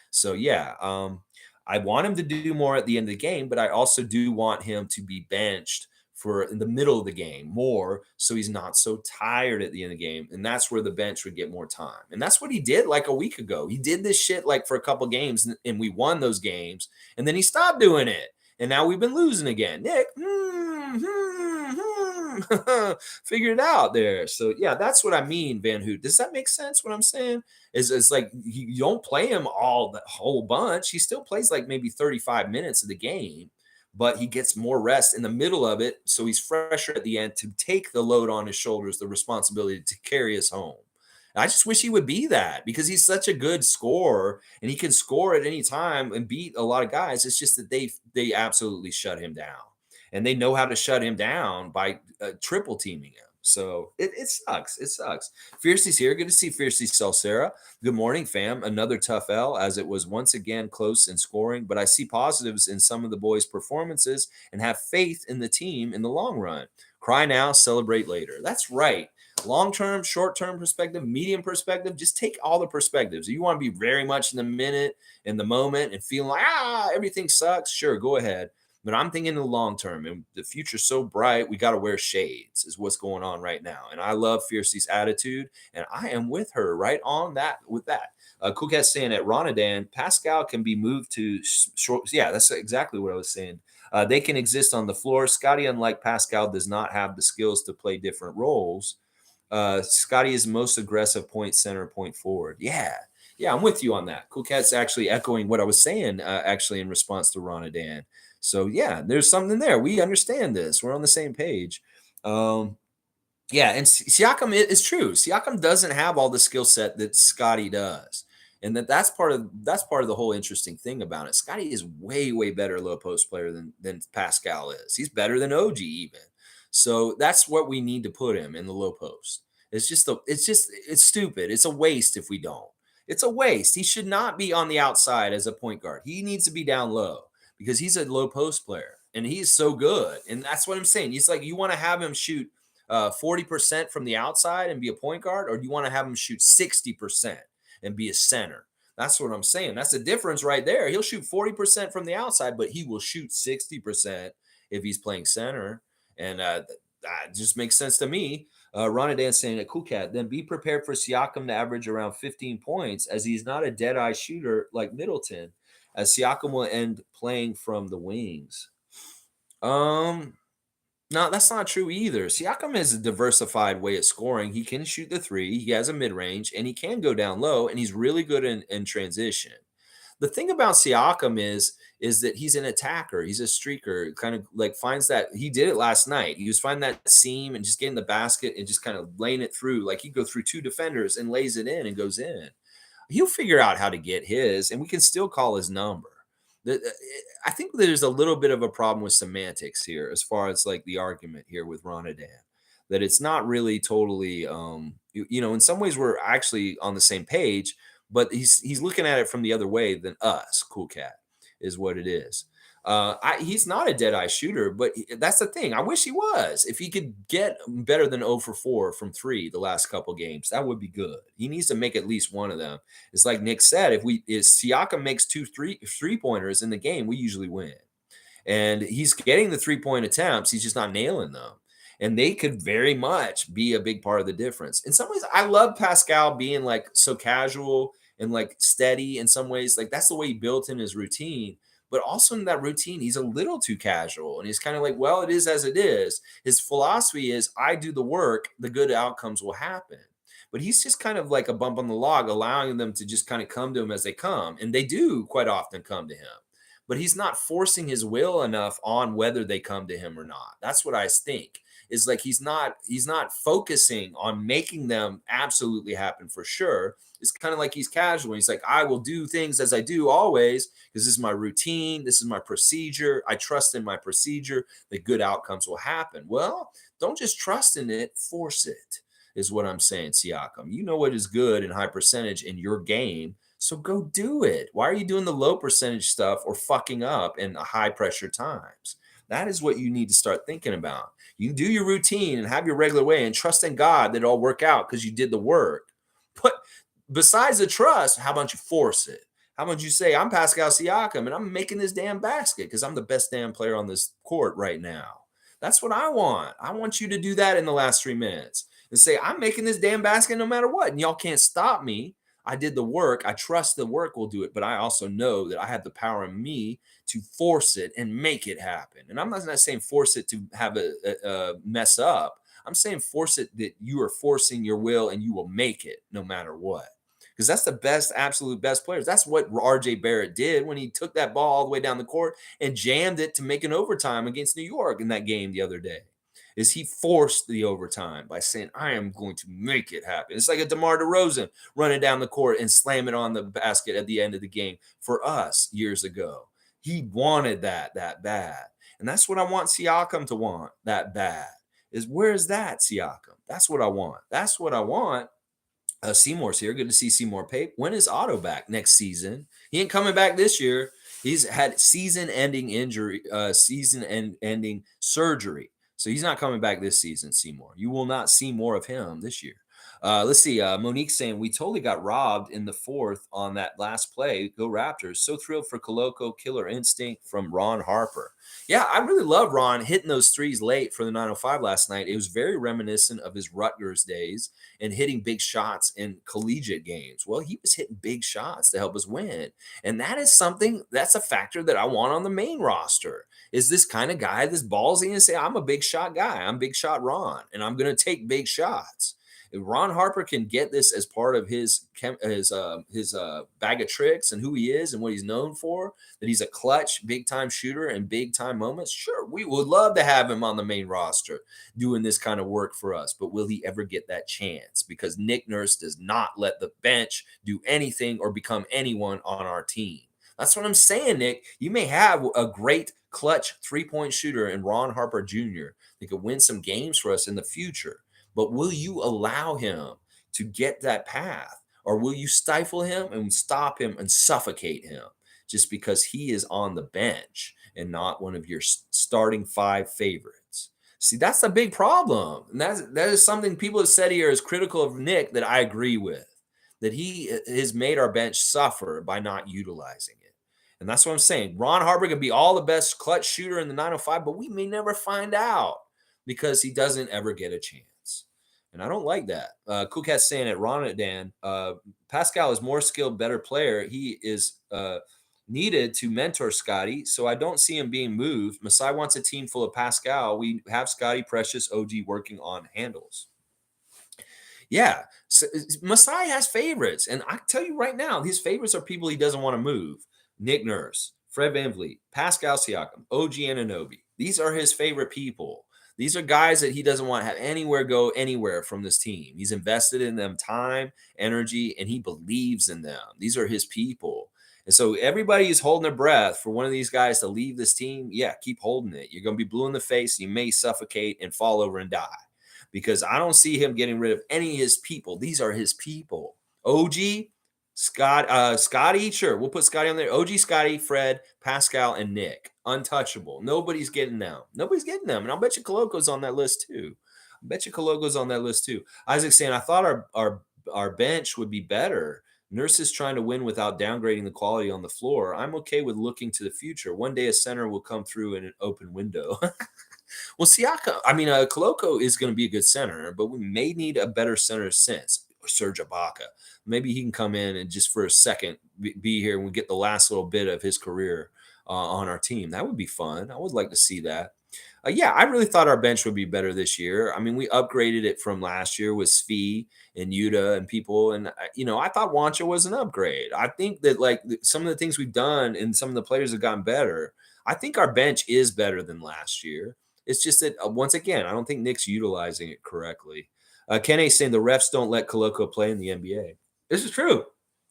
So yeah, I want him to do more at the end of the game, but I also do want him to be benched for in the middle of the game more, so he's not so tired at the end of the game. And that's where the bench would get more time. And that's what he did like a week ago. He did this shit like for a couple games, and we won those games, and then he stopped doing it. And now we've been losing again. Nick, figure it out there. So yeah, that's what I mean, Van Hoot. Does that make sense? What I'm saying is like you don't play him all the whole bunch. He still plays like maybe 35 minutes of the game, but he gets more rest in the middle of it, so he's fresher at the end to take the load on his shoulders, the responsibility to carry us home. And I just wish he would be that because he's such a good scorer and he can score at any time and beat a lot of guys. It's just that they absolutely shut him down, and they know how to shut him down by triple teaming him. So it sucks. It sucks. Fiercey's here. Good to see Fiercey Salsera. Good morning, fam. Another tough L, as it was once again close in scoring, but I see positives in some of the boys' performances and have faith in the team in the long run. Cry now, celebrate later. That's right. Long-term, short-term perspective, medium perspective, just take all the perspectives. You want to be very much in the minute, in the moment, and feeling like, everything sucks. Sure, go ahead. But I'm thinking in the long term, and the future's so bright, we got to wear shades, is what's going on right now. And I love Fiercey's attitude, and I am with her right on that with that. Cool Cat saying at Ronadan, Pascal can be moved to short. Yeah, that's exactly what I was saying. They can exist on the floor. Scottie, unlike Pascal, does not have the skills to play different roles. Scottie is most aggressive point center, point forward. Yeah, I'm with you on that. Cool Cat's actually echoing what I was saying, actually in response to Ronadan. So yeah, there's something there. We understand this. We're on the same page. Yeah, and Siakam is true. Siakam doesn't have all the skill set that Scottie does, and that's part of the whole interesting thing about it. Scottie is way better low post player than Pascal is. He's better than OG even. So that's what we need to put him in the low post. It's stupid. It's a waste if we don't. It's a waste. He should not be on the outside as a point guard. He needs to be down low because he's a low post player and he's so good. And that's what I'm saying. He's like, you want to have him shoot 40% from the outside and be a point guard, or do you want to have him shoot 60% and be a center? That's what I'm saying. That's the difference right there. He'll shoot 40% from the outside, but he will shoot 60% if he's playing center. And that just makes sense to me. Ronadan saying at Cool Cat, then be prepared for Siakam to average around 15 points as he's not a dead-eye shooter like Middleton, as Siakam will end playing from the wings. No, that's not true either. Siakam has a diversified way of scoring. He can shoot the three, he has a mid-range, and he can go down low, and he's really good in transition. The thing about Siakam is that he's an attacker. He's a streaker, kind of like finds that. He did it last night. He was finding that seam and just getting the basket and just kind of laying it through. Like he'd go through two defenders and lays it in and goes in. He'll figure out how to get his, and we can still call his number. I think there's a little bit of a problem with semantics here as far as like the argument here with Ronadan, that it's not really totally, in some ways we're actually on the same page, but he's looking at it from the other way than us. Cool Cat is what it is. He's not a dead-eye shooter, but that's the thing. I wish he was. If he could get better than 0 for 4 from 3 the last couple games, that would be good. He needs to make at least one of them. It's like Nick said, if Siakam makes 2 3-pointers in the game, we usually win. And he's getting the 3-point attempts. He's just not nailing them. And they could very much be a big part of the difference. In some ways, I love Pascal being like so casual and like steady in some ways. Like that's the way he built in his routine. But also in that routine, he's a little too casual. And he's kind of like, well, it is as it is. His philosophy is, I do the work, the good outcomes will happen. But he's just kind of like a bump on the log, allowing them to just kind of come to him as they come. And they do quite often come to him. But he's not forcing his will enough on whether they come to him or not. That's what I think. Is like he's not focusing on making them absolutely happen for sure. It's kind of like he's casual. He's like, I will do things as I do always because this is my routine. This is my procedure. I trust in my procedure. The good outcomes will happen. Well, don't just trust in it. Force it is what I'm saying, Siakam. You know what is good and high percentage in your game. So go do it. Why are you doing the low percentage stuff or fucking up in high pressure times? That is what you need to start thinking about. You do your routine and have your regular way and trust in God that it'll work out because you did the work. But besides the trust, how about you force it? How about you say, I'm Pascal Siakam and I'm making this damn basket because I'm the best damn player on this court right now. That's what I want. I want you to do that in the last 3 minutes and say, I'm making this damn basket no matter what. And y'all can't stop me. I did the work. I trust the work will do it. But I also know that I have the power in me to force it and make it happen. And I'm not saying force it to have a mess up. I'm saying force it that you are forcing your will and you will make it no matter what. Because that's the best, absolute best players. That's what RJ Barrett did when he took that ball all the way down the court and jammed it to make an overtime against New York in that game the other day. Is he forced the overtime by saying, I am going to make it happen. It's like a DeMar DeRozan running down the court and slamming on the basket at the end of the game for us years ago. He wanted that bad. And that's what I want Siakam to want that bad. Is where's that, Siakam? That's what I want. That's what I want. Seymour's here. Good to see Seymour Pape. When is Otto back next season? He ain't coming back this year. He's had season-ending injury, season-ending surgery. So he's not coming back this season, Seymour. You will not see more of him this year. Let's see. Monique saying we totally got robbed in the fourth on that last play. Go Raptors. So thrilled for Koloko. Killer instinct from Ron Harper. Yeah, I really love Ron hitting those threes late for the 905 last night. It was very reminiscent of his Rutgers days and hitting big shots in collegiate games. Well, he was hitting big shots to help us win. And that is something, that's a factor that I want on the main roster. Is this kind of guy that's ballsy and say, I'm a big shot guy. I'm big shot Ron, and I'm going to take big shots. If Ron Harper can get this as part of his bag of tricks and who he is and what he's known for, that he's a clutch, big time shooter and big time moments, sure, we would love to have him on the main roster doing this kind of work for us. But will he ever get that chance? Because Nick Nurse does not let the bench do anything or become anyone on our team. That's what I'm saying, Nick. You may have a great clutch three-point shooter in Ron Harper Jr. that could win some games for us in the future. But will you allow him to get that path? Or will you stifle him and stop him and suffocate him just because he is on the bench and not one of your starting five favorites? See, that's a big problem. And that is something people have said here is critical of Nick that I agree with, that he has made our bench suffer by not utilizing it. And that's what I'm saying. Ron Harper could be all the best clutch shooter in the 905, but we may never find out because he doesn't ever get a chance. And I don't like that. Cool Cat's saying it, Ron and Dan. Pascal is more skilled, better player. He is needed to mentor Scottie, so I don't see him being moved. Masai wants a team full of Pascal. We have Scottie, Precious, OG working on handles. Yeah, so Masai has favorites, and I tell you right now, his favorites are people he doesn't want to move. Nick Nurse, Fred VanVleet, Pascal Siakam, OG Anunoby. These are his favorite people. These are guys that he doesn't want to have go anywhere from this team. He's invested in them time, energy, and he believes in them. These are his people. And so everybody is holding their breath for one of these guys to leave this team. Yeah, keep holding it. You're going to be blue in the face. You may suffocate and fall over and die because I don't see him getting rid of any of his people. These are his people. OG, Scottie, sure, we'll put Scottie on there. OG, Scottie, Fred, Pascal, and Nick. Untouchable. Nobody's getting them. Nobody's getting them. And I'll bet you Koloko's on that list too. Isaac saying, I thought our bench would be better. Nurse is trying to win without downgrading the quality on the floor. I'm okay with looking to the future. One day a center will come through in an open window. Well, Koloko is going to be a good center, but we may need a better center since. Serge Ibaka. Maybe he can come in and just for a second be here and we get the last little bit of his career on our team. That would be fun. I would like to see that. I really thought our bench would be better this year. I mean, we upgraded it from last year with Svi and Yuta and people. And, I thought Wancha was an upgrade. I think that some of the things we've done and some of the players have gotten better. I think our bench is better than last year. It's just that, once again, I don't think Nick's utilizing it correctly. Kenny's saying the refs don't let Koloko play in the NBA. This is true.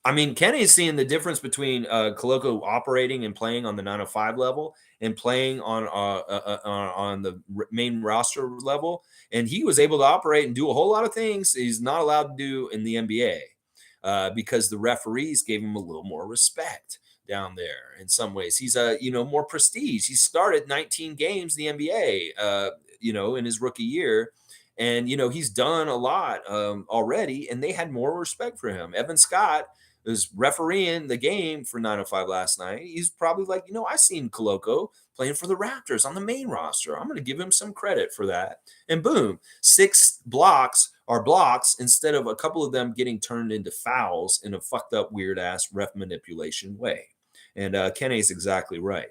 I mean, Kenny's seeing the difference between Koloko operating and playing on the 905 level and playing on the main roster level. And he was able to operate and do a whole lot of things he's not allowed to do in the NBA because the referees gave him a little more respect down there. In some ways, he's more prestige. He started 19 games in the NBA, in his rookie year. And, he's done a lot already, and they had more respect for him. Evan Scott was refereeing the game for 905 last night. He's probably like, I seen Koloko playing for the Raptors on the main roster. I'm going to give him some credit for that. And boom, 6 blocks are blocks instead of a couple of them getting turned into fouls in a fucked up, weird-ass ref manipulation way. And Kenny's exactly right.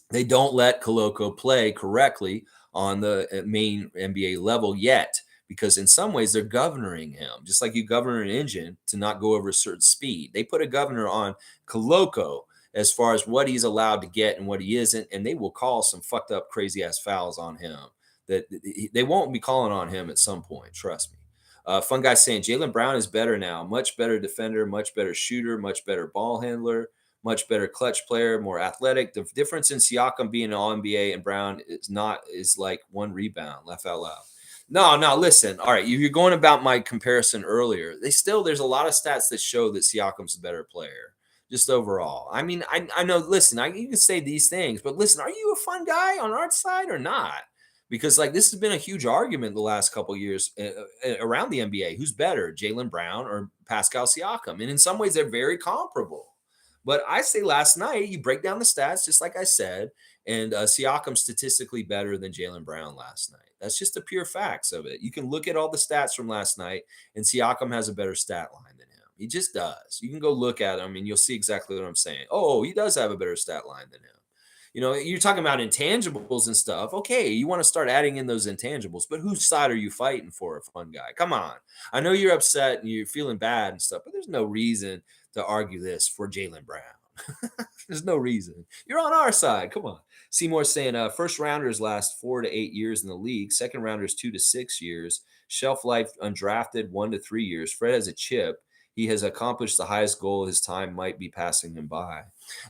They don't let Koloko play correctly on the main NBA level yet, because in some ways they're governing him, just like you govern an engine to not go over a certain speed. They put a governor on Koloko as far as what he's allowed to get and what he isn't, and they will call some fucked up, crazy ass fouls on him that they won't be calling on him at some point. Trust me. Fun guy saying Jaylen Brown is better now, much better defender, much better shooter, much better ball handler. Much better clutch player, more athletic. The difference in Siakam being an All-NBA and Brown is like 1 rebound. Laugh out loud. No, listen. All right, you're going about my comparison earlier. There's a lot of stats that show that Siakam's a better player, just overall. I mean, I know, listen, you can say these things, but listen, are you a fun guy on our side or not? Because like this has been a huge argument the last couple of years around the NBA. Who's better, Jaylen Brown or Pascal Siakam? And in some ways, they're very comparable. But I say last night, you break down the stats, just like I said, and Siakam statistically better than Jaylen Brown last night. That's just the pure facts of it. You can look at all the stats from last night, and Siakam has a better stat line than him. He just does. You can go look at him, and you'll see exactly what I'm saying. Oh, he does have a better stat line than him. You're talking about intangibles and stuff. Okay, you want to start adding in those intangibles, but whose side are you fighting for, a fun guy? Come on. I know you're upset and you're feeling bad and stuff, but there's no reason to argue this for Jaylen Brown. There's no reason. You're on our side. Come on. Seymour saying first rounders last 4 to 8 years in the league. Second rounders 2 to 6 years. Shelf life undrafted 1 to 3 years. Fred has a chip. He has accomplished the highest goal. His time might be passing him by.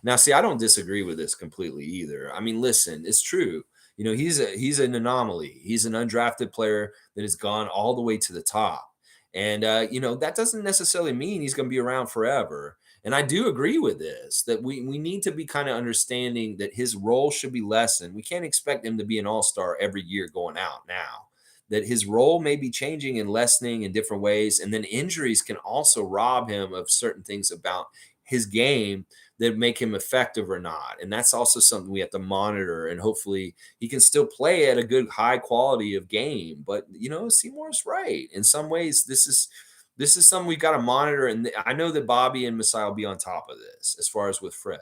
Now, see, I don't disagree with this completely either. I mean, listen, it's true. He's an anomaly. He's an undrafted player that has gone all the way to the top. And that doesn't necessarily mean he's going to be around forever. And I do agree with this, that we need to be kind of understanding that his role should be lessened. We can't expect him to be an all-star every year going out now. That his role may be changing and lessening in different ways. And then injuries can also rob him of certain things about his game that make him effective or not. And that's also something we have to monitor. And hopefully he can still play at a good high quality of game. But Seymour's right. In some ways, this is something we've got to monitor. And I know that Bobby and Masai will be on top of this as far as with Fred.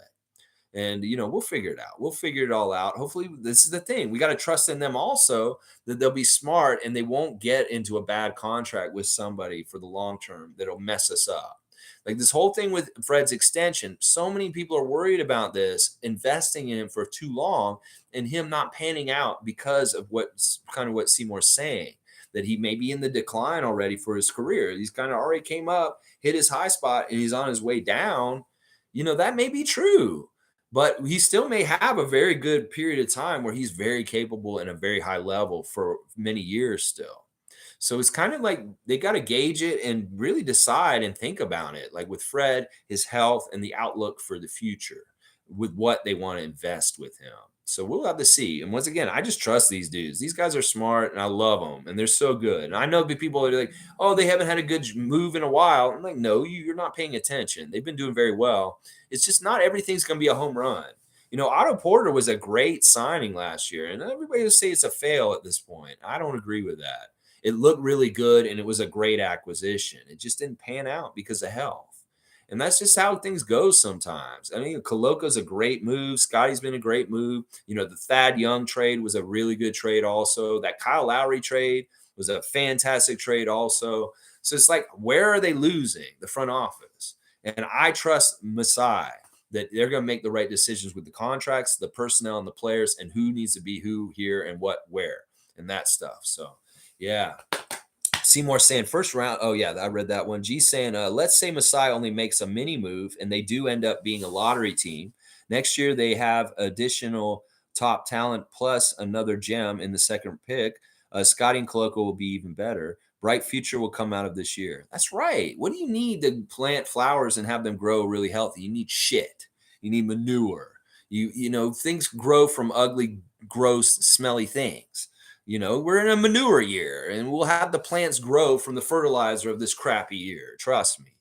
And we'll figure it out. We'll figure it all out. Hopefully, this is the thing. We got to trust in them also, that they'll be smart and they won't get into a bad contract with somebody for the long term that'll mess us up. Like this whole thing with Fred's extension, so many people are worried about this, investing in him for too long and him not panning out because of what Seymour's saying, that he may be in the decline already for his career. He's kind of already came up, hit his high spot, and he's on his way down. That may be true. But he still may have a very good period of time where he's very capable and a very high level for many years still. So it's kind of like they got to gauge it and really decide and think about it. Like with Fred, his health and the outlook for the future with what they want to invest with him. So we'll have to see. And once again, I just trust these dudes. These guys are smart and I love them and they're so good. And I know people are like, oh, they haven't had a good move in a while. I'm like, no, you're not paying attention. They've been doing very well. It's just not everything's going to be a home run. Otto Porter was a great signing last year, and everybody will say it's a fail at this point. I don't agree with that. It looked really good, and it was a great acquisition. It just didn't pan out because of health. And that's just how things go sometimes. I mean, Koloko's a great move. Scottie's been a great move. The Thad Young trade was a really good trade also. That Kyle Lowry trade was a fantastic trade also. So it's like, where are they losing? The front office. And I trust Masai that they're going to make the right decisions with the contracts, the personnel, and the players, and who needs to be who here and what where and that stuff. So, yeah. Seymour saying first round. Oh, yeah, I read that one. G saying, let's say Masai only makes a mini move and they do end up being a lottery team. Next year, they have additional top talent plus another gem in the second pick. Scottie and Koloko will be even better. Bright future will come out of this year. That's right. What do you need to plant flowers and have them grow really healthy? You need shit. You need manure. Things grow from ugly, gross, smelly things. We're in a manure year and we'll have the plants grow from the fertilizer of this crappy year. Trust me.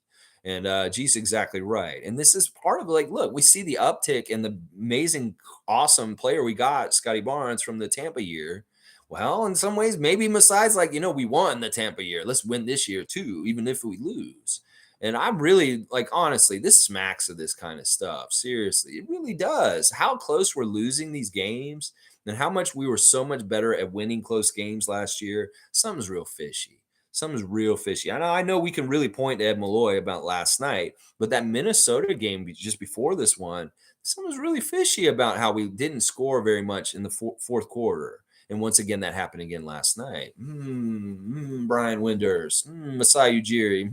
And G's exactly right. And this is part of look, we see the uptick in the amazing, awesome player we got, Scottie Barnes, from the Tampa year. Well, in some ways, maybe Masai's we won the Tampa year. Let's win this year too, even if we lose. And I'm really honestly, this smacks of this kind of stuff. Seriously, it really does. How close we're losing these games and how much we were so much better at winning close games last year. Something's real fishy. Something's real fishy. I know we can really point to Ed Malloy about last night, but that Minnesota game just before this one, something's really fishy about how we didn't score very much in the fourth quarter. And once again, that happened again last night. Brian Winders, Masai Ujiri.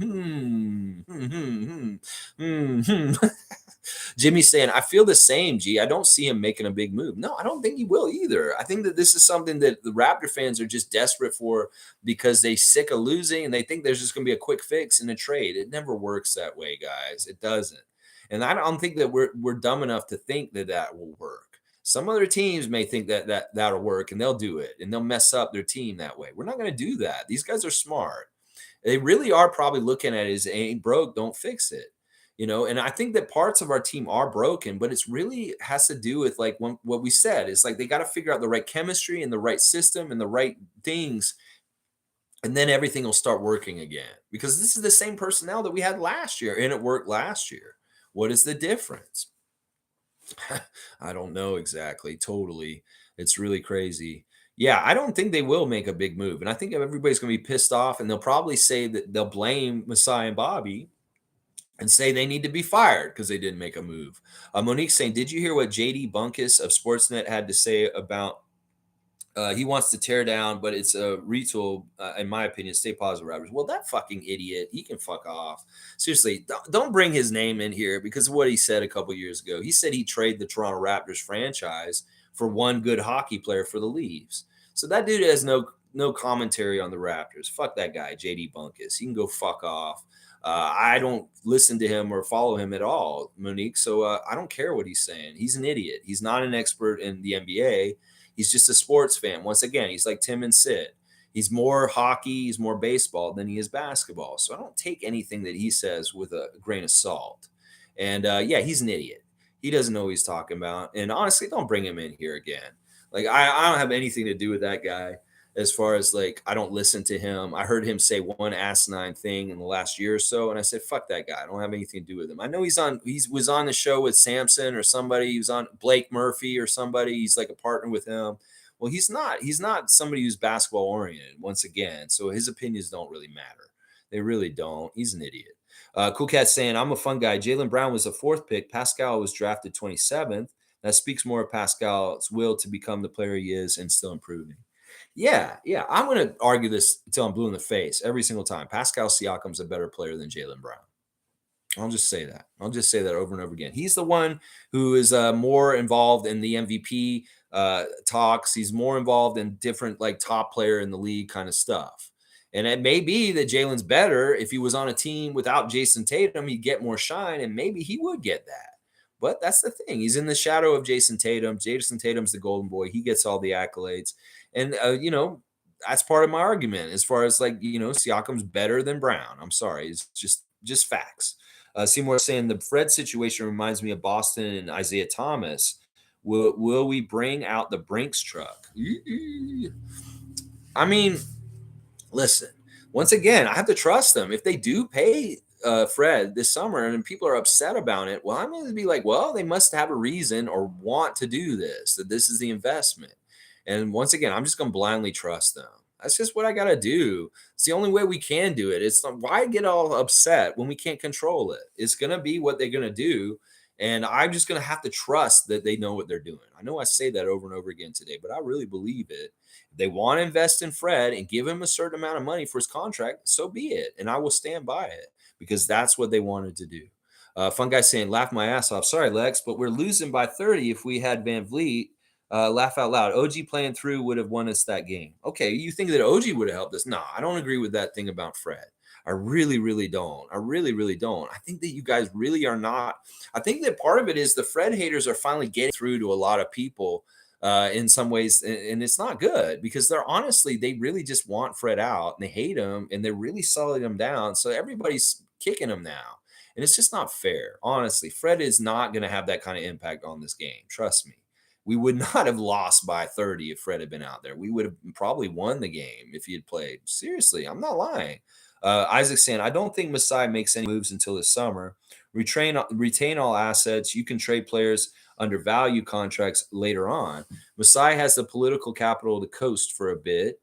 Jimmy's saying, I feel the same, G. I don't see him making a big move. No, I don't think he will either. I think that this is something that the Raptor fans are just desperate for because they're sick of losing and they think there's just going to be a quick fix in a trade. It never works that way, guys. It doesn't. And I don't think that we're dumb enough to think that will work. Some other teams may think that'll work and they'll do it and they'll mess up their team that way. We're not going to do that. These guys are smart. They really are probably looking at it as ain't broke, don't fix it. And I think that parts of our team are broken, but it's really has to do with like what we said. It's like they got to figure out the right chemistry and the right system and the right things, and then everything will start working again. Because this is the same personnel that we had last year, and it worked last year. What is the difference? I don't know exactly. Totally. It's really crazy. Yeah, I don't think they will make a big move. And I think everybody's going to be pissed off, and they'll probably say that they'll blame Masai and Bobby and say they need to be fired because they didn't make a move. Monique saying, did you hear what JD Bunkus of Sportsnet had to say about he wants to tear down, but it's a retool, in my opinion, stay positive, Raptors. Well, that fucking idiot, he can fuck off. Seriously, don't bring his name in here because of what he said a couple years ago. He said he'd trade the Toronto Raptors franchise for one good hockey player for the Leafs. So that dude has no commentary on the Raptors. Fuck that guy, JD Bunkus. He can go fuck off. I don't listen to him or follow him at all, Monique. So I don't care what he's saying. He's an idiot. He's not an expert in the NBA. He's just a sports fan. Once again, he's like Tim and Sid. He's more hockey, he's more baseball than he is basketball. So I don't take anything that he says with a grain of salt. And yeah, he's an idiot. He doesn't know what he's talking about. And honestly, don't bring him in here again. Like, I don't have anything to do with that guy. As far as like, I don't listen to him. I heard him say one asinine thing in the last year or so, and I said, "Fuck that guy. I don't have anything to do with him." I know he was on the show with Samson or somebody. He was on Blake Murphy or somebody. He's like a partner with him. Well, he's not. He's not somebody who's basketball oriented. Once again, so his opinions don't really matter. They really don't. He's an idiot. Cool Cat saying, "I'm a fun guy. Jaylen Brown was the 4th pick. Pascal was drafted 27th. That speaks more of Pascal's will to become the player he is and still improving." Yeah. I'm going to argue this until I'm blue in the face every single time. Pascal Siakam's a better player than Jaylen Brown. I'll just say that. I'll just say that over and over again. He's the one who is more involved in the MVP talks. He's more involved in different like top player in the league kind of stuff. And it may be that Jaylen's better. If he was on a team without Jason Tatum, he'd get more shine, and maybe he would get that. But that's the thing. He's in the shadow of Jason Tatum. Jason Tatum's the golden boy. He gets all the accolades. And, that's part of my argument as far as like, Siakam's better than Brown. I'm sorry. It's just facts. Seymour saying the Fred situation reminds me of Boston and Isaiah Thomas. Will we bring out the Brinks truck? I mean, listen, once again, I have to trust them. If they do pay Fred this summer and people are upset about it, well, I'm going to be like, well, they must have a reason or want to do this, that this is the investment. And once again, I'm just going to blindly trust them. That's just what I got to do. It's the only way we can do it. It's why get all upset when we can't control it. It's going to be what they're going to do. And I'm just going to have to trust that they know what they're doing. I know I say that over and over again today, but I really believe it. If they want to invest in Fred and give him a certain amount of money for his contract, so be it. And I will stand by it because that's what they wanted to do. Fun guy saying, laugh my ass off. Sorry, Lex, but we're losing by 30 if we had Van Vliet. Laugh out loud. OG playing through would have won us that game. Okay, you think that OG would have helped us? No, I don't agree with that thing about Fred. I really, really don't. I really, really don't. I think that you guys really are not. I think that part of it is the Fred haters are finally getting through to a lot of people in some ways, and it's not good because they really just want Fred out and they hate him and they're really selling him down. So everybody's kicking him now. And it's just not fair. Honestly, Fred is not going to have that kind of impact on this game. Trust me. We would not have lost by 30 if Fred had been out there. We would have probably won the game if he had played. Seriously, I'm not lying. Isaac saying, I don't think Masai makes any moves until this summer. Retain all assets. You can trade players under value contracts later on. Masai has the political capital to coast for a bit.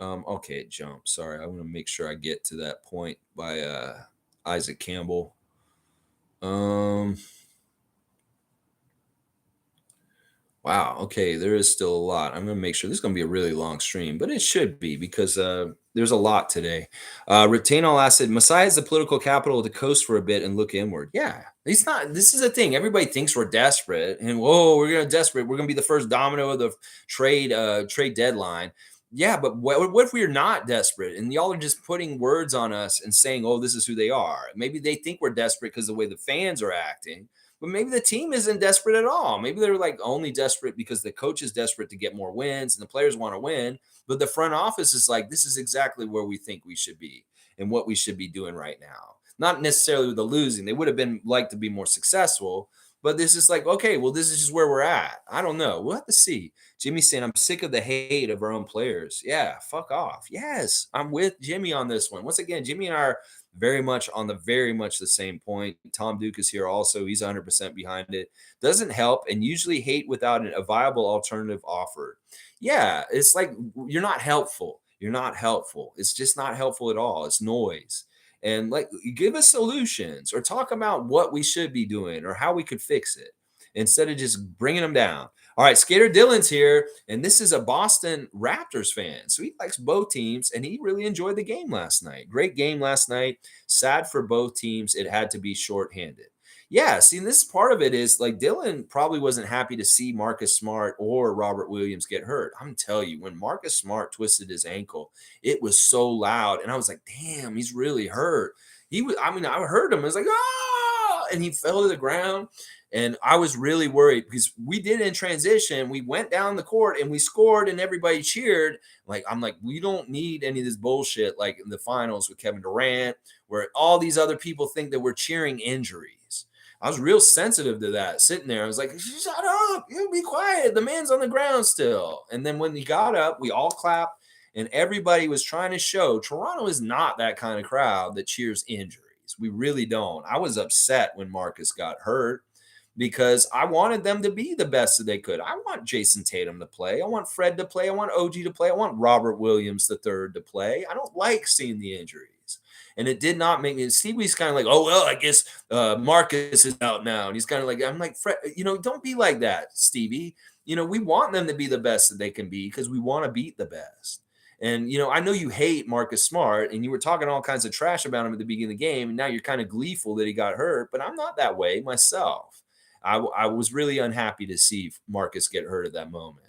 Okay, jump. Sorry, I want to make sure I get to that point by Isaac Campbell. Wow. Okay. There is still a lot. I'm going to make sure this is going to be a really long stream, but it should be because there's a lot today. Retain all asset. Masai has the political capital to coast for a bit and look inward. Yeah. He's not. This is the thing. Everybody thinks we're desperate and whoa, we're going to desperate. We're going to be the first domino of the trade deadline. Yeah. But what if we're not desperate and y'all are just putting words on us and saying, oh, this is who they are. Maybe they think we're desperate because of the way the fans are acting. But maybe the team isn't desperate at all. Maybe they're like only desperate because the coach is desperate to get more wins and the players want to win. But the front office is like, this is exactly where we think we should be and what we should be doing right now. Not necessarily with the losing. They would have been like to be more successful, but this is like, okay, well, this is just where we're at. I don't know. We'll have to see. Jimmy saying, I'm sick of the hate of our own players. Yeah, fuck off. Yes, I'm with Jimmy on this one. Once again, Jimmy and I are very much the same point. Tom Duke is here also. He's 100% behind it. Doesn't help, and usually hate without a viable alternative offered. Yeah, it's like you're not helpful. You're not helpful. It's just not helpful at all. It's noise. And like, give us solutions or talk about what we should be doing or how we could fix it instead of just bringing them down. All right, Skater Dylan's here, and this is a Boston Raptors fan. So he likes both teams, and he really enjoyed the game last night. Great game last night. Sad for both teams. It had to be shorthanded. Yeah, see, this part of it is like Dylan probably wasn't happy to see Marcus Smart or Robert Williams get hurt. I'm telling you, when Marcus Smart twisted his ankle, it was so loud. And I was like, damn, he's really hurt. I heard him. I was like, ah, and he fell to the ground. And I was really worried because we did in transition. We went down the court and we scored and everybody cheered. I'm like, we don't need any of this bullshit like in the finals with Kevin Durant, where all these other people think that we're cheering injuries. I was real sensitive to that sitting there. I was like, shut up, you be quiet. The man's on the ground still. And then when he got up, we all clapped and everybody was trying to show Toronto is not that kind of crowd that cheers injuries. We really don't. I was upset when Marcus got hurt because I wanted them to be the best that they could. I want Jason Tatum to play. I want Fred to play. I want OG to play. I want Robert Williams III to play. I don't like seeing the injuries. And it did not make me. Stevie's kind of like, oh, well, I guess Marcus is out now. And he's kind of like, I'm like, Fred, don't be like that, Stevie. We want them to be the best that they can be because we want to beat the best. And, I know you hate Marcus Smart and you were talking all kinds of trash about him at the beginning of the game. And now you're kind of gleeful that he got hurt, but I'm not that way myself. I was really unhappy to see Marcus get hurt at that moment.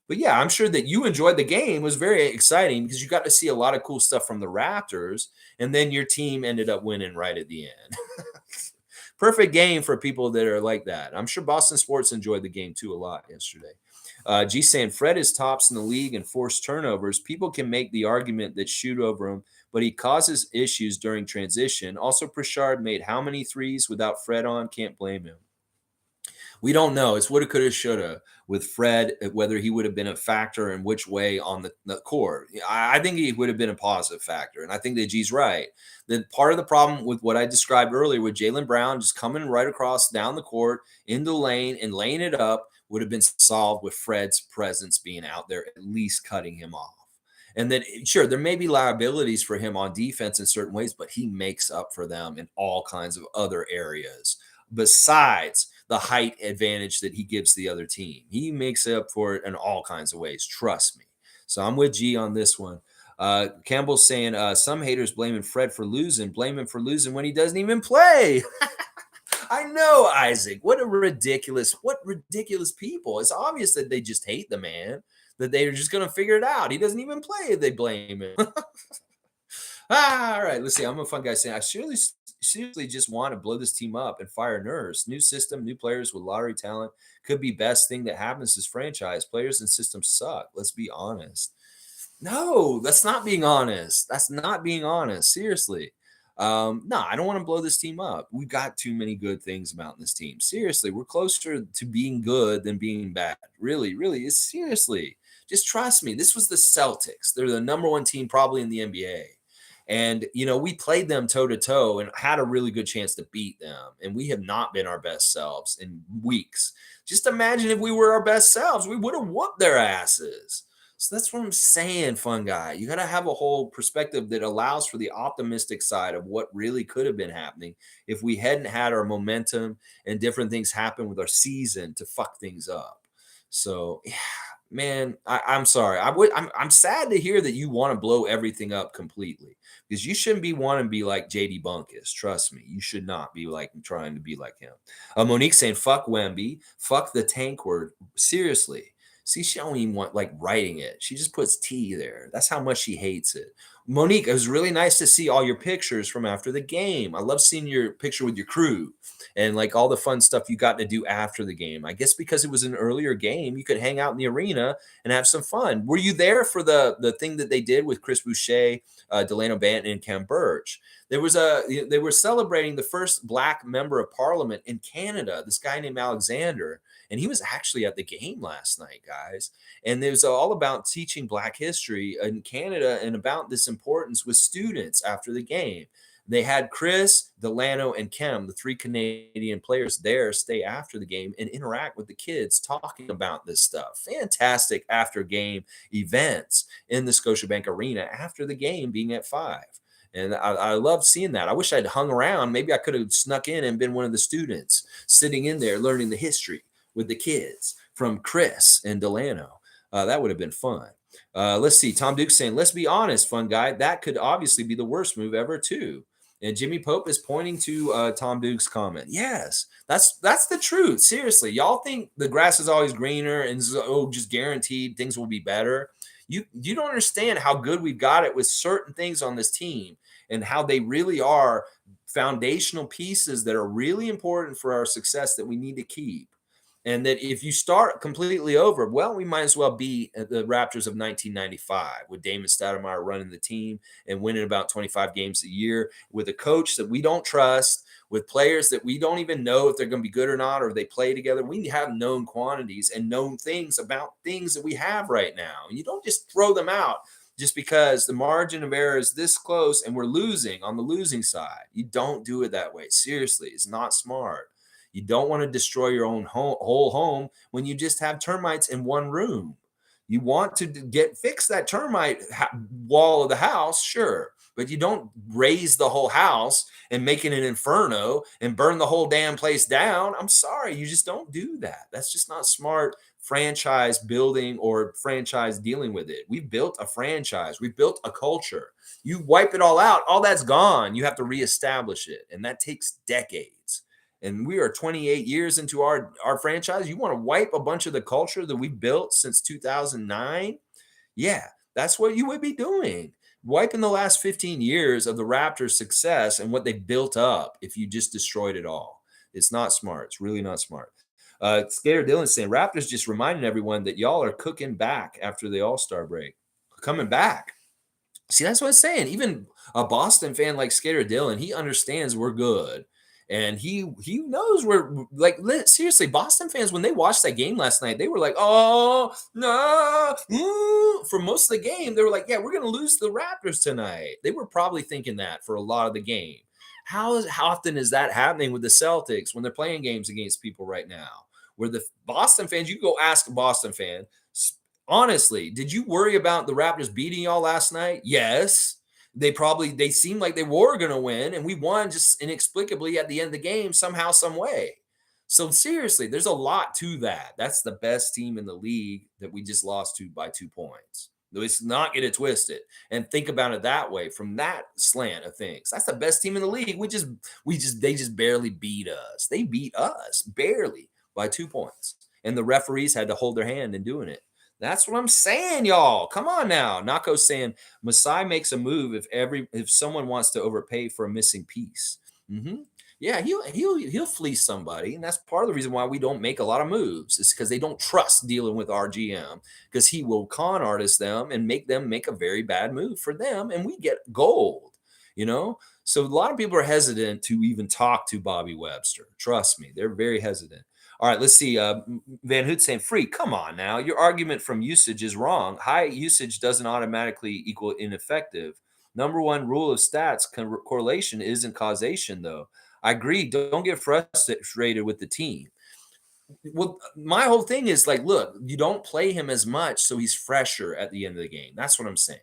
But yeah, I'm sure that you enjoyed the game. It was very exciting because you got to see a lot of cool stuff from the Raptors. And then your team ended up winning right at the end. Perfect game for people that are like that. I'm sure Boston Sports enjoyed the game too a lot yesterday. G saying Fred is tops in the league in forced turnovers. People can make the argument that shoot over him, but he causes issues during transition. Also, Pritchard made how many threes without Fred on? Can't blame him. We don't know. It's woulda, coulda, shoulda with Fred, whether he would have been a factor in which way on the court. I think he would have been a positive factor. And I think that G's right. That part of the problem with what I described earlier with Jaylen Brown just coming right across down the court into the lane and laying it up would have been solved with Fred's presence being out there, at least cutting him off. And then, sure, there may be liabilities for him on defense in certain ways, but he makes up for them in all kinds of other areas besides the height advantage that he gives the other team. He makes up for it in all kinds of ways. Trust me. So I'm with G on this one. Campbell's saying some haters blaming Fred for losing, blame him for losing when he doesn't even play. I know, Isaac. What ridiculous people. It's obvious that they just hate the man, that they're just going to figure it out. He doesn't even play if they blame him. All right, let's see. I'm a fun guy saying I seriously just want to blow this team up and fire Nurse. New system, new players with lottery talent could be best thing that happens to this franchise. Players and systems suck. Let's be honest. No, that's not being honest. That's not being honest. Seriously. No, I don't want to blow this team up. We've got too many good things about this team. Seriously, we're closer to being good than being bad. Really, really, seriously. Just trust me. This was the Celtics. They're the number one team probably in the NBA. And, we played them toe to toe and had a really good chance to beat them. And we have not been our best selves in weeks. Just imagine if we were our best selves, we would have whooped their asses. So that's what I'm saying, fun guy. You got to have a whole perspective that allows for the optimistic side of what really could have been happening if we hadn't had our momentum and different things happen with our season to fuck things up. So, yeah. Man, I'm sorry. I'm sad to hear that you want to blow everything up completely because you shouldn't be wanting to be like JD Bunkus. Trust me, you should not be like trying to be like him. Monique saying, "Fuck Wemby, fuck the tank word." Seriously, see, she don't even want like writing it. She just puts T there. That's how much she hates it. Monique, it was really nice to see all your pictures from after the game. I love seeing your picture with your crew and like all the fun stuff you got to do after the game. I guess because it was an earlier game, you could hang out in the arena and have some fun. Were you there for the thing that they did with Chris Boucher, Delano Banton, and Cam Burch? They were celebrating the first Black member of Parliament in Canada. This guy named Alexander, and he was actually at the game last night, guys. And it was all about teaching Black history in Canada and about this importance with students after the game. They had Chris, Delano, and Kem, the three Canadian players there, stay after the game and interact with the kids talking about this stuff. Fantastic after game events in the Scotiabank Arena after the game being at 5. And I love seeing that. I wish I'd hung around. Maybe I could have snuck in and been one of the students sitting in there learning the history with the kids from Chris and Delano. That would have been fun. Let's see. Tom Duke saying, let's be honest, fun guy. That could obviously be the worst move ever, too. And Jimmy Pope is pointing to Tom Duke's comment. Yes, that's the truth. Seriously, y'all think the grass is always greener and just guaranteed things will be better. You don't understand how good we've got it with certain things on this team and how they really are foundational pieces that are really important for our success that we need to keep. And that if you start completely over, well, we might as well be the Raptors of 1995 with Damon Stoudemire running the team and winning about 25 games a year with a coach that we don't trust, with players that we don't even know if they're going to be good or not, or they play together. We have known quantities and known things about things that we have right now. And you don't just throw them out just because the margin of error is this close and we're losing on the losing side. You don't do it that way. Seriously, it's not smart. You don't want to destroy your own whole home when you just have termites in one room. You want to fix that termite wall of the house, sure, but you don't raise the whole house and make it an inferno and burn the whole damn place down. I'm sorry, you just don't do that. That's just not smart franchise building or franchise dealing with it. We've built a franchise. We've built a culture. You wipe it all out, all that's gone. You have to reestablish it, and that takes decades. And we are 28 years into our franchise. You want to wipe a bunch of the culture that we built since 2009? Yeah, that's what you would be doing. Wiping the last 15 years of the Raptors' success and what they built up if you just destroyed it all. It's not smart. It's really not smart. Skater Dylan saying, Raptors just reminding everyone that y'all are cooking back after the All-Star break. Coming back. See, that's what I'm saying. Even a Boston fan like Skater Dylan, he understands we're good. And he knows we're like, seriously, Boston fans, when they watched that game last night, they were like, oh, no. For most of the game, they were like, yeah, we're going to lose the Raptors tonight. They were probably thinking that for a lot of the game. How often is that happening with the Celtics when they're playing games against people right now? Where the Boston fans, you go ask a Boston fan, honestly, did you worry about the Raptors beating y'all last night? Yes. They seemed like they were going to win, and we won just inexplicably at the end of the game somehow, some way. So seriously, there's a lot to that. That's the best team in the league that we just lost to by 2 points. Let's not get it twisted and think about it that way from that slant of things. That's the best team in the league. They just barely beat us. They beat us barely by 2 points, and the referees had to hold their hand in doing it. That's what I'm saying, y'all. Come on now. Nako's saying Masai makes a move if someone wants to overpay for a missing piece. Mm-hmm. Yeah, he'll fleece somebody, and that's part of the reason why we don't make a lot of moves. It's because they don't trust dealing with our GM, because he will con artist them and make them make a very bad move for them, and we get gold. So a lot of people are hesitant to even talk to Bobby Webster. Trust me, they're very hesitant. All right, let's see. Van Hoot saying, free, come on now. Your argument from usage is wrong. High usage doesn't automatically equal ineffective. Number one rule of stats, correlation isn't causation, though. I agree. Don't get frustrated with the team. Well, my whole thing is like, look, you don't play him as much, so he's fresher at the end of the game. That's what I'm saying.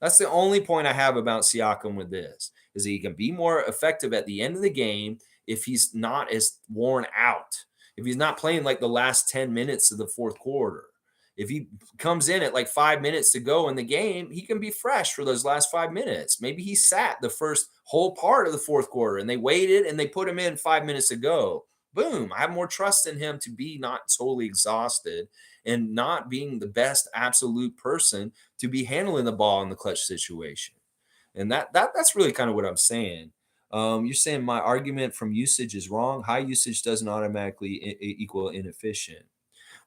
That's the only point I have about Siakam with this, is that he can be more effective at the end of the game if he's not as worn out. If he's not playing like the last 10 minutes of the fourth quarter, if he comes in at like 5 minutes to go in the game, he can be fresh for those last 5 minutes. Maybe he sat the first whole part of the fourth quarter and they waited and they put him in 5 minutes ago. Boom. I have more trust in him to be not totally exhausted and not being the best absolute person to be handling the ball in the clutch situation. And that's really kind of what I'm saying. You're saying my argument from usage is wrong. High usage doesn't automatically equal inefficient.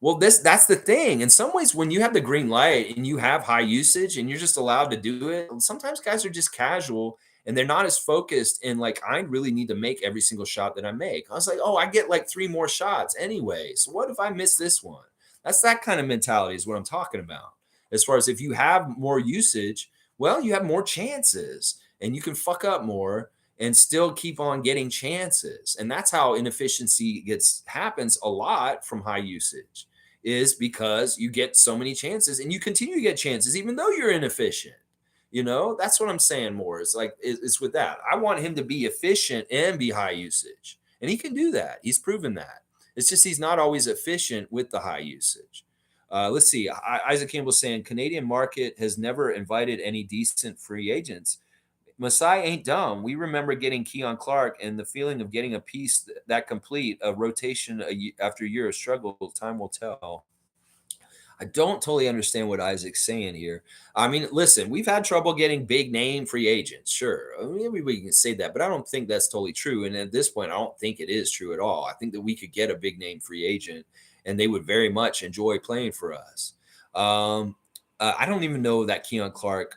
Well, that's the thing. In some ways, when you have the green light and you have high usage and you're just allowed to do it, sometimes guys are just casual and they're not as focused. And like, I really need to make every single shot that I make. I was like, oh, I get like 3 more shots anyway. So what if I miss this one? That's that kind of mentality is what I'm talking about. As far as if you have more usage, well, you have more chances and you can fuck up more and still keep on getting chances. And that's how inefficiency happens a lot from high usage, is because you get so many chances and you continue to get chances even though you're inefficient. That's what I'm saying more. It's like it's with that. I want him to be efficient and be high usage. And he can do that. He's proven that. It's just he's not always efficient with the high usage. Let's see. Isaac Campbell saying Canadian market has never invited any decent free agents. Masai ain't dumb. We remember getting Keon Clark and the feeling of getting a piece that complete a rotation after a year of struggle. Time will tell. I don't totally understand what Isaac's saying here. I mean, listen, we've had trouble getting big name free agents. Sure. I mean, everybody can say that, but I don't think that's totally true. And at this point, I don't think it is true at all. I think that we could get a big name free agent and they would very much enjoy playing for us. I don't even know that Keon Clark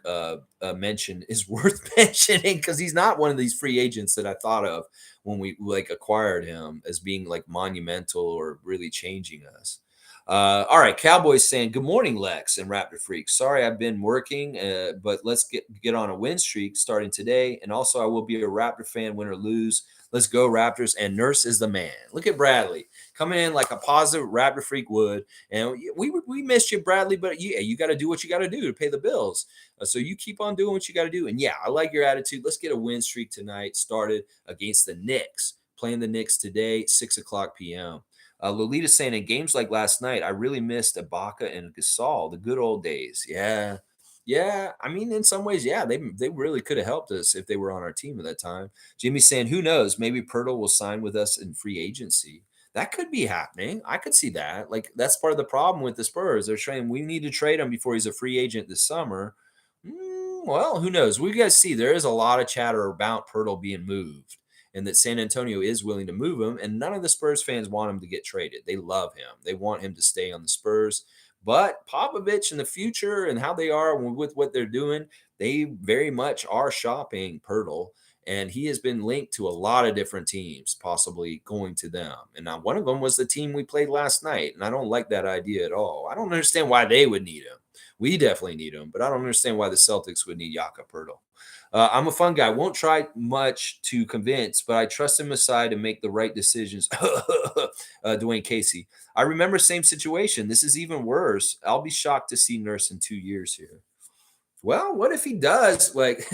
mention is worth mentioning because he's not one of these free agents that I thought of when we like acquired him as being like monumental or really changing us. All right, Cowboys saying good morning, Lex and Raptor Freaks. Sorry, I've been working, but let's get on a win streak starting today. And also, I will be a Raptor fan, win or lose. Let's go, Raptors. And Nurse is the man. Look at Bradley coming in like a positive Raptor Freak would. And we missed you, Bradley, but yeah, you got to do what you got to do to pay the bills. So you keep on doing what you got to do. And yeah, I like your attitude. Let's get a win streak tonight started against the Knicks. Playing the Knicks today, 6:00 p.m. Lolita saying in games like last night, I really missed Ibaka and Gasol, the good old days. Yeah. Yeah. I mean, in some ways, yeah, they really could have helped us if they were on our team at that time. Jimmy saying, who knows? Maybe Pirtle will sign with us in free agency. That could be happening. I could see that. Like, that's part of the problem with the Spurs. They're saying we need to trade him before he's a free agent this summer. Well, who knows? We got to see. There is a lot of chatter about Pirtle being moved and that San Antonio is willing to move him. And none of the Spurs fans want him to get traded. They love him. They want him to stay on the Spurs. But Popovich in the future and how they are with what they're doing, they very much are shopping Pirtle. And he has been linked to a lot of different teams, possibly going to them. And now one of them was the team we played last night. And I don't like that idea at all. I don't understand why they would need him. We definitely need him, but I don't understand why the Celtics would need Jakob Pirtle. I'm a fun guy. Won't try much to convince, but I trust in Masai to make the right decisions. Dwayne Casey. I remember same situation. This is even worse. I'll be shocked to see Nurse in 2 years here. Well, what if he does? Like,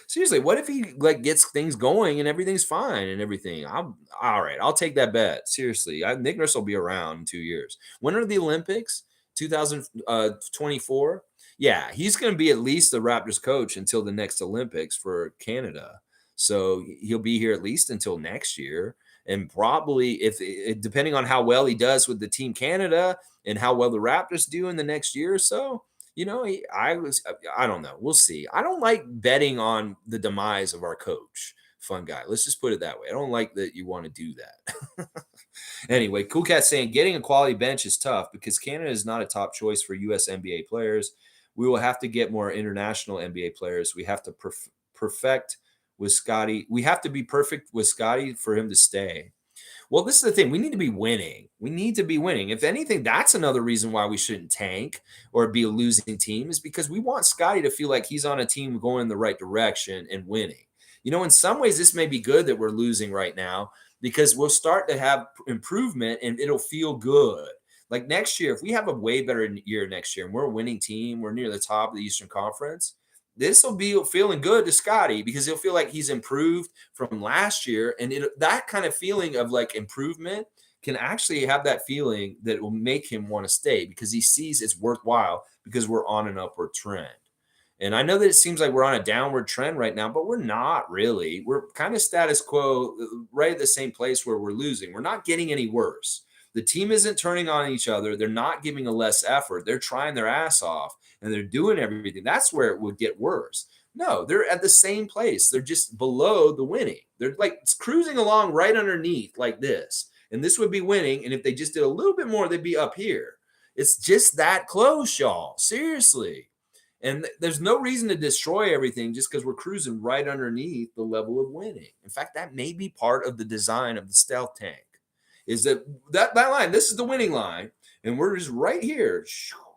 seriously, what if he like gets things going and everything's fine and everything? All right. I'll take that bet. Seriously, Nick Nurse will be around in 2 years. When are the Olympics? 2024. Yeah, he's going to be at least the Raptors coach until the next Olympics for Canada. So he'll be here at least until next year. And probably if depending on how well he does with the Team Canada and how well the Raptors do in the next year or so, I don't know. We'll see. I don't like betting on the demise of our coach. Fun guy. Let's just put it that way. I don't like that you want to do that. Anyway, Cool Cat saying getting a quality bench is tough because Canada is not a top choice for U.S. NBA players. We will have to get more international NBA players. We have to perfect with Scottie. We have to be perfect with Scottie for him to stay. Well, this is the thing. We need to be winning. We need to be winning. If anything, that's another reason why we shouldn't tank or be a losing team is because we want Scottie to feel like he's on a team going in the right direction and winning. In some ways, this may be good that we're losing right now because we'll start to have improvement and it'll feel good. Like next year, if we have a way better year next year and we're a winning team, we're near the top of the Eastern Conference, this will be feeling good to Scottie because he'll feel like he's improved from last year. And that kind of feeling of like improvement can actually have that feeling that will make him want to stay because he sees it's worthwhile because we're on an upward trend. And I know that it seems like we're on a downward trend right now, but we're not really. We're kind of status quo, right at the same place where we're losing. We're not getting any worse. The team isn't turning on each other. They're not giving a less effort. They're trying their ass off and they're doing everything. That's where it would get worse. No, they're at the same place. They're just below the winning. They're like cruising along right underneath like this. And this would be winning. And if they just did a little bit more, they'd be up here. It's just that close, y'all. Seriously. And there's no reason to destroy everything just because we're cruising right underneath the level of winning. In fact, that may be part of the design of the stealth tank. Is that line? This is the winning line, and we're just right here,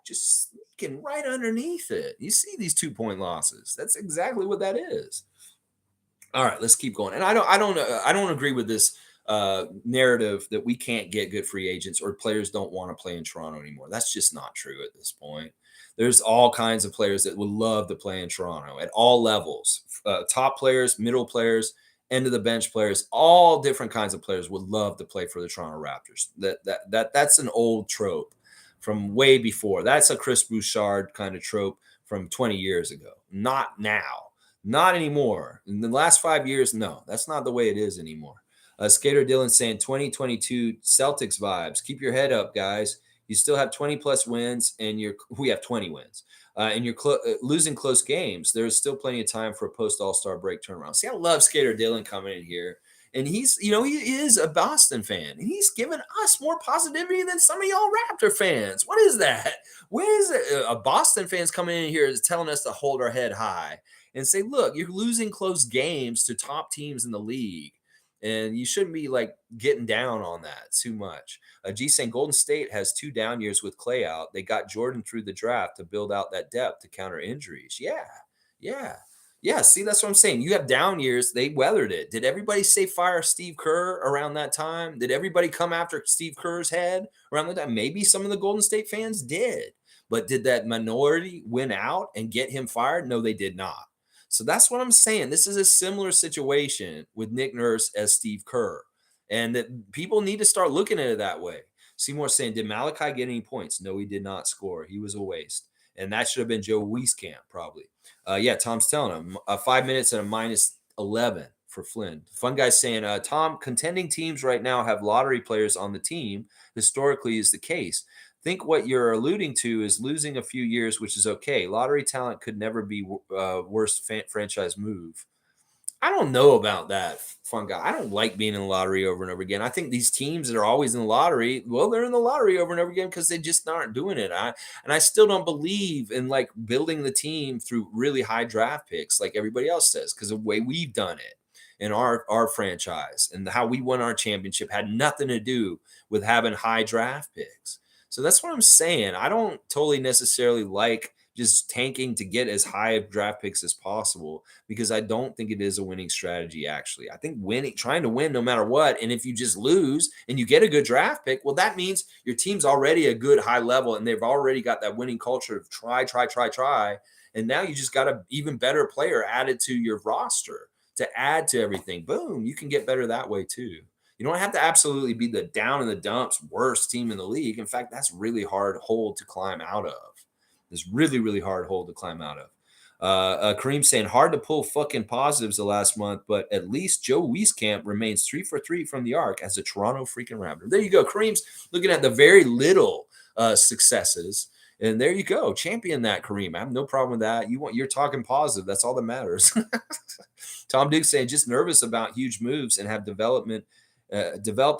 just sneaking right underneath it. You see these 2-point losses? That's exactly what that is. All right, let's keep going. And I don't agree with this narrative that we can't get good free agents or players don't want to play in Toronto anymore. That's just not true at this point. There's all kinds of players that would love to play in Toronto at all levels. Top players, middle players, end of the bench players, all different kinds of players would love to play for the Toronto Raptors. That's an old trope from way before. That's a Chris Bouchard kind of trope from 20 years ago. Not now. Not anymore. In the last 5 years, no, that's not the way it is anymore. Skater Dylan saying 2022 Celtics vibes. Keep your head up, guys. You still have 20 plus wins, and we have 20 wins, and you're losing close games. There's still plenty of time for a post All-Star break turnaround. See, I love Skater Dylan coming in here, and he is a Boston fan, and he's given us more positivity than some of y'all Raptor fans. What is that? When is it? A Boston fans coming in here is telling us to hold our head high and say, look, you're losing close games to top teams in the league. And you shouldn't be like getting down on that too much. G saying Golden State has 2 down years with Clay out. They got Jordan through the draft to build out that depth to counter injuries. Yeah. See, that's what I'm saying. You have down years. They weathered it. Did everybody say fire Steve Kerr around that time? Did everybody come after Steve Kerr's head around that time? Maybe some of the Golden State fans did. But did that minority win out and get him fired? No, they did not. So that's what I'm saying. This is a similar situation with Nick Nurse as Steve Kerr. And that people need to start looking at it that way. Seymour saying, did Malachi get any points? No, he did not score. He was a waste. And that should have been Joe Wieskamp, probably. Tom's telling him 5 minutes and a minus 11 for Flynn. Fun guy saying, Tom, contending teams right now have lottery players on the team. Historically is the case. Think what you're alluding to is losing a few years, which is okay. Lottery talent could never be worst franchise move. I don't know about that, fun guy. I don't like being in the lottery over and over again. I think these teams that are always in the lottery, well, they're in the lottery over and over again because they just aren't doing it. I still don't believe in like building the team through really high draft picks like everybody else says, because the way we've done it in our franchise and how we won our championship had nothing to do with having high draft picks. So that's what I'm saying. I don't totally necessarily like just tanking to get as high of draft picks as possible because I don't think it is a winning strategy, actually. I think trying to win no matter what, and if you just lose and you get a good draft pick, well, that means your team's already a good high level and they've already got that winning culture of try. And now you just got an even better player added to your roster to add to everything. Boom, you can get better that way too. You don't have to absolutely be the down in the dumps worst team in the league. In fact, that's really hard hole to climb out of. It's really, really hard hole to climb out of. Kareem saying, hard to pull fucking positives the last month, but at least Joe Wieskamp remains 3 for 3 from the arc as a Toronto freaking Raptor. There you go. Kareem's looking at the very little successes. And there you go. Champion that, Kareem. I have no problem with that. You're talking positive. That's all that matters. Tom Duke saying, just nervous about huge moves and have developed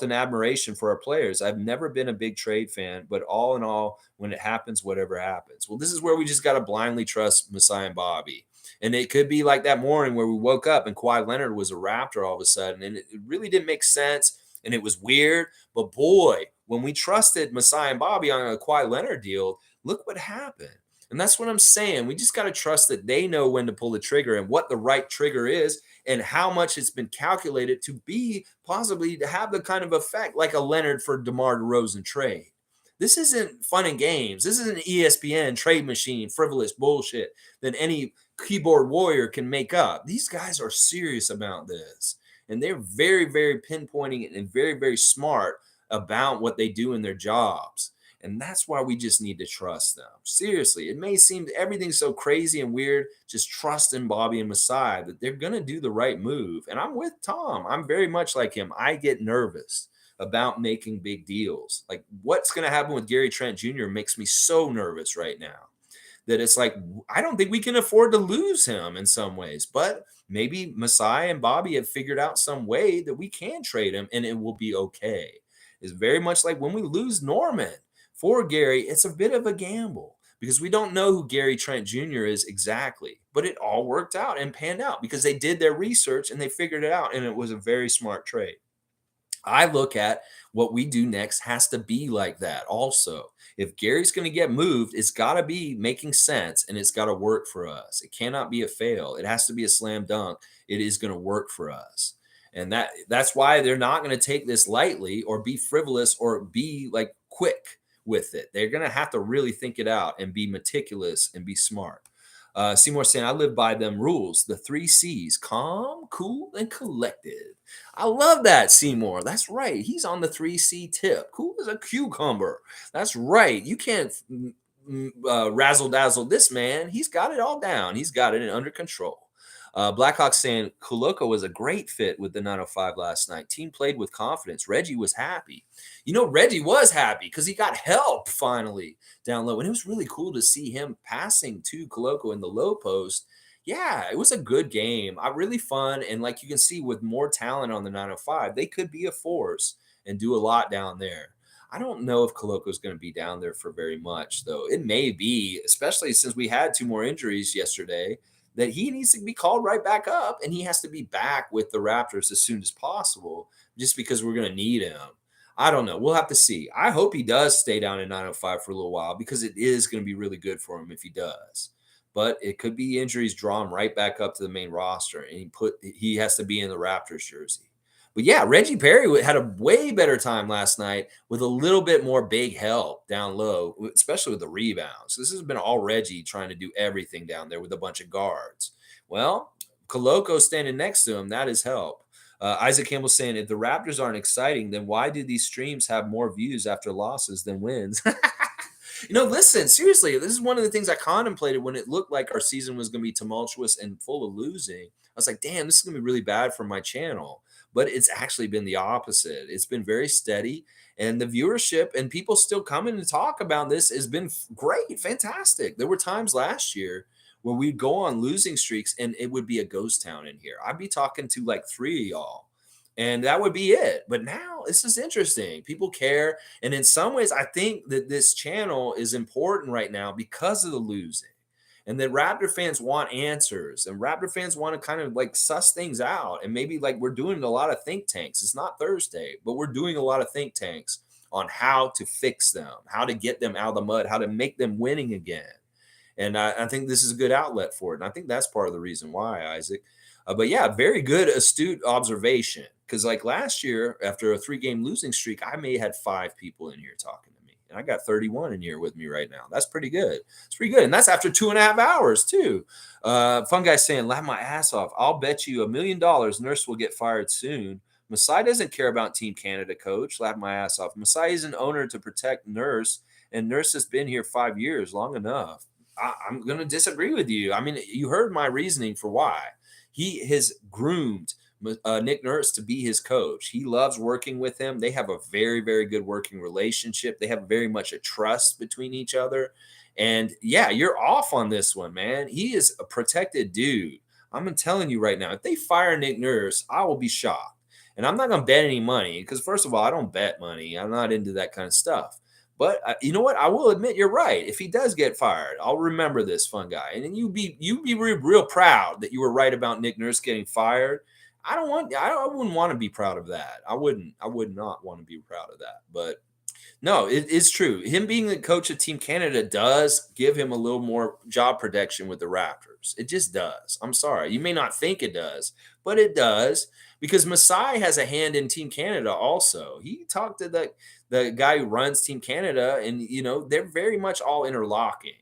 an admiration for our players. I've never been a big trade fan, but all in all, when it happens, whatever happens. Well, this is where we just got to blindly trust Masai and Bobby. And it could be like that morning where we woke up and Kawhi Leonard was a Raptor all of a sudden. And it really didn't make sense. And it was weird. But boy, when we trusted Masai and Bobby on a Kawhi Leonard deal, look what happened. And that's what I'm saying. We just got to trust that they know when to pull the trigger and what the right trigger is and how much it's been calculated to be possibly to have the kind of effect like a Leonard for DeMar DeRozan trade. This isn't fun and games. This is an ESPN trade machine, frivolous bullshit that any keyboard warrior can make up. These guys are serious about this. And they're very, very pinpointing it and very, very smart about what they do in their jobs. And that's why we just need to trust them. Seriously, it may seem everything's so crazy and weird. Just trust in Bobby and Masai that they're going to do the right move. And I'm with Tom. I'm very much like him. I get nervous about making big deals. Like what's going to happen with Gary Trent Jr. makes me so nervous right now. that it's like, I don't think we can afford to lose him in some ways. But maybe Masai and Bobby have figured out some way that we can trade him and it will be okay. It's very much like when we lose Norman for Gary, it's a bit of a gamble because we don't know who Gary Trent Jr. is exactly. But it all worked out and panned out because they did their research and they figured it out. And it was a very smart trade. I look at what we do next has to be like that also. If Gary's going to get moved, it's got to be making sense and it's got to work for us. It cannot be a fail. It has to be a slam dunk. It is going to work for us. And that's why they're not going to take this lightly or be frivolous or be like quick with it. They're going to have to really think it out and be meticulous and be smart. Seymour saying, I live by them rules. The 3 C's: calm, cool, and collected. I love that, Seymour. That's right. He's on the 3C tip. Cool as a cucumber. That's right. You can't razzle dazzle this man. He's got it all down. He's got it under control. Blackhawk saying Koloko was a great fit with the 905 last night. Team played with confidence. Reggie was happy. Reggie was happy because he got help finally down low. And it was really cool to see him passing to Koloko in the low post. Yeah, it was a good game. Really fun. And like you can see with more talent on the 905, they could be a force and do a lot down there. I don't know if Koloko is going to be down there for very much, though. It may be, especially since we had 2 more injuries yesterday, that he needs to be called right back up and he has to be back with the Raptors as soon as possible just because we're going to need him. I don't know. We'll have to see. I hope he does stay down in 905 for a little while because it is going to be really good for him if he does. But it could be injuries draw him right back up to the main roster and he has to be in the Raptors jersey. But yeah, Reggie Perry had a way better time last night with a little bit more big help down low, especially with the rebounds. This has been all Reggie trying to do everything down there with a bunch of guards. Well, Koloko standing next to him, that is help. Isaac Campbell saying, if the Raptors aren't exciting, then why do these streams have more views after losses than wins? Listen, seriously, this is one of the things I contemplated when it looked like our season was going to be tumultuous and full of losing. I was like, damn, this is going to be really bad for my channel. But it's actually been the opposite. It's been very steady. And the viewership and people still coming to talk about this has been great, fantastic. There were times last year where we'd go on losing streaks and it would be a ghost town in here. I'd be talking to like 3 of y'all. And that would be it. But now this is interesting. People care. And in some ways, I think that this channel is important right now because of the losing. And that Raptor fans want answers. And Raptor fans want to kind of like suss things out. And maybe like we're doing a lot of think tanks. It's not Thursday, but we're doing a lot of think tanks on how to fix them, how to get them out of the mud, how to make them winning again. And I think this is a good outlet for it. And I think that's part of the reason why, Isaac. But yeah, very good, astute observation. Because like last year, after a 3-game losing streak, I may have had 5 people in here talking to me. And I got 31 in here with me right now. That's pretty good. It's pretty good. And that's after 2.5 hours, too. Fun guy saying, laugh my ass off. I'll bet you $1 million Nurse will get fired soon. Masai doesn't care about Team Canada, coach. Laugh my ass off. Masai is an owner to protect Nurse. And Nurse has been here 5 years, long enough. I'm going to disagree with you. I mean, you heard my reasoning for why. He has groomed Nick Nurse to be his coach. He loves working with him. They have a very, very good working relationship. They have very much a trust between each other. And yeah, you're off on this one, man. He is a protected dude. I'm telling you right now, if they fire Nick Nurse, I will be shocked. And I'm not going to bet any money because, first of all, I don't bet money. I'm not into that kind of stuff. But you know what? I will admit you're right. If he does get fired, I'll remember this, fun guy. And then you'd be real proud that you were right about Nick Nurse getting fired. I wouldn't want to be proud of that. I would not want to be proud of that. But no, it is true. Him being the coach of Team Canada does give him a little more job protection with the Raptors. It just does. I'm sorry. You may not think it does, but it does because Masai has a hand in Team Canada also. He talked to the guy who runs Team Canada, and, they're very much all interlocking.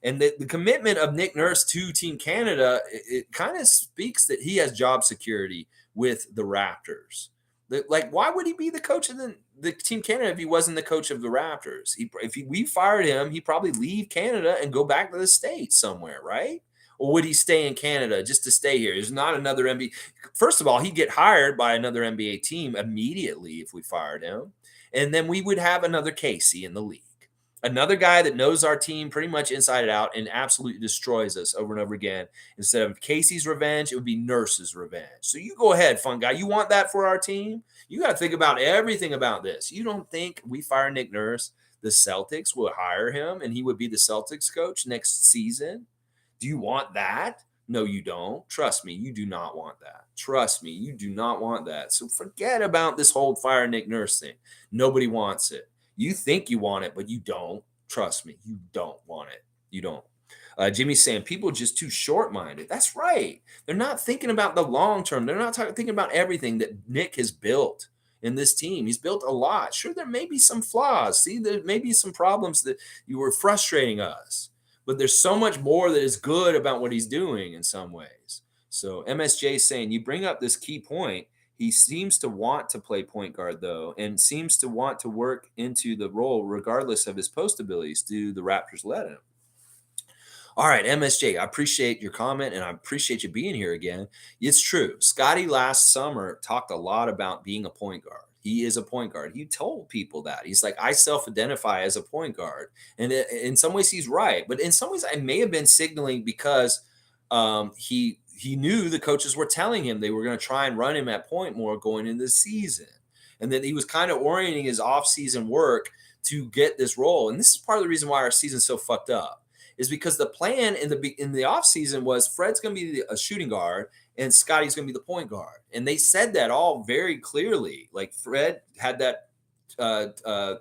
And the commitment of Nick Nurse to Team Canada, it kind of speaks that he has job security with the Raptors. Like, why would he be the coach of the Team Canada if he wasn't the coach of the Raptors? We fired him, he'd probably leave Canada and go back to the States somewhere, right? Or would he stay in Canada just to stay here? There's not another NBA. First of all, he'd get hired by another NBA team immediately if we fired him. And then we would have another Casey in the league. Another guy that knows our team pretty much inside out and absolutely destroys us over and over again. Instead of Casey's revenge, it would be Nurse's revenge. So you go ahead, fun guy. You want that for our team? You got to think about everything about this. You don't think we fire Nick Nurse, the Celtics will hire him and he would be the Celtics coach next season? Do you want that? No, you don't. Trust me, you do not want that. Trust me, you do not want that. So forget about this whole fire Nick Nurse thing. Nobody wants it. You think you want it, but you don't. Trust me, you don't want it. You don't. Jimmy's saying people are just too short minded. That's right. They're not thinking about the long term. They're not thinking about everything that Nick has built in this team. He's built a lot. Sure, there may be some flaws. See, there may be some problems that you were frustrating us, but there's so much more that is good about what he's doing in some ways. So MSJ is saying you bring up this key point. He seems to want to play point guard, though, and seems to want to work into the role regardless of his post abilities. Do the Raptors let him? All right, MSJ, I appreciate your comment and I appreciate you being here again. It's true. Scottie last summer talked a lot about being a point guard. He is a point guard. He told people that. He's like, I self identify as a point guard. And in some ways, he's right. But in some ways, I may have been signaling because he knew the coaches were telling him they were going to try and run him at point more going into the season. And then he was kind of orienting his offseason work to get this role. And this is part of the reason why our season's so fucked up, is because the plan in the offseason was Fred's going to be a shooting guard and Scottie's going to be the point guard. And they said that all very clearly. Like Fred had that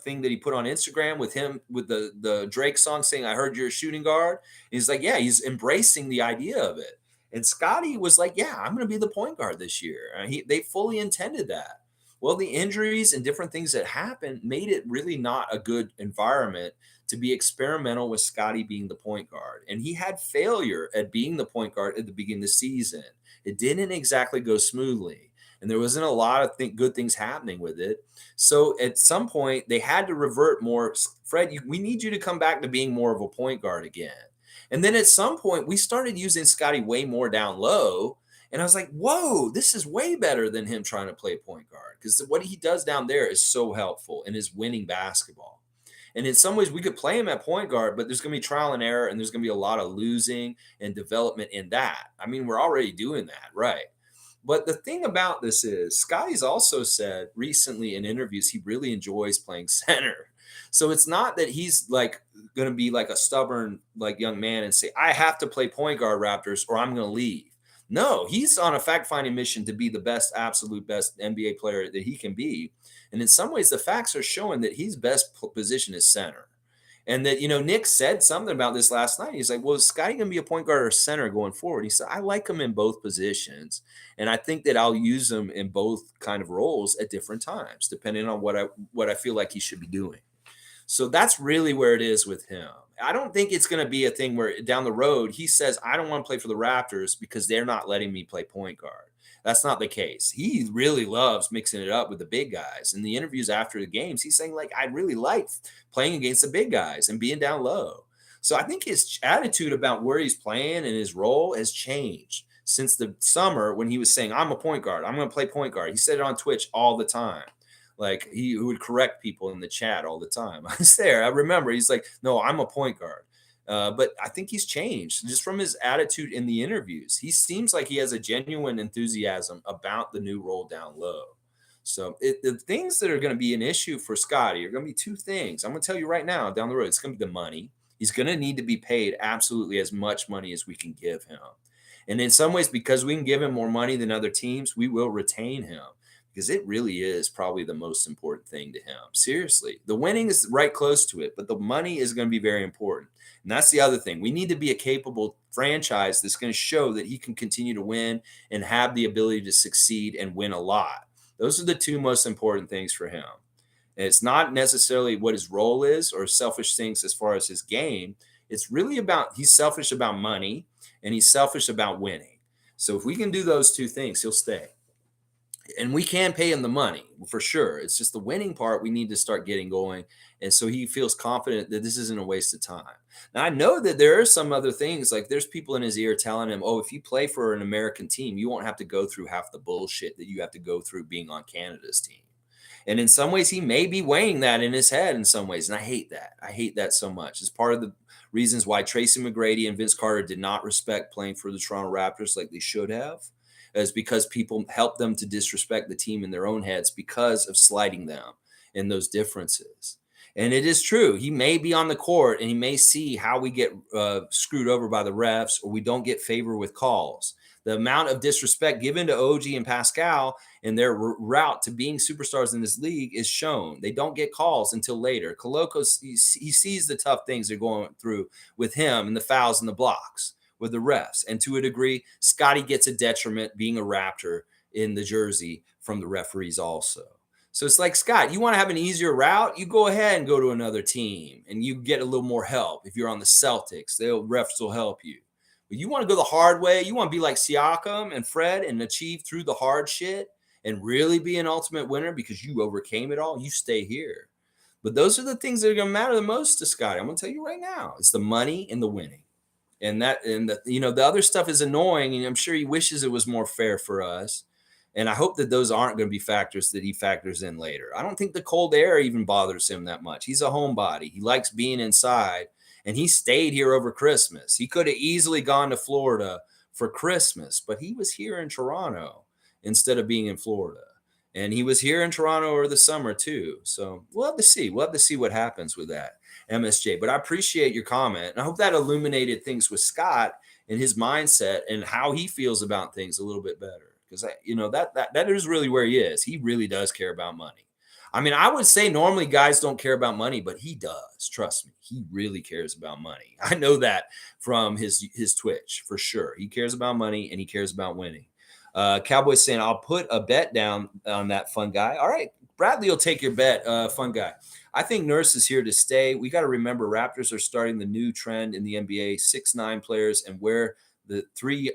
thing that he put on Instagram with him with the Drake song saying, I heard you're a shooting guard. And he's like, yeah, he's embracing the idea of it. And Scottie was like, yeah, I'm going to be the point guard this year. And they fully intended that. Well, the injuries and different things that happened made it really not a good environment to be experimental with Scottie being the point guard. And he had failure at being the point guard at the beginning of the season. It didn't exactly go smoothly. And there wasn't a lot of good things happening with it. So at some point, they had to revert more. Fred, we need you to come back to being more of a point guard again. And then at some point, we started using Scottie way more down low. And I was like, whoa, this is way better than him trying to play point guard, because what he does down there is so helpful and is winning basketball. And in some ways, we could play him at point guard, but there's going to be trial and error, and there's going to be a lot of losing and development in that. I mean, we're already doing that, right? But the thing about this is, Scottie's also said recently in interviews he really enjoys playing center. So it's not that he's like going to be like a stubborn like young man and say, I have to play point guard, Raptors, or I'm going to leave. No, he's on a fact-finding mission to be the best, absolute best NBA player that he can be. And in some ways, the facts are showing that his best position is center. And that, Nick said something about this last night. He's like, well, is Scottie going to be a point guard or center going forward? He said, I like him in both positions. And I think that I'll use him in both kind of roles at different times, depending on what I feel like he should be doing. So that's really where it is with him. I don't think it's going to be a thing where down the road he says, I don't want to play for the Raptors because they're not letting me play point guard. That's not the case. He really loves mixing it up with the big guys. In the interviews after the games, he's saying, like, I really like playing against the big guys and being down low. So I think his attitude about where he's playing and his role has changed since the summer when he was saying, I'm a point guard. I'm going to play point guard. He said it on Twitch all the time. Like he would correct people in the chat all the time. I was there. I remember he's like, no, I'm a point guard. But I think he's changed just from his attitude in the interviews. He seems like he has a genuine enthusiasm about the new role down low. So the things that are going to be an issue for Scottie are going to be two things. I'm going to tell you right now down the road, it's going to be the money. He's going to need to be paid absolutely as much money as we can give him. And in some ways, because we can give him more money than other teams, we will retain him. Because it really is probably the most important thing to him. Seriously, the winning is right close to it, but the money is going to be very important. And that's the other thing. We need to be a capable franchise that's going to show that he can continue to win and have the ability to succeed and win a lot. Those are the two most important things for him. And it's not necessarily what his role is or selfish things as far as his game. It's really about he's selfish about money and he's selfish about winning. So if we can do those two things, he'll stay. And we can pay him the money for sure. It's just the winning part we need to start getting going. And so he feels confident that this isn't a waste of time. Now, I know that there are some other things, like there's people in his ear telling him, oh, if you play for an American team, you won't have to go through half the bullshit that you have to go through being on Canada's team. And in some ways, he may be weighing that in his head in some ways. And I hate that. I hate that so much. It's part of the reasons why Tracy McGrady and Vince Carter did not respect playing for the Toronto Raptors like they should have, is because people helped them to disrespect the team in their own heads because of slighting them and those differences. And it is true. He may be on the court and he may see how we get screwed over by the refs or we don't get favor with calls. The amount of disrespect given to OG and Pascal in their route to being superstars in this league is shown. They don't get calls until later. Koloko, he sees the tough things they're going through with him and the fouls and the blocks with the refs. And to a degree, Scottie gets a detriment being a Raptor in the jersey from the referees also. So it's like, Scott, you want to have an easier route? You go ahead and go to another team and you get a little more help. If you're on the Celtics, the refs will help you. But you want to go the hard way. You want to be like Siakam and Fred and achieve through the hard shit and really be an ultimate winner because you overcame it all. You stay here. But those are the things that are going to matter the most to Scottie. I'm going to tell you right now. It's the money and the winning. And the other stuff is annoying. And I'm sure he wishes it was more fair for us. And I hope that those aren't going to be factors that he factors in later. I don't think the cold air even bothers him that much. He's a homebody. He likes being inside. And he stayed here over Christmas. He could have easily gone to Florida for Christmas, but he was here in Toronto instead of being in Florida. And he was here in Toronto over the summer too. So we'll have to see. We'll have to see what happens with that, MSJ. But I appreciate your comment. And I hope that illuminated things with Scott and his mindset and how he feels about things a little bit better. Because that is really where he is. He really does care about money. I mean, I would say normally guys don't care about money, but he does. Trust me, he really cares about money. I know that from his Twitch for sure. He cares about money and he cares about winning. Cowboys saying, I'll put a bet down on that, fun guy. All right, Bradley will take your bet, fun guy. I think Nurse is here to stay. We got to remember Raptors are starting the new trend in the NBA, 6'9" players, and we're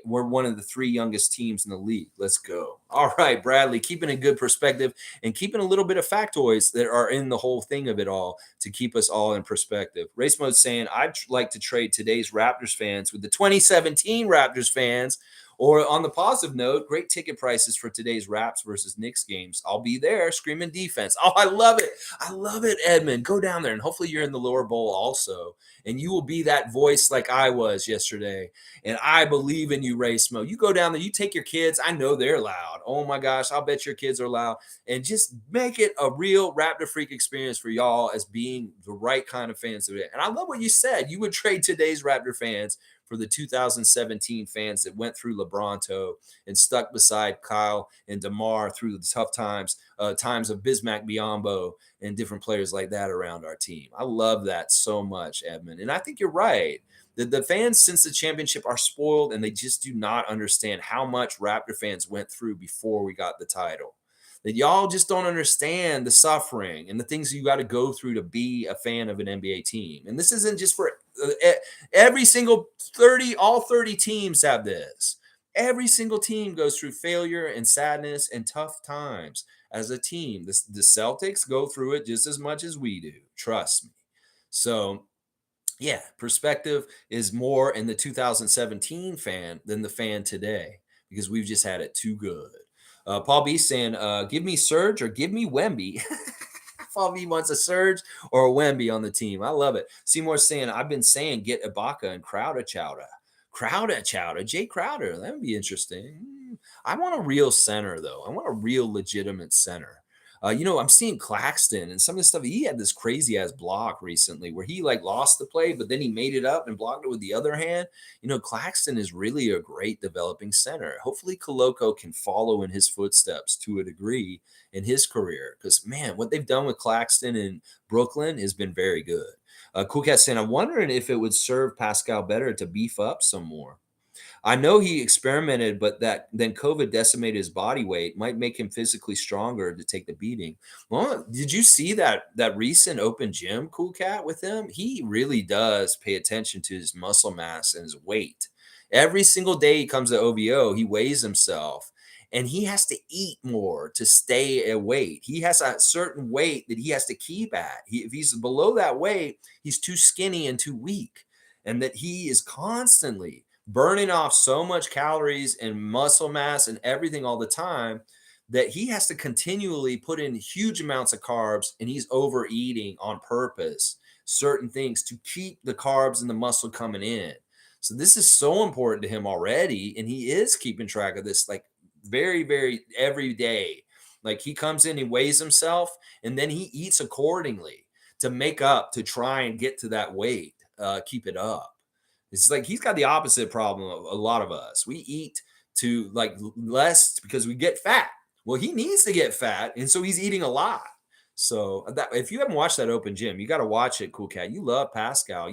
one of the three youngest teams in the league. Let's go. All right, Bradley, keeping a good perspective and keeping a little bit of factoids that are in the whole thing of it all to keep us all in perspective. Race Mode saying, I'd like to trade today's Raptors fans with the 2017 Raptors fans. Or on the positive note, great ticket prices for today's Raps versus Knicks games. I'll be there screaming defense. Oh, I love it. I love it, Edmund. Go down there, and hopefully you're in the lower bowl also. And you will be that voice like I was yesterday. And I believe in you, Race Mo. You go down there, you take your kids. I know they're loud. Oh, my gosh, I'll bet your kids are loud. And just make it a real Raptor Freak experience for y'all as being the right kind of fans of it. And I love what you said. You would trade today's Raptor fans for the 2017 fans that went through LeBronto and stuck beside Kyle and DeMar through the tough times of Bismack Biyombo and different players like that around our team. I love that so much, Edmund. And I think you're right. The fans since the championship are spoiled and they just do not understand how much Raptor fans went through before we got the title. That y'all just don't understand the suffering and the things you got to go through to be a fan of an NBA team. And this isn't just for every single 30, all 30 teams have this. Every single team goes through failure and sadness and tough times as a team. The Celtics go through it just as much as we do. Trust me. So, yeah, perspective is more in the 2017 fan than the fan today because we've just had it too good. Paul B saying, give me Serge or give me Wemby. Paul B wants a Serge or a Wemby on the team. I love it. Seymour saying, I've been saying get Ibaka and Crowder Chowder. Jay Crowder. That would be interesting. I want a real center, though. I want a real legitimate center. I'm seeing Claxton and some of the stuff. He had this crazy ass block recently where he lost the play, but then he made it up and blocked it with the other hand. Claxton is really a great developing center. Hopefully Koloko can follow in his footsteps to a degree in his career. Because, man, what they've done with Claxton in Brooklyn has been very good. Cool Cat saying, I'm wondering if it would serve Pascal better to beef up some more. I know he experimented, but then COVID decimated his body weight, might make him physically stronger to take the beating. Well, did you see that recent open gym, Cool Cat, with him? He really does pay attention to his muscle mass and his weight. Every single day he comes to OVO, he weighs himself. And he has to eat more to stay at weight. He has a certain weight that he has to keep at. If he's below that weight, he's too skinny and too weak. And that he is constantly burning off so much calories and muscle mass and everything all the time that he has to continually put in huge amounts of carbs, and he's overeating on purpose certain things to keep the carbs and the muscle coming in. So this is so important to him already, and he is keeping track of this like very, very every day. Like he comes in, he weighs himself, and then he eats accordingly to make up to try and get to that weight, keep it up. It's like he's got the opposite problem of a lot of us. We eat to like less because we get fat. Well, he needs to get fat, and so he's eating a lot. So that if you haven't watched that open gym, you got to watch it, Cool Cat. You love Pascal.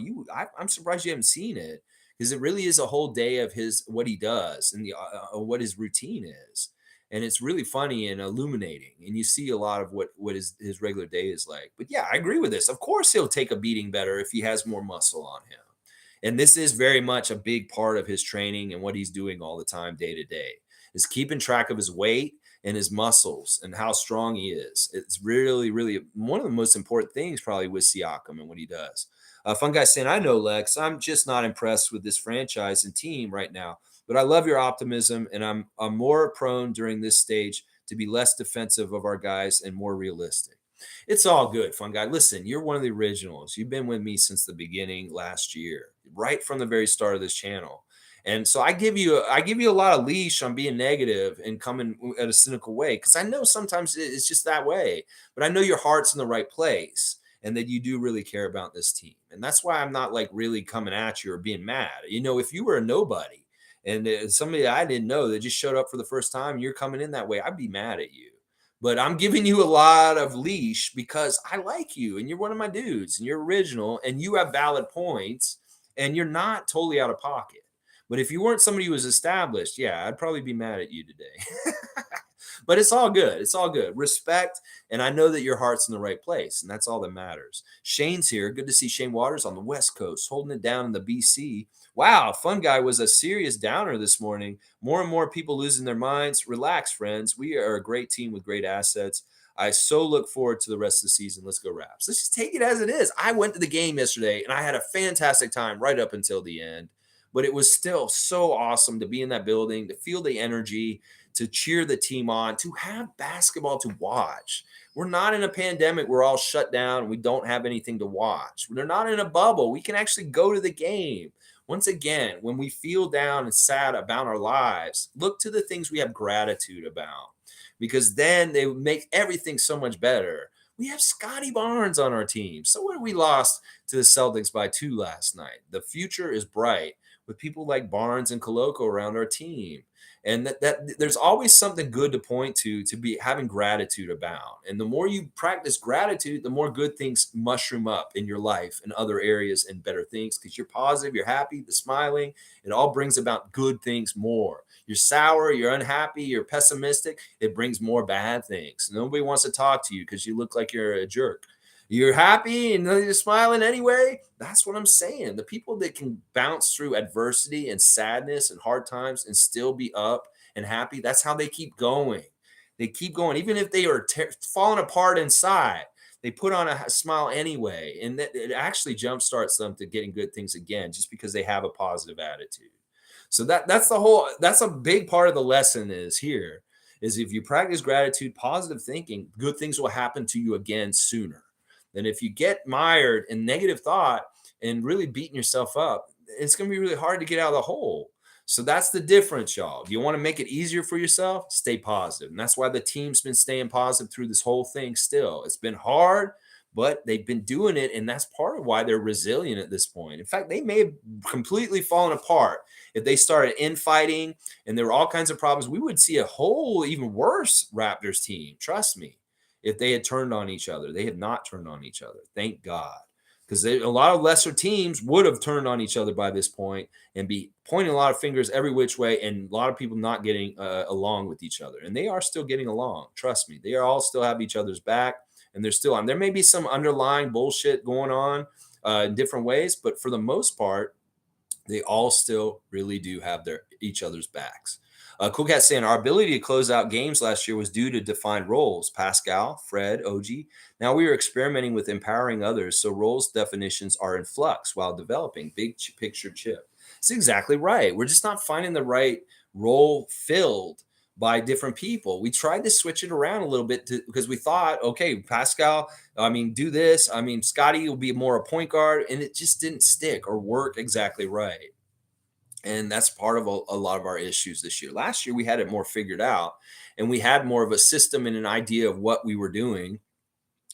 I'm surprised you haven't seen it because it really is a whole day of his what he does and the what his routine is, and it's really funny and illuminating. And you see a lot of what his regular day is like. But yeah, I agree with this. Of course, he'll take a beating better if he has more muscle on him. And this is very much a big part of his training and what he's doing all the time, day to day, is keeping track of his weight and his muscles and how strong he is. It's really, really one of the most important things probably with Siakam and what he does. Fun guy saying, I know, Lex, I'm just not impressed with this franchise and team right now, but I love your optimism, and I'm more prone during this stage to be less defensive of our guys and more realistic. It's all good, fun guy. Listen, you're one of the originals. You've been with me since the beginning last year, right from the very start of this channel. And so I give you a lot of leash on being negative and coming at a cynical way because I know sometimes it's just that way. But I know your heart's in the right place and that you do really care about this team. And that's why I'm not like really coming at you or being mad. You know, if you were a nobody and somebody I didn't know that just showed up for the first time, you're coming in that way, I'd be mad at you. But I'm giving you a lot of leash because I like you and you're one of my dudes and you're original and you have valid points and you're not totally out of pocket. But if you weren't somebody who was established, yeah, I'd probably be mad at you today. But it's all good. It's all good. Respect. And I know that your heart's in the right place. And that's all that matters. Shane's here. Good to see Shane Waters on the West Coast, holding it down in the BC. Wow, Fun Guy was a serious downer this morning. More and more people losing their minds. Relax, friends. We are a great team with great assets. I so look forward to the rest of the season. Let's go Raps. Let's just take it as it is. I went to the game yesterday, and I had a fantastic time right up until the end. But it was still so awesome to be in that building, to feel the energy, to cheer the team on, to have basketball to watch. We're not in a pandemic. We're all shut down. We don't have anything to watch. They're not in a bubble. We can actually go to the game. Once again, when we feel down and sad about our lives, look to the things we have gratitude about because then they make everything so much better. We have Scottie Barnes on our team. So what we lost to the Celtics by 2 last night. The future is bright with people like Barnes and Koloko around our team. And that there's always something good to point to be having gratitude about. And the more you practice gratitude, the more good things mushroom up in your life and other areas and better things because you're positive, you're happy, the smiling, it all brings about good things more. You're sour, you're unhappy, you're pessimistic, it brings more bad things. Nobody wants to talk to you because you look like you're a jerk. You're happy and you're smiling anyway. That's what I'm saying. The people that can bounce through adversity and sadness and hard times and still be up and happy, that's how they keep going. They keep going. Even if they are falling apart inside, they put on a smile anyway. And it actually jumpstarts them to getting good things again just because they have a positive attitude. So that's a big part of the lesson is if you practice gratitude, positive thinking, good things will happen to you again sooner. And if you get mired in negative thought and really beating yourself up, it's going to be really hard to get out of the hole. So that's the difference, y'all. If you want to make it easier for yourself, stay positive. And that's why the team's been staying positive through this whole thing still. It's been hard, but they've been doing it. And that's part of why they're resilient at this point. In fact, they may have completely fallen apart. If they started infighting and there were all kinds of problems, we would see a whole even worse Raptors team. Trust me. If they had turned on each other. They have not turned on each other. Thank God. Because a lot of lesser teams would have turned on each other by this point and be pointing a lot of fingers every which way and a lot of people not getting along with each other. And they are still getting along. Trust me. They are all still have each other's back and they're still on. There may be some underlying bullshit going on in different ways, but for the most part, they all still really do have each other's backs. Cool Cat saying our ability to close out games last year was due to defined roles. Pascal, Fred, OG. Now we are experimenting with empowering others, so roles definitions are in flux while developing. Big picture Chip. That's exactly right. We're just not finding the right role filled by different people. We tried to switch it around a little bit because we thought, okay, Pascal, do this. Scottie will be more a point guard, and it just didn't stick or work exactly right. And that's part of a lot of our issues this year. Last year, we had it more figured out, and we had more of a system and an idea of what we were doing.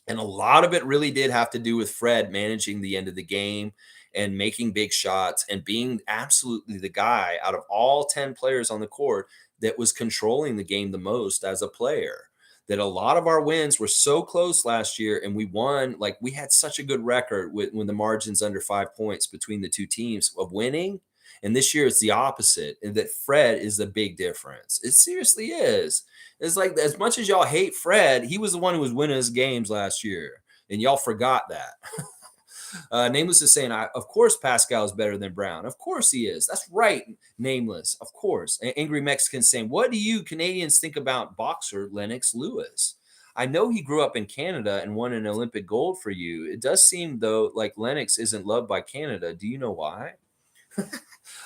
And a lot of it really did have to do with Fred managing the end of the game and making big shots and being absolutely the guy out of all 10 players on the court that was controlling the game the most as a player. That a lot of our wins were so close last year, and we won. Like, we had such a good record when the margin's under 5 points between the two teams of winning. And this year it's the opposite, and that Fred is the big difference. It seriously is. It's like, as much as y'all hate Fred, he was the one who was winning his games last year, and y'all forgot that. Nameless is saying, of course Pascal is better than Brown. Of course he is. That's right, Nameless. Of course. Angry Mexican saying, what do you Canadians think about boxer Lennox Lewis? I know he grew up in Canada and won an Olympic gold for you. It does seem, though, like Lennox isn't loved by Canada. Do you know why?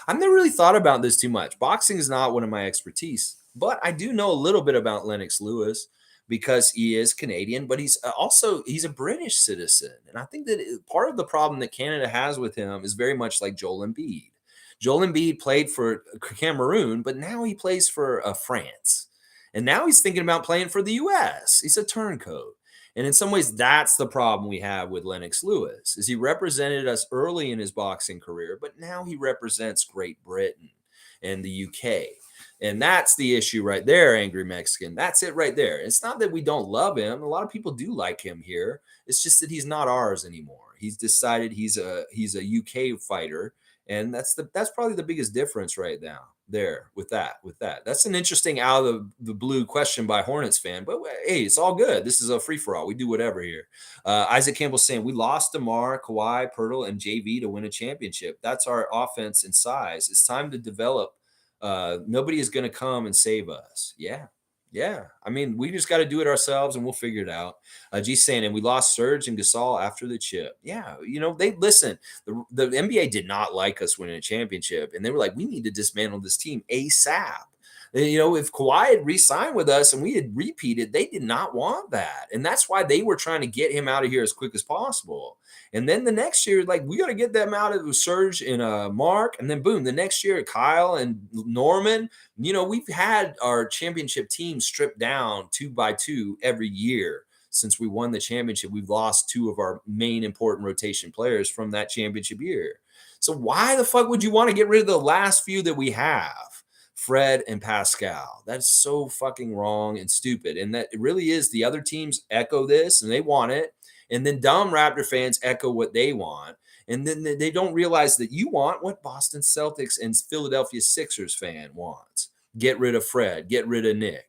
I've never really thought about this too much. Boxing is not one of my expertise, but I do know a little bit about Lennox Lewis because he is Canadian, but he's a British citizen. And I think that part of the problem that Canada has with him is very much like Joel Embiid. Joel Embiid played for Cameroon, but now he plays for France. And now he's thinking about playing for the US. He's a turncoat. And in some ways, that's the problem we have with Lennox Lewis, is he represented us early in his boxing career, but now he represents Great Britain and the UK. And that's the issue right there, Angry Mexican. That's it right there. It's not that we don't love him. A lot of people do like him here. It's just that he's not ours anymore. He's decided he's a UK fighter. And that's probably the biggest difference right now there with that. That's an interesting out of the blue question by Hornets fan, but hey, it's all good. This is a free for all. We do whatever here. Isaac Campbell saying, we lost DeMar, Kawhi, Pirtle, and JV to win a championship. That's our offense and size. It's time to develop. Nobody is going to come and save us. Yeah. We just got to do it ourselves, and we'll figure it out. G saying, and we lost Serge and Gasol after the chip. Yeah, they listen. The NBA did not like us winning a championship, and they were like, we need to dismantle this team ASAP. And, if Kawhi had re-signed with us and we had repeated, they did not want that. And that's why they were trying to get him out of here as quick as possible. And then the next year, like, we got to get them out of Serge and Mark. And then boom, the next year, Kyle and Norman. We've had our championship team stripped down 2 by 2 every year since we won the championship. We've lost 2 of our main important rotation players from that championship year. So why the fuck would you want to get rid of the last few that we have? Fred and Pascal. That's so fucking wrong and stupid. And that it really is. The other teams echo this and they want it. And then dumb Raptor fans echo what they want. And then they don't realize that you want what Boston Celtics and Philadelphia Sixers fan wants. Get rid of Fred. Get rid of Nick.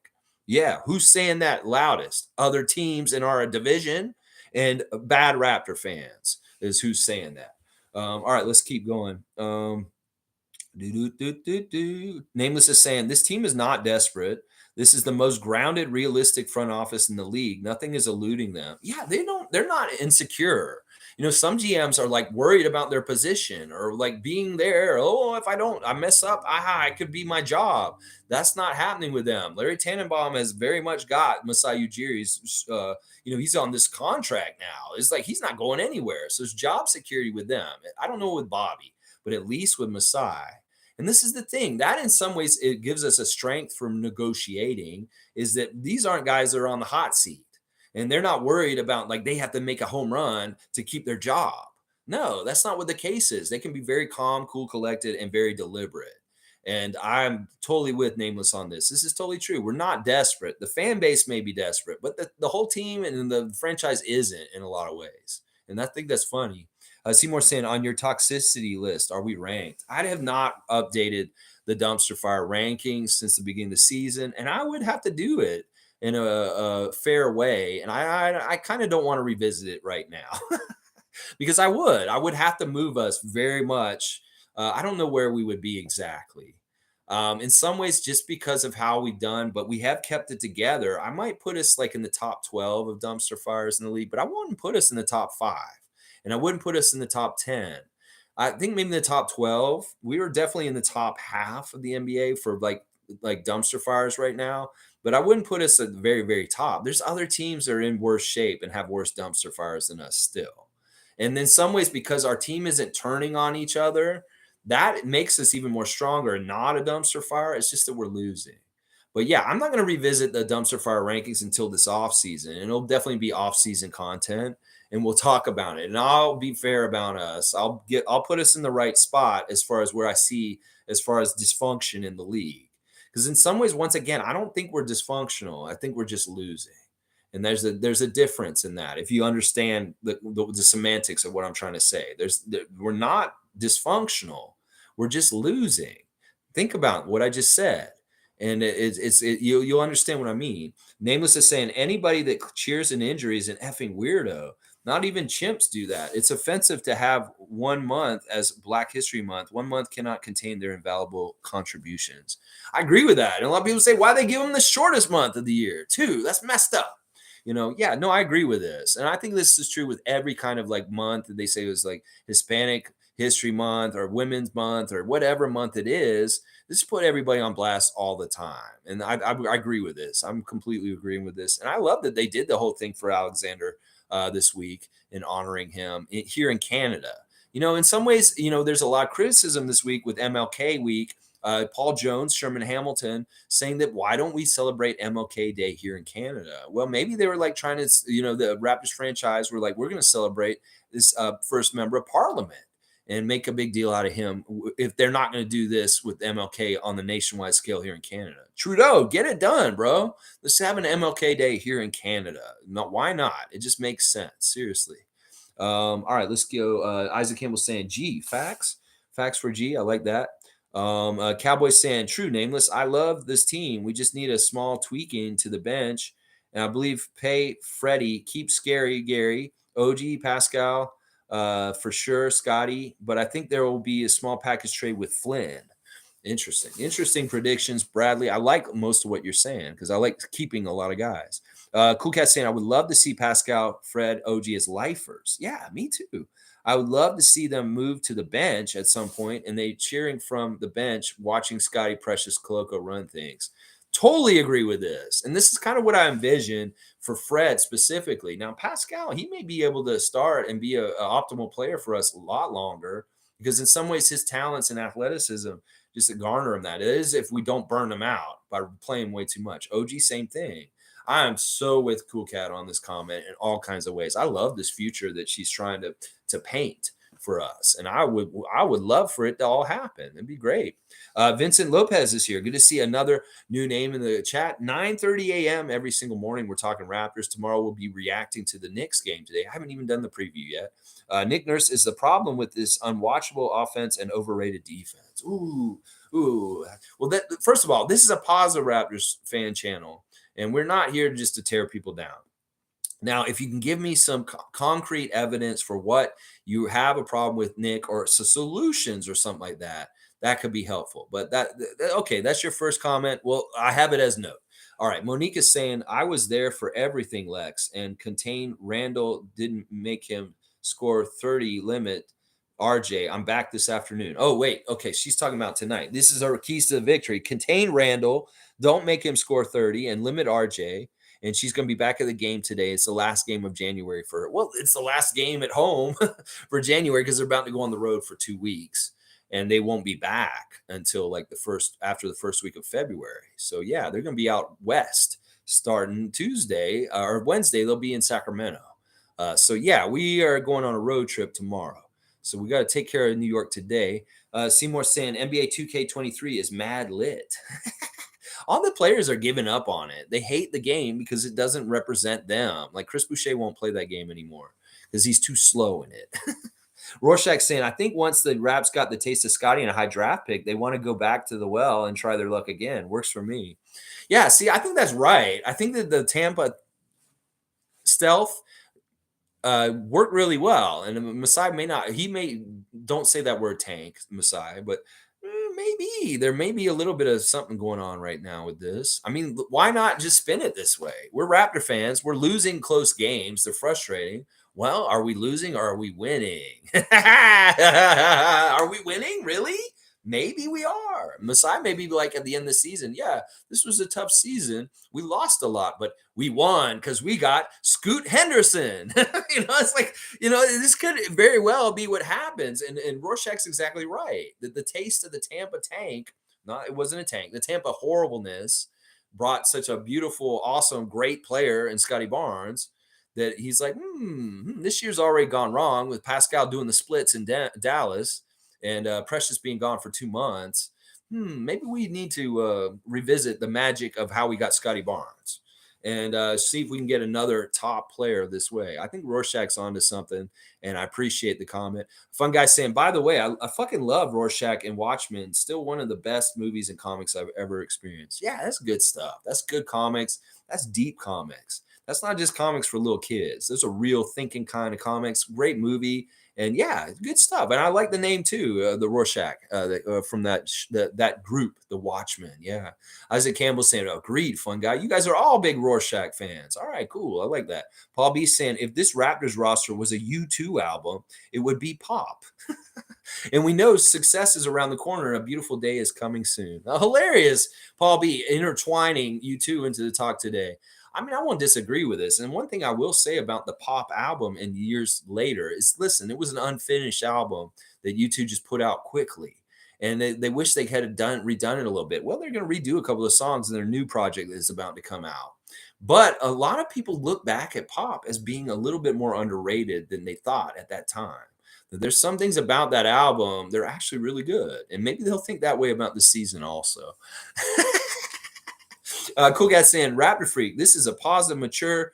Yeah, who's saying that loudest? Other teams in our division and bad Raptor fans is who's saying that. All right, let's keep going. Nameless is saying, this team is not desperate. This is the most grounded, realistic front office in the league. Nothing is eluding them. Yeah, they're not insecure. Some GMs are like worried about their position or like being there. Oh, if I mess up, I could be my job. That's not happening with them. Larry Tannenbaum has very much got Masai Ujiri's, he's on this contract now. It's like he's not going anywhere. So there's job security with them. I don't know with Bobby, but at least with Masai. And this is the thing that in some ways it gives us a strength from negotiating, is that these aren't guys that are on the hot seat and they're not worried about like they have to make a home run to keep their job. No, that's not what the case is. They can be very calm, cool, collected, and very deliberate. And I'm totally with Nameless on this. This is totally true. We're not desperate. The fan base may be desperate, but the whole team and the franchise isn't in a lot of ways. And I think that's funny. Seymour saying, on your toxicity list, are we ranked? I have not updated the dumpster fire rankings since the beginning of the season, and I would have to do it in a fair way. And I kind of don't want to revisit it right now because I would have to move us very much. I don't know where we would be exactly. In some ways, just because of how we've done, but we have kept it together. I might put us like in the top 12 of dumpster fires in the league, but I wouldn't put us in the top 5. And I wouldn't put us in the top 10. I think maybe the top 12. We were definitely in the top half of the NBA for like like dumpster fires right now, but I wouldn't put us at the very, very top. There's other teams that are in worse shape and have worse dumpster fires than us still. And in some ways, because our team isn't turning on each other, that makes us even more stronger. Not a dumpster fire. It's just that we're losing. But yeah, I'm not going to revisit the dumpster fire rankings until this offseason. And it'll definitely be off-season content. And we'll talk about it. And I'll be fair about us. I'll put us in the right spot as far as where I see as far as dysfunction in the league. Because in some ways, once again, I don't think we're dysfunctional. I think we're just losing. And there's a difference in that. If you understand the semantics of what I'm trying to say, we're not dysfunctional. We're just losing. Think about what I just said, and you'll understand what I mean. Nameless is saying anybody that cheers an injury is an effing weirdo. Not even chimps do that. It's offensive to have 1 month as Black History Month. 1 month cannot contain their invaluable contributions. I agree with that. And a lot of people say, why they give them the shortest month of the year, too? That's messed up. Yeah, no, I agree with this. And I think this is true with every kind of like month that they say it was like Hispanic History Month or Women's Month or whatever month it is. Just put everybody on blast all the time. And I agree with this. I'm completely agreeing with this. And I love that they did the whole thing for Alexander this week in honoring him here in Canada. In some ways, there's a lot of criticism this week with MLK week. Paul Jones, Sherman Hamilton, saying that why don't we celebrate MLK Day here in Canada? Well, maybe they were like trying to, the Raptors franchise were like, we're going to celebrate this first member of Parliament and make a big deal out of him if they're not going to do this with MLK on the nationwide scale here in Canada. Trudeau, get it done, bro. Let's have an MLK Day here in Canada. No, why not? It just makes sense. Seriously. All right, let's go. Isaac Campbell saying, G, facts for G. I like that. Cowboys saying, true, Nameless. I love this team. We just need a small tweaking to the bench. And I believe pay Freddie, keep scary, Gary, OG, Pascal, for sure, Scottie. But I think there will be a small package trade with Flynn. Interesting predictions, Bradley. I like most of what you're saying because I like keeping a lot of guys. Cool Cat saying, I would love to see Pascal, Fred, OG as lifers. Yeah, me too. I would love to see them move to the bench at some point and they cheering from the bench, watching Scottie, Precious, Koloko run things. Totally agree with this. And this is kind of what I envision for Fred specifically. Now, Pascal, he may be able to start and be an optimal player for us a lot longer because in some ways his talents and athleticism just to garner him that. It is if we don't burn him out by playing way too much. OG, same thing. I am so with Cool Cat on this comment in all kinds of ways. I love this future that she's trying to paint for us, and I would love for it to all happen. It'd be great. Vincent Lopez is here. Good to see another new name in the chat. 9:30 a.m. every single morning. We're talking Raptors. Tomorrow we'll be reacting to the Knicks game today. I haven't even done the preview yet. Nick Nurse is the problem with this unwatchable offense and overrated defense. Ooh. Well, first of all, this is a positive Raptors fan channel. And we're not here just to tear people down. Now, if you can give me some concrete evidence for what you have a problem with, Nick, or solutions or something like that, that could be helpful. But okay, that's your first comment. Well, I have it as note. All right, Monique is saying, I was there for everything, Lex, and contain Randall didn't make him score 30 limit. RJ, I'm back this afternoon. Oh, wait. Okay, she's talking about tonight. This is our keys to the victory. Contain Randall. Don't make him score 30 and limit RJ. And she's going to be back at the game today. It's the last game of January for her. Well, it's the last game at home for January because they're about to go on the road for 2 weeks. And they won't be back until like after the first week of February. So, yeah, they're going to be out west starting Tuesday or Wednesday. They'll be in Sacramento. So, yeah, we are going on a road trip tomorrow. So we got to take care of New York today. Seymour saying NBA 2K23 is mad lit. All the players are giving up on it. They hate the game because it doesn't represent them. Like Chris Boucher won't play that game anymore because he's too slow in it. Rorschach saying, I think once the Raps got the taste of Scottie and a high draft pick, they want to go back to the well and try their luck again. Works for me. Yeah, see, I think that's right. I think that the Tampa stealth worked really well. And Masai don't say that word tank, Masai, but maybe there may be a little bit of something going on right now with this. I mean, why not just spin it this way? We're Raptor fans. We're losing close games. They're frustrating. Well, are we losing or are we winning? Are we winning? Really? Maybe we are. Masai may be like at the end of the season, yeah, this was a tough season. We lost a lot, but we won because we got Scoot Henderson. It's like, this could very well be what happens. And Rorschach's exactly right. The taste of the Tampa tank, it wasn't a tank, the Tampa horribleness brought such a beautiful, awesome, great player in Scottie Barnes that he's like, this year's already gone wrong with Pascal doing the splits in Dallas and Precious being gone for 2 months. Maybe we need to revisit the magic of how we got Scottie Barnes and see if we can get another top player this way. I think Rorschach's onto something, and I appreciate the comment. Fun guy saying, by the way, I fucking love Rorschach and Watchmen. Still one of the best movies and comics I've ever experienced. Yeah, that's good stuff. That's good comics. That's deep comics. That's not just comics for little kids. Those are real thinking kind of comics. Great movie. And yeah, good stuff. And I like the name too, the Rorschach from that group, the Watchmen. Yeah, Isaac Campbell saying, "Agreed, fun guy. You guys are all big Rorschach fans. All right, cool. I like that." Paul B saying, "If this Raptors roster was a U2 album, it would be pop." And we know success is around the corner. And a beautiful day is coming soon. Hilarious, Paul B intertwining U2 into the talk today. I mean, I won't disagree with this. And one thing I will say about the pop album and years later is, listen, it was an unfinished album that U2 just put out quickly. And they wish they had redone it a little bit. Well, they're going to redo a couple of songs in their new project that is about to come out. But a lot of people look back at pop as being a little bit more underrated than they thought at that time. There's some things about that album, they're actually really good. And maybe they'll think that way about the season also. Cool guy saying, Raptor Freak, this is a positive, mature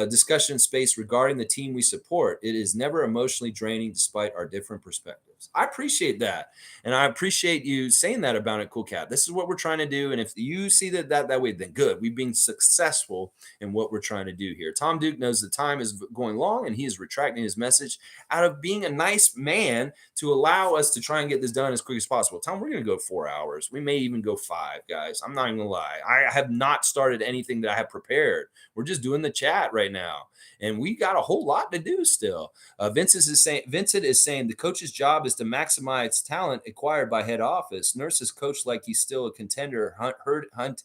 discussion space regarding the team we support. It is never emotionally draining despite our different perspectives. I appreciate that. And I appreciate you saying that about it, Cool Cat. This is what we're trying to do. And if you see that way, then good. We've been successful in what we're trying to do here. Tom Duke knows the time is going long, and he is retracting his message out of being a nice man to allow us to try and get this done as quick as possible. Tom, we're going to go 4 hours. We may even go 5, guys. I'm not even going to lie. I have not started anything that I have prepared. We're just doing the chat right now, and we got a whole lot to do still. Vincent is saying the coach's job is to maximize talent acquired by head office. Nurses coach like he's still a contender, hunting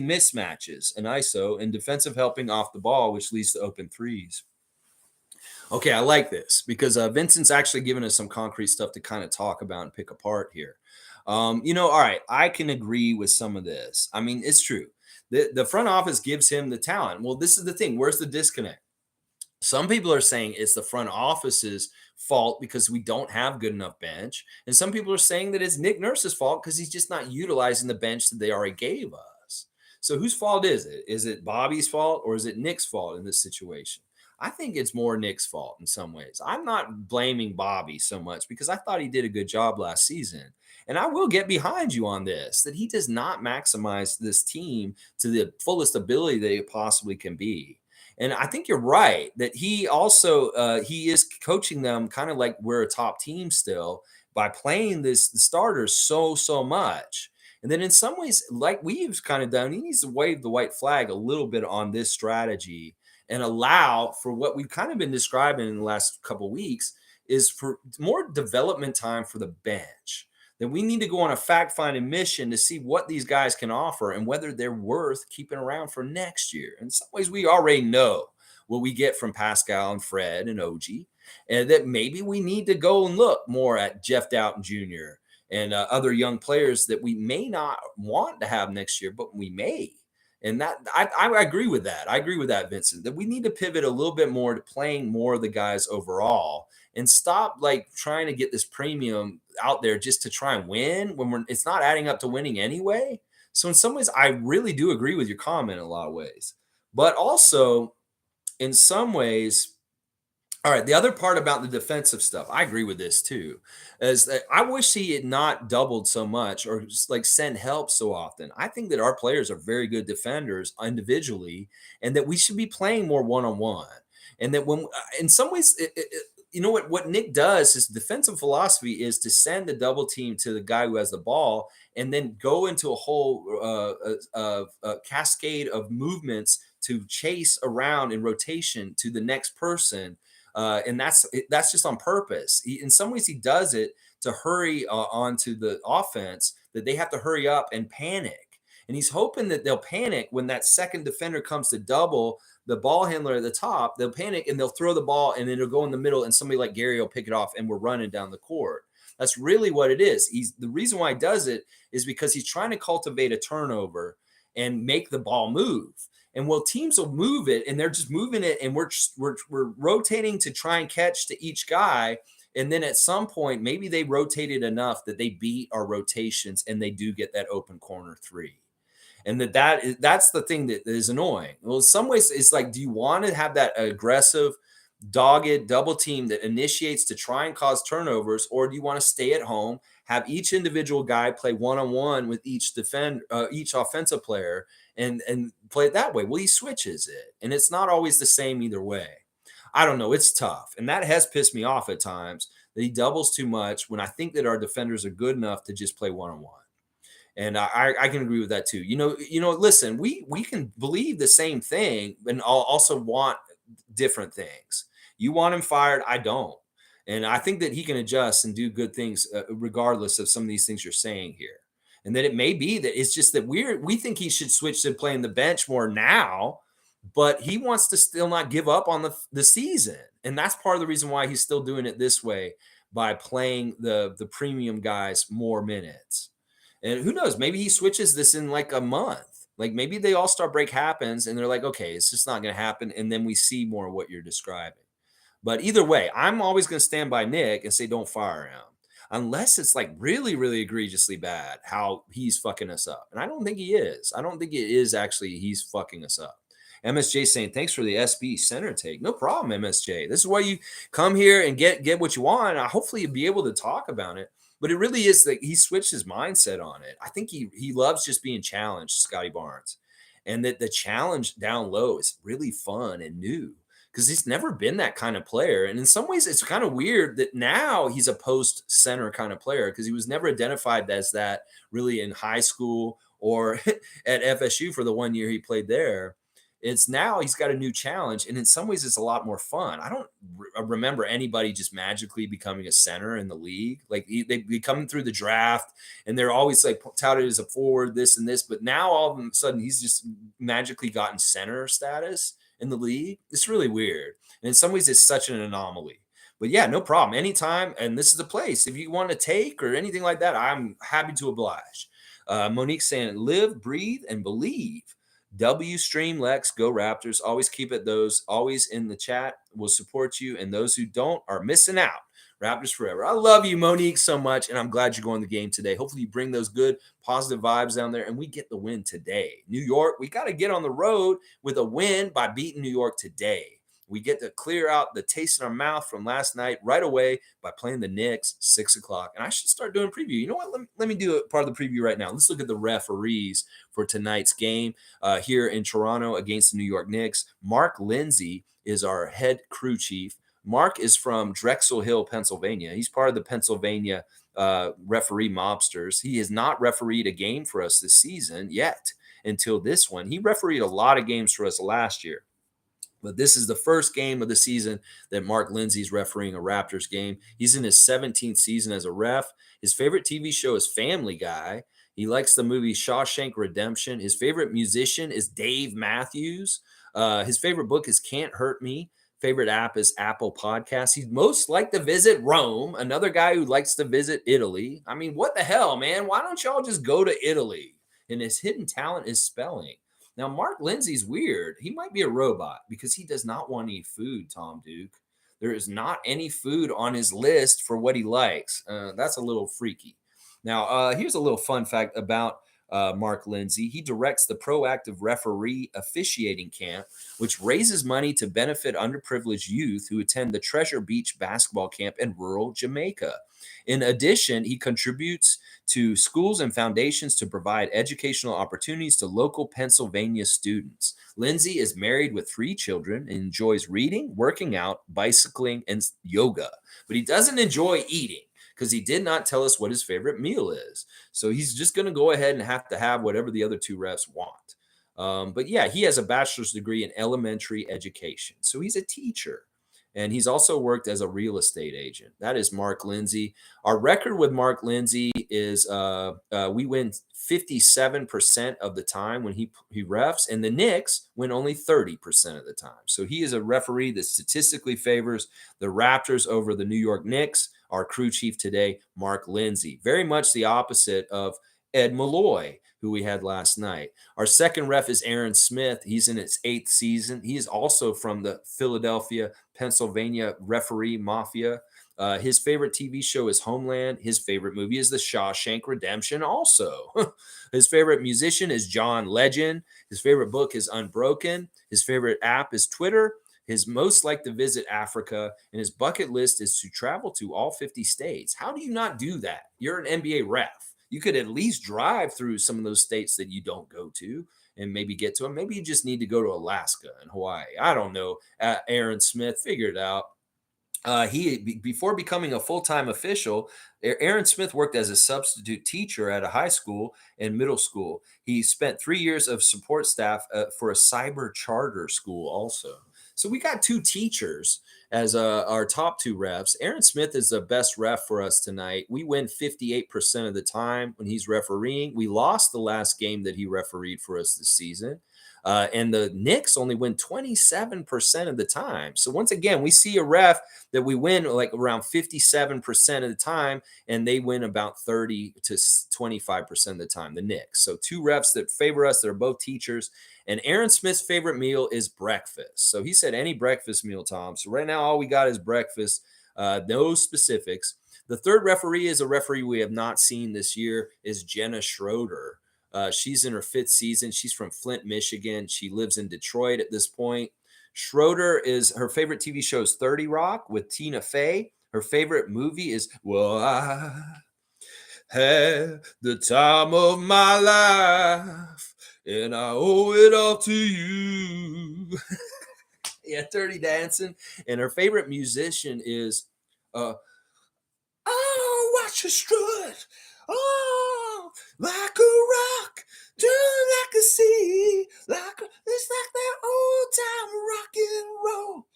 mismatches and ISO and defensive helping off the ball, which leads to open threes. Okay, I like this because Vincent's actually given us some concrete stuff to kind of talk about and pick apart here. All right, I can agree with some of this. I mean, it's true. The front office gives him the talent. Well, this is the thing. Where's the disconnect? Some people are saying it's the front office's fault because we don't have good enough bench. And some people are saying that it's Nick Nurse's fault because he's just not utilizing the bench that they already gave us. So whose fault is it? Is it Bobby's fault or is it Nick's fault in this situation? I think it's more Nick's fault in some ways. I'm not blaming Bobby so much because I thought he did a good job last season. And I will get behind you on this, that he does not maximize this team to the fullest ability that it possibly can be. And I think you're right that he also he is coaching them kind of like we're a top team still by playing the starters so much. And then in some ways, like we've kind of done, he needs to wave the white flag a little bit on this strategy and allow for what we've kind of been describing in the last couple of weeks is for more development time for the bench. Then we need to go on a fact-finding mission to see what these guys can offer and whether they're worth keeping around for next year. In some ways, we already know what we get from Pascal and Fred and OG, and that maybe we need to go and look more at Jeff Doughton Jr. and other young players that we may not want to have next year, but we may. And that I agree with that. I agree with that, Vincent, that we need to pivot a little bit more to playing more of the guys overall and stop like trying to get this premium out there just to try and win when it's not adding up to winning anyway. So in some ways, I really do agree with your comment in a lot of ways. But also in some ways, all right, the other part about the defensive stuff, I agree with this too, is that I wish he had not doubled so much or just like send help so often. I think that our players are very good defenders individually and that we should be playing more one-on-one. And that when, in some ways, you know what Nick does, his defensive philosophy is to send the double team to the guy who has the ball and then go into a whole cascade of movements to chase around in rotation to the next person. And that's just on purpose. In some ways, he does it to hurry onto the offense that they have to hurry up and panic. And he's hoping that they'll panic when that second defender comes to double the ball handler at the top. They'll panic and they'll throw the ball and then it'll go in the middle and somebody like Gary will pick it off and we're running down the court. That's really what it is. The reason why he does it is because he's trying to cultivate a turnover and make the ball move. And teams will move it and they're just moving it and we're rotating to try and catch to each guy. And then at some point, maybe they rotated enough that they beat our rotations and they do get that open corner three. And that's the thing that is annoying. Well, in some ways, it's like, do you want to have that aggressive, dogged double team that initiates to try and cause turnovers, or do you want to stay at home, have each individual guy play one-on-one with each offensive player and play it that way? Well, he switches it, and it's not always the same either way. I don't know. It's tough, and that has pissed me off at times that he doubles too much when I think that our defenders are good enough to just play one-on-one. And I can agree with that too. Listen, we can believe the same thing, and also want different things. You want him fired, I don't. And I think that he can adjust and do good things regardless of some of these things you're saying here. And that it may be that it's just that we think he should switch to playing the bench more now, but he wants to still not give up on the season. And that's part of the reason why he's still doing it this way, by playing the premium guys more minutes. And who knows, maybe he switches this in like a month. Like maybe the All-Star break happens and they're like, okay, it's just not going to happen. And then we see more of what you're describing. But either way, I'm always going to stand by Nick and say, don't fire him. Unless it's like really, really egregiously bad how he's fucking us up. And I don't think he is. I don't think it is actually he's fucking us up. MSJ saying, thanks for the SB center take. No problem, MSJ. This is why you come here and get what you want. Hopefully you'll be able to talk about it. But it really is that he switched his mindset on it. I think he loves just being challenged, Scottie Barnes. And that the challenge down low is really fun and new because he's never been that kind of player. And in some ways, it's kind of weird that now he's a post center kind of player because he was never identified as that really in high school or at FSU for the 1 year he played there. It's now he's got a new challenge, and in some ways it's a lot more fun. I don't remember anybody just magically becoming a center in the league. Like they come through the draft and they're always like touted as a forward, this and this, but now all of a sudden he's just magically gotten center status in the league. It's really weird. And in some ways it's such an anomaly. But yeah, no problem. Anytime, and this is the place. If you want to take or anything like that, I'm happy to oblige. Monique saying, live, breathe, and believe. W Stream Lex, go Raptors. Always keep it those. Always in the chat. Will support you. And those who don't are missing out. Raptors forever. I love you, Monique, so much. And I'm glad you're going to the game today. Hopefully you bring those good, positive vibes down there. And we get the win today. New York, we got to get on the road with a win by beating New York today. We get to clear out the taste in our mouth from last night right away by playing the Knicks 6 o'clock. And I should start doing preview. You know what? Let me do a part of the preview right now. Let's look at the referees for tonight's game here in Toronto against the New York Knicks. Mark Lindsay is our head crew chief. Mark is from Drexel Hill, Pennsylvania. He's part of the Pennsylvania referee mobsters. He has not refereed a game for us this season yet until this one. He refereed a lot of games for us last year. But this is the first game of the season that Mark Lindsay's refereeing a Raptors game. He's in his 17th season as a ref. His favorite TV show is Family Guy. He likes the movie Shawshank Redemption. His favorite musician is Dave Matthews. His favorite book is Can't Hurt Me. Favorite app is Apple Podcasts. He'd most like to visit Rome, another guy who likes to visit Italy. I mean, what the hell, man? Why don't y'all just go to Italy? And his hidden talent is spelling. Now, Mark Lindsay's weird. He might be a robot because he does not want to eat food, Tom Duke. There is not any food on his list for what he likes. That's a little freaky. Now, here's a little fun fact about Mark Lindsay. He directs the Proactive Referee Officiating Camp, which raises money to benefit underprivileged youth who attend the Treasure Beach basketball camp in rural Jamaica. In addition, he contributes to schools and foundations to provide educational opportunities to local Pennsylvania students. Lindsay is married with 3 children and enjoys reading, working out, bicycling, and yoga. But he doesn't enjoy eating because he did not tell us what his favorite meal is. So he's just going to go ahead and have to have whatever the other 2 refs want. But yeah, he has a bachelor's degree in elementary education. So he's a teacher. And he's also worked as a real estate agent. That is Mark Lindsay. Our record with Mark Lindsay is we win 57% of the time when he refs, and the Knicks win only 30% of the time. So he is a referee that statistically favors the Raptors over the New York Knicks. Our crew chief today, Mark Lindsay. Very much the opposite of Ed Malloy, who we had last night. Our second ref is Aaron Smith. He's in his 8th season. He is also from the Philadelphia, Pennsylvania referee mafia. His favorite TV show is Homeland. His favorite movie is The Shawshank Redemption also. His favorite musician is John Legend. His favorite book is Unbroken. His favorite app is Twitter. His most like to visit Africa, and his bucket list is to travel to all 50 states. How do you not do that? You're an NBA ref. You could at least drive through some of those states that you don't go to and maybe get to them. Maybe you just need to go to Alaska and Hawaii. I don't know. Aaron Smith, figure it out. Before becoming a full-time official, Aaron Smith worked as a substitute teacher at a high school and middle school. He spent 3 years of support staff for a cyber charter school also. So we got 2 teachers as our top 2 refs. Aaron Smith is the best ref for us tonight. We win 58% of the time when he's refereeing. We lost the last game that he refereed for us this season. And the Knicks only win 27% of the time. So once again, we see a ref that we win like around 57% of the time, and they win about 30 to 25% of the time, the Knicks. So 2 refs that favor us, that are both teachers. And Aaron Smith's favorite meal is breakfast. So he said any breakfast meal, Tom. So right now, all we got is breakfast, no specifics. The third referee is a referee we have not seen this year, is Jenna Schroeder. She's in her 5th season. She's from Flint, Michigan. She lives in Detroit at this point. Schroeder her favorite TV show is 30 Rock with Tina Fey. Her favorite movie is, well, I had the time of my life, and I owe it all to you. Yeah, Dirty Dancing. And her favorite musician is, oh, watch you strut. Oh, like a rock, turn like a sea, it's like that old time rock and roll.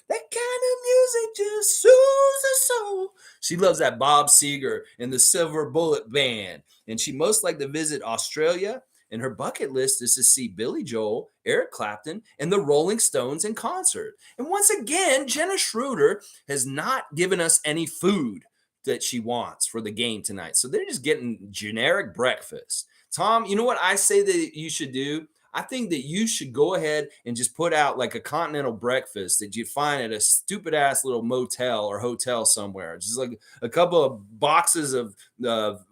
That kind of music just soothes the soul. She loves that Bob Seger and the Silver Bullet Band, and she most like to visit Australia. And her bucket list is to see Billy Joel, Eric Clapton, and the Rolling Stones in concert. And once again, Jenna Schroeder has not given us any food that she wants for the game tonight. So they're just getting generic breakfast. Tom, you know what I say that you should do? I think that you should go ahead and just put out like a continental breakfast that you find at a stupid ass little motel or hotel somewhere. Just like a couple of boxes of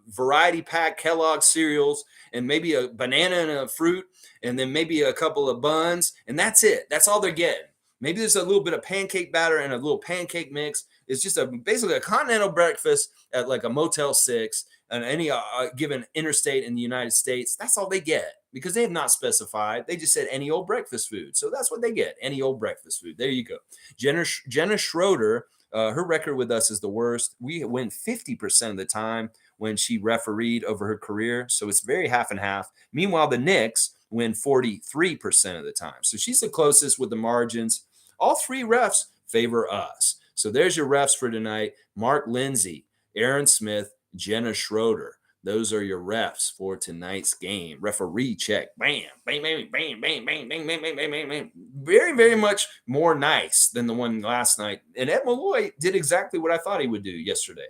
variety pack Kellogg cereals and maybe a banana and a fruit, and then maybe a couple of buns, and that's it. That's all they're getting. Maybe there's a little bit of pancake batter and a little pancake mix. It's just basically a continental breakfast at like a Motel 6 and any given interstate in the United States. That's all they get because they have not specified. They just said any old breakfast food. So that's what they get, any old breakfast food. There you go. Jenna Schroeder, her record with us is the worst. We win 50% of the time when she refereed over her career. So it's very half and half. Meanwhile, the Knicks win 43% of the time. So she's the closest with the margins. All 3 refs favor us. So there's your refs for tonight. Mark Lindsay, Aaron Smith, Jenna Schroeder. Those are your refs for tonight's game. Referee check. Bam, bang, bang, bang, bang, bang, bang, bang, bang, bang, bang, bang. Very, very much more nice than the one last night. And Ed Malloy did exactly what I thought he would do yesterday.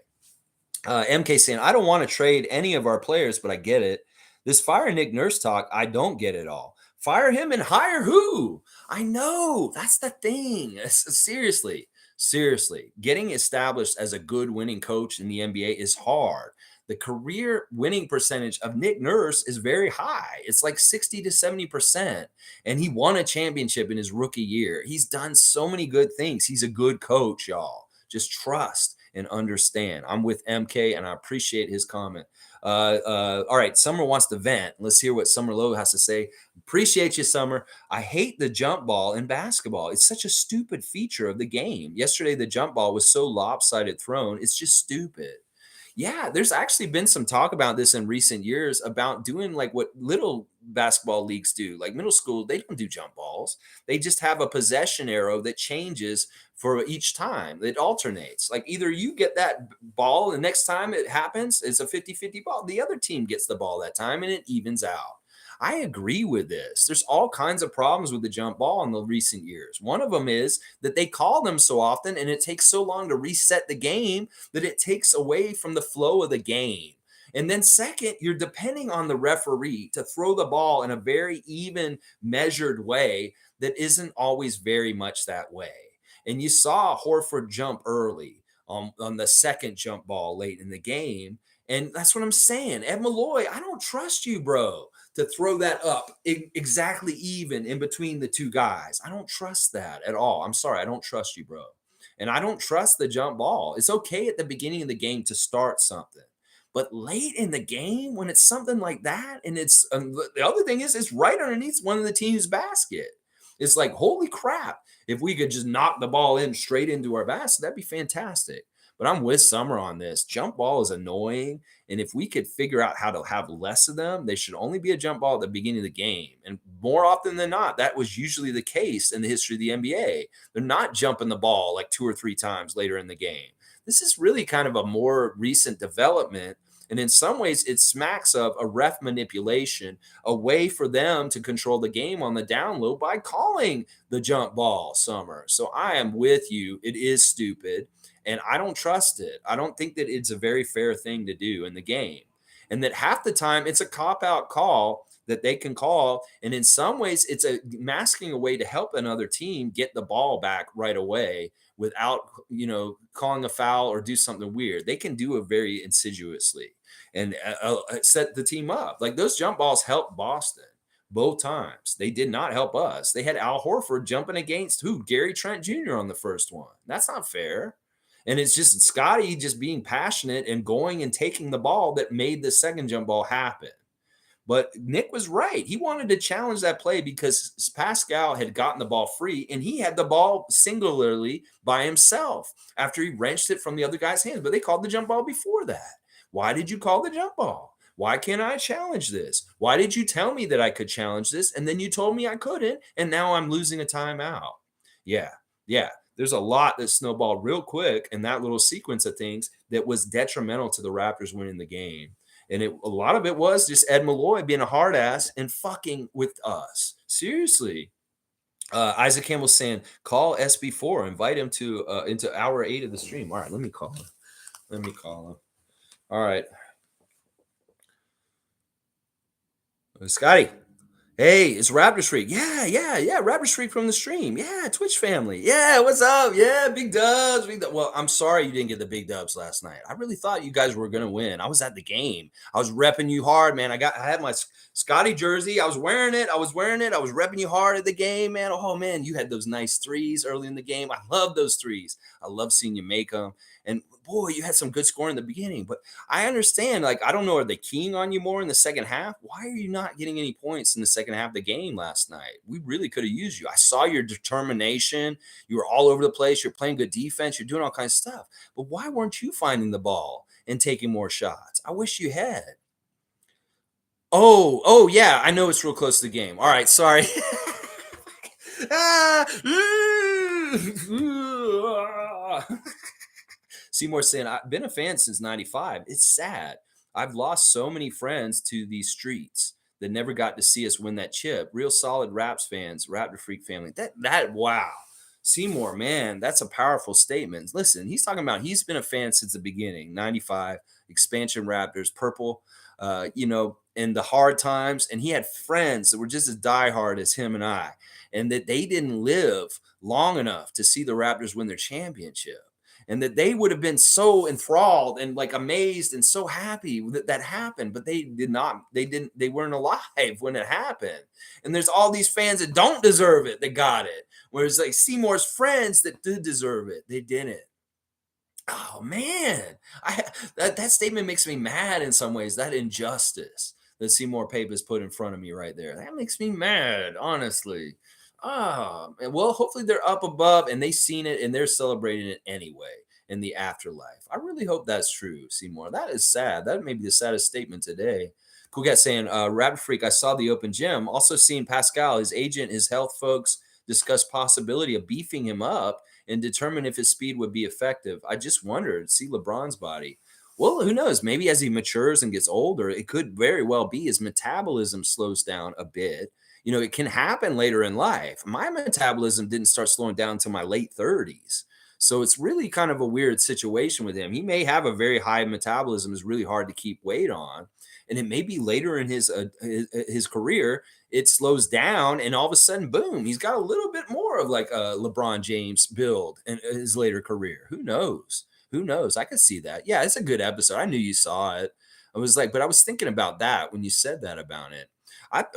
MK saying, I don't want to trade any of our players, but I get it. This fire Nick Nurse talk, I don't get it all. Fire him and hire who? I know. That's the thing. Seriously, getting established as a good winning coach in the NBA is hard. The career winning percentage of Nick Nurse is very high. It's like 60 to 70%. And he won a championship in his rookie year. He's done so many good things. He's a good coach, y'all. Just trust and understand. I'm with MK, and I appreciate his comment. All right, Summer wants to vent. Let's hear what Summer Lowe has to say. Appreciate you, Summer. I hate the jump ball in basketball. It's such a stupid feature of the game. Yesterday, the jump ball was so lopsided thrown. It's just stupid. Yeah, there's actually been some talk about this in recent years about doing like what little basketball leagues do. Like middle school, they don't do jump balls. They just have a possession arrow that changes for each time. It alternates. Like either you get that ball and next time it happens, it's a 50-50 ball. The other team gets the ball that time and it evens out. I agree with this. There's all kinds of problems with the jump ball in the recent years. One of them is that they call them so often and it takes so long to reset the game that it takes away from the flow of the game. And then, second, you're depending on the referee to throw the ball in a very even, measured way that isn't always very much that way. And you saw Horford jump early on the second jump ball late in the game. And that's what I'm saying. Ed Malloy, I don't trust you, bro, to throw that up exactly even in between the two guys. I don't trust that at all. I'm sorry. I don't trust you, bro. And I don't trust the jump ball. It's okay at the beginning of the game to start something. But late in the game, when it's something like that, and it's the other thing is, it's right underneath one of the team's basket. It's like, holy crap. If we could just knock the ball in straight into our basket, that'd be fantastic. But I'm with Summer on this. Jump ball is annoying. And if we could figure out how to have less of them, they should only be a jump ball at the beginning of the game. And more often than not, that was usually the case in the history of the NBA. They're not jumping the ball like 2 or 3 times later in the game. This is really kind of a more recent development. And in some ways, it smacks of a ref manipulation, a way for them to control the game on the down low by calling the jump ball, Summer. So I am with you. It is stupid. And I don't trust it. I don't think that it's a very fair thing to do in the game. And that half the time it's a cop out call that they can call. And in some ways, it's a masking a way to help another team get the ball back right away without, calling a foul or do something weird. They can do it very insidiously and set the team up. Like those jump balls helped Boston both times. They did not help us. They had Al Horford jumping against who? Gary Trent Jr. on the first one. That's not fair. And it's just Scottie just being passionate and going and taking the ball that made the second jump ball happen. But Nick was right. He wanted to challenge that play because Pascal had gotten the ball free and he had the ball singularly by himself after he wrenched it from the other guy's hands. But they called the jump ball before that. Why did you call the jump ball? Why can't I challenge this? Why did you tell me that I could challenge this? And then you told me I couldn't. And now I'm losing a timeout. Yeah. There's a lot that snowballed real quick in that little sequence of things that was detrimental to the Raptors winning the game. And a lot of it was just Ed Malloy being a hard ass and fucking with us. Seriously. Isaac Campbell saying, call SB4, invite him to into hour 8 of the stream. All right, let me call him. All right. Scottie. Hey, it's Raptors Freak. Yeah. Raptors Freak from the stream. Yeah, Twitch family. Yeah, what's up? Yeah, big dubs. Well, I'm sorry you didn't get the big dubs last night. I really thought you guys were gonna win. I was at the game. I was repping you hard, man. I had my Scottie jersey. I was wearing it. I was repping you hard at the game, man. Oh man, you had those nice threes early in the game. I love those threes. I love seeing you make them. And boy, you had some good scoring in the beginning. But I understand, like, I don't know, are they keying on you more in the second half? Why are you not getting any points in the second half of the game last night? We really could have used you. I saw your determination. You were all over the place. You're playing good defense. You're doing all kinds of stuff. But why weren't you finding the ball and taking more shots? I wish you had. Oh, yeah. I know it's real close to the game. All right, sorry. Seymour saying, I've been a fan since 95. It's sad. I've lost so many friends to these streets that never got to see us win that chip. Real solid Raps fans, Raptor Freak family. Wow. Seymour, man, that's a powerful statement. Listen, he's talking about he's been a fan since the beginning, 95, expansion Raptors, purple, in the hard times. And he had friends that were just as diehard as him and I, and that they didn't live long enough to see the Raptors win their championship. And that they would have been so enthralled and like amazed and so happy that happened, but they weren't alive when it happened. And there's all these fans that don't deserve it that got it. Whereas like Seymour's friends that did deserve it, they didn't. Oh man, that statement makes me mad in some ways. That injustice that Seymour Papers put in front of me right there, that makes me mad, honestly. Well, hopefully they're up above and they've seen it and they're celebrating it anyway. in the afterlife. I really hope that's true, Seymour. That is sad. That may be the saddest statement today. Cool guy saying, Rabbit Freak, I saw the open gym. Also seen Pascal, his agent, his health folks discuss possibility of beefing him up and determine if his speed would be effective. I just wondered, see LeBron's body. Well, who knows? Maybe as he matures and gets older, it could very well be his metabolism slows down a bit. It can happen later in life. My metabolism didn't start slowing down until my late 30s. So it's really kind of a weird situation with him. He may have a very high metabolism, is really hard to keep weight on. And it may be later in his career, it slows down, and all of a sudden, boom, he's got a little bit more of like a LeBron James build in his later career. Who knows? Who knows? I could see that. Yeah, it's a good episode. I knew you saw it. I was like, but I was thinking about that when you said that about it.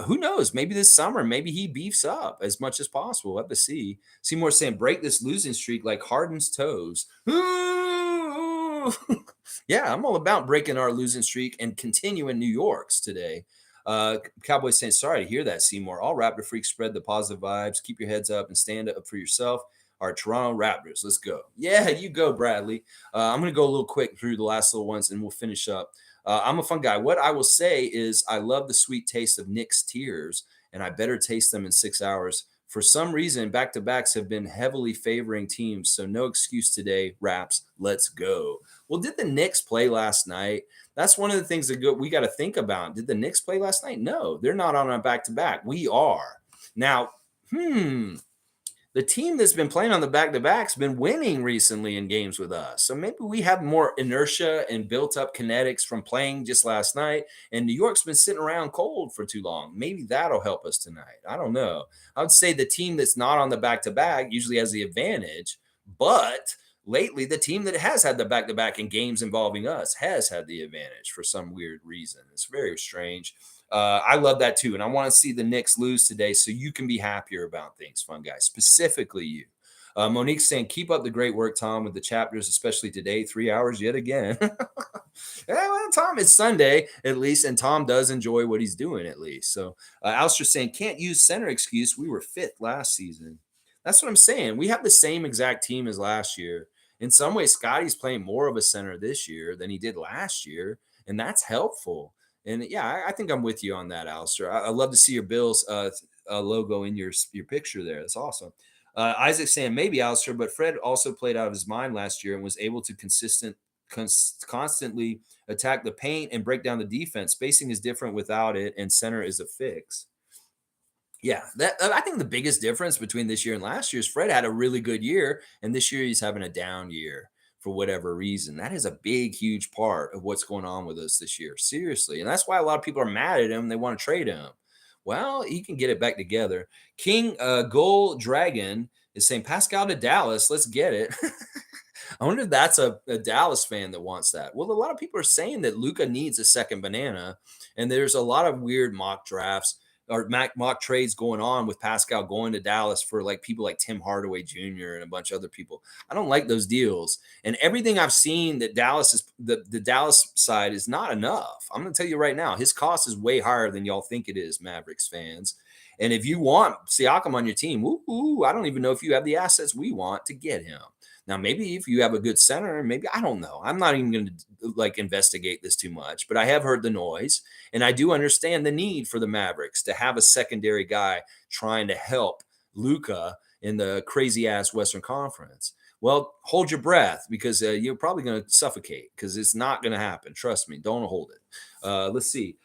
Who knows? Maybe this summer, maybe he beefs up as much as possible. We'll have to see. Seymour saying, break this losing streak like Harden's toes. Yeah, I'm all about breaking our losing streak and continuing New York's today. Cowboy saying, sorry to hear that, Seymour. All Raptor freaks spread the positive vibes. Keep your heads up and stand up for yourself. Our Toronto Raptors. Let's go. Yeah, you go, Bradley. I'm going to go a little quick through the last little ones and we'll finish up. I'm a fun guy. What I will say is I love the sweet taste of Knicks tears, and I better taste them in 6 hours. For some reason, back-to-backs have been heavily favoring teams, so no excuse today, Raps. Let's go. Well, did the Knicks play last night? That's one of the things that we got to think about. Did the Knicks play last night? No, they're not on a back-to-back. We are. Now, the team that's been playing on the back-to-back's been winning recently in games with us. So maybe we have more inertia and built-up kinetics from playing just last night, and New York's been sitting around cold for too long. Maybe that'll help us tonight. I don't know. I would say the team that's not on the back-to-back usually has the advantage, but lately the team that has had the back-to-back in games involving us has had the advantage for some weird reason. It's very strange. I love that too. And I want to see the Knicks lose today so you can be happier about things, fun guys, specifically you. Monique's saying, keep up the great work, Tom, with the chapters, especially today, 3 hours yet again. Yeah, well, Tom, it's Sunday at least, and Tom does enjoy what he's doing at least. So Alistair saying, can't use center excuse. We were fifth last season. That's what I'm saying. We have the same exact team as last year. In some ways, Scottie's playing more of a center this year than he did last year, and that's helpful. And yeah, I think I'm with you on that, Alistair. I love to see your Bills logo in your picture there. That's awesome. Isaac saying maybe Alistair, but Fred also played out of his mind last year and was able to constantly attack the paint and break down the defense. Spacing is different without it, and center is a fix. Yeah, I think the biggest difference between this year and last year is Fred had a really good year, and this year he's having a down year for whatever reason. That is a big, huge part of what's going on with us this year. Seriously. And that's why a lot of people are mad at him. They want to trade him. Well, he can get it back together. King Gold Dragon is saying, Pascal to Dallas. Let's get it. I wonder if that's a Dallas fan that wants that. Well, a lot of people are saying that Luka needs a second banana. And there's a lot of weird mock drafts or mock trades going on with Pascal going to Dallas for like people like Tim Hardaway Jr. and a bunch of other people. I don't like those deals. And everything I've seen that Dallas is the Dallas side is not enough. I'm going to tell you right now, his cost is way higher than y'all think it is, Mavericks fans. And if you want Siakam on your team, I don't even know if you have the assets we want to get him. Now, maybe if you have a good center, maybe, I don't know. I'm not even going to like investigate this too much, but I have heard the noise and I do understand the need for the Mavericks to have a secondary guy trying to help Luka in the crazy ass Western Conference. Well, hold your breath because you're probably going to suffocate because it's not going to happen. Trust me. Don't hold it. Let's see.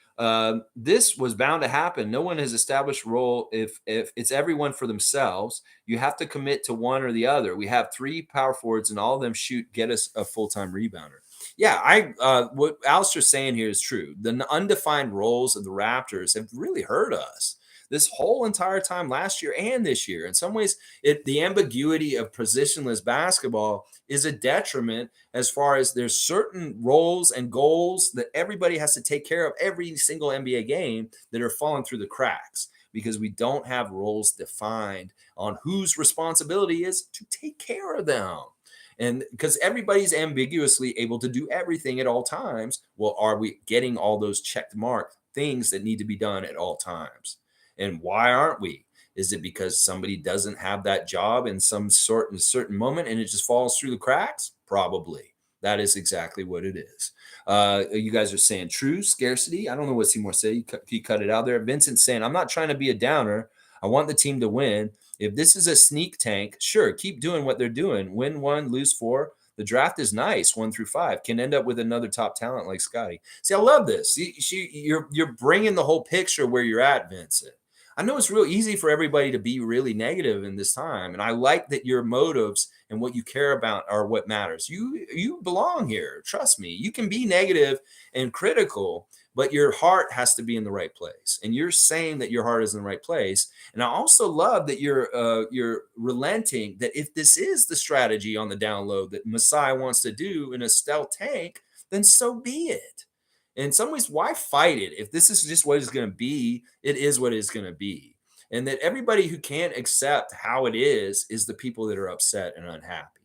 This was bound to happen. No one has established a role. If it's everyone for themselves, you have to commit to one or the other. We have 3 power forwards and all of them get us a full-time rebounder. Yeah, what Alistair's saying here is true. The undefined roles of the Raptors have really hurt us this whole entire time last year and this year. In some ways, the ambiguity of positionless basketball is a detriment as far as there's certain roles and goals that everybody has to take care of every single NBA game that are falling through the cracks because we don't have roles defined on whose responsibility is to take care of them. And because everybody's ambiguously able to do everything at all times, well, are we getting all those checked mark things that need to be done at all times? And why aren't we? Is it because somebody doesn't have that job in some certain moment and it just falls through the cracks? Probably. That is exactly what it is. You guys are saying true scarcity. I don't know what Seymour said. He cut it out there. Vincent's saying, I'm not trying to be a downer. I want the team to win. If this is a sneak tank, sure, keep doing what they're doing. Win 1, lose 4. The draft is nice, 1 through 5. Can end up with another top talent like Scottie. See, I love this. You're bringing the whole picture where you're at, Vincent. I know it's real easy for everybody to be really negative in this time, and I like that your motives and what you care about are what matters. You belong here. Trust me. You can be negative and critical, but your heart has to be in the right place. And you're saying that your heart is in the right place. And I also love that you're relenting that if this is the strategy on the down low that Masai wants to do in a stealth tank, then so be it. In some ways, why fight it? If this is just what it's going to be, it is what it's going to be. And that everybody who can't accept how it is the people that are upset and unhappy.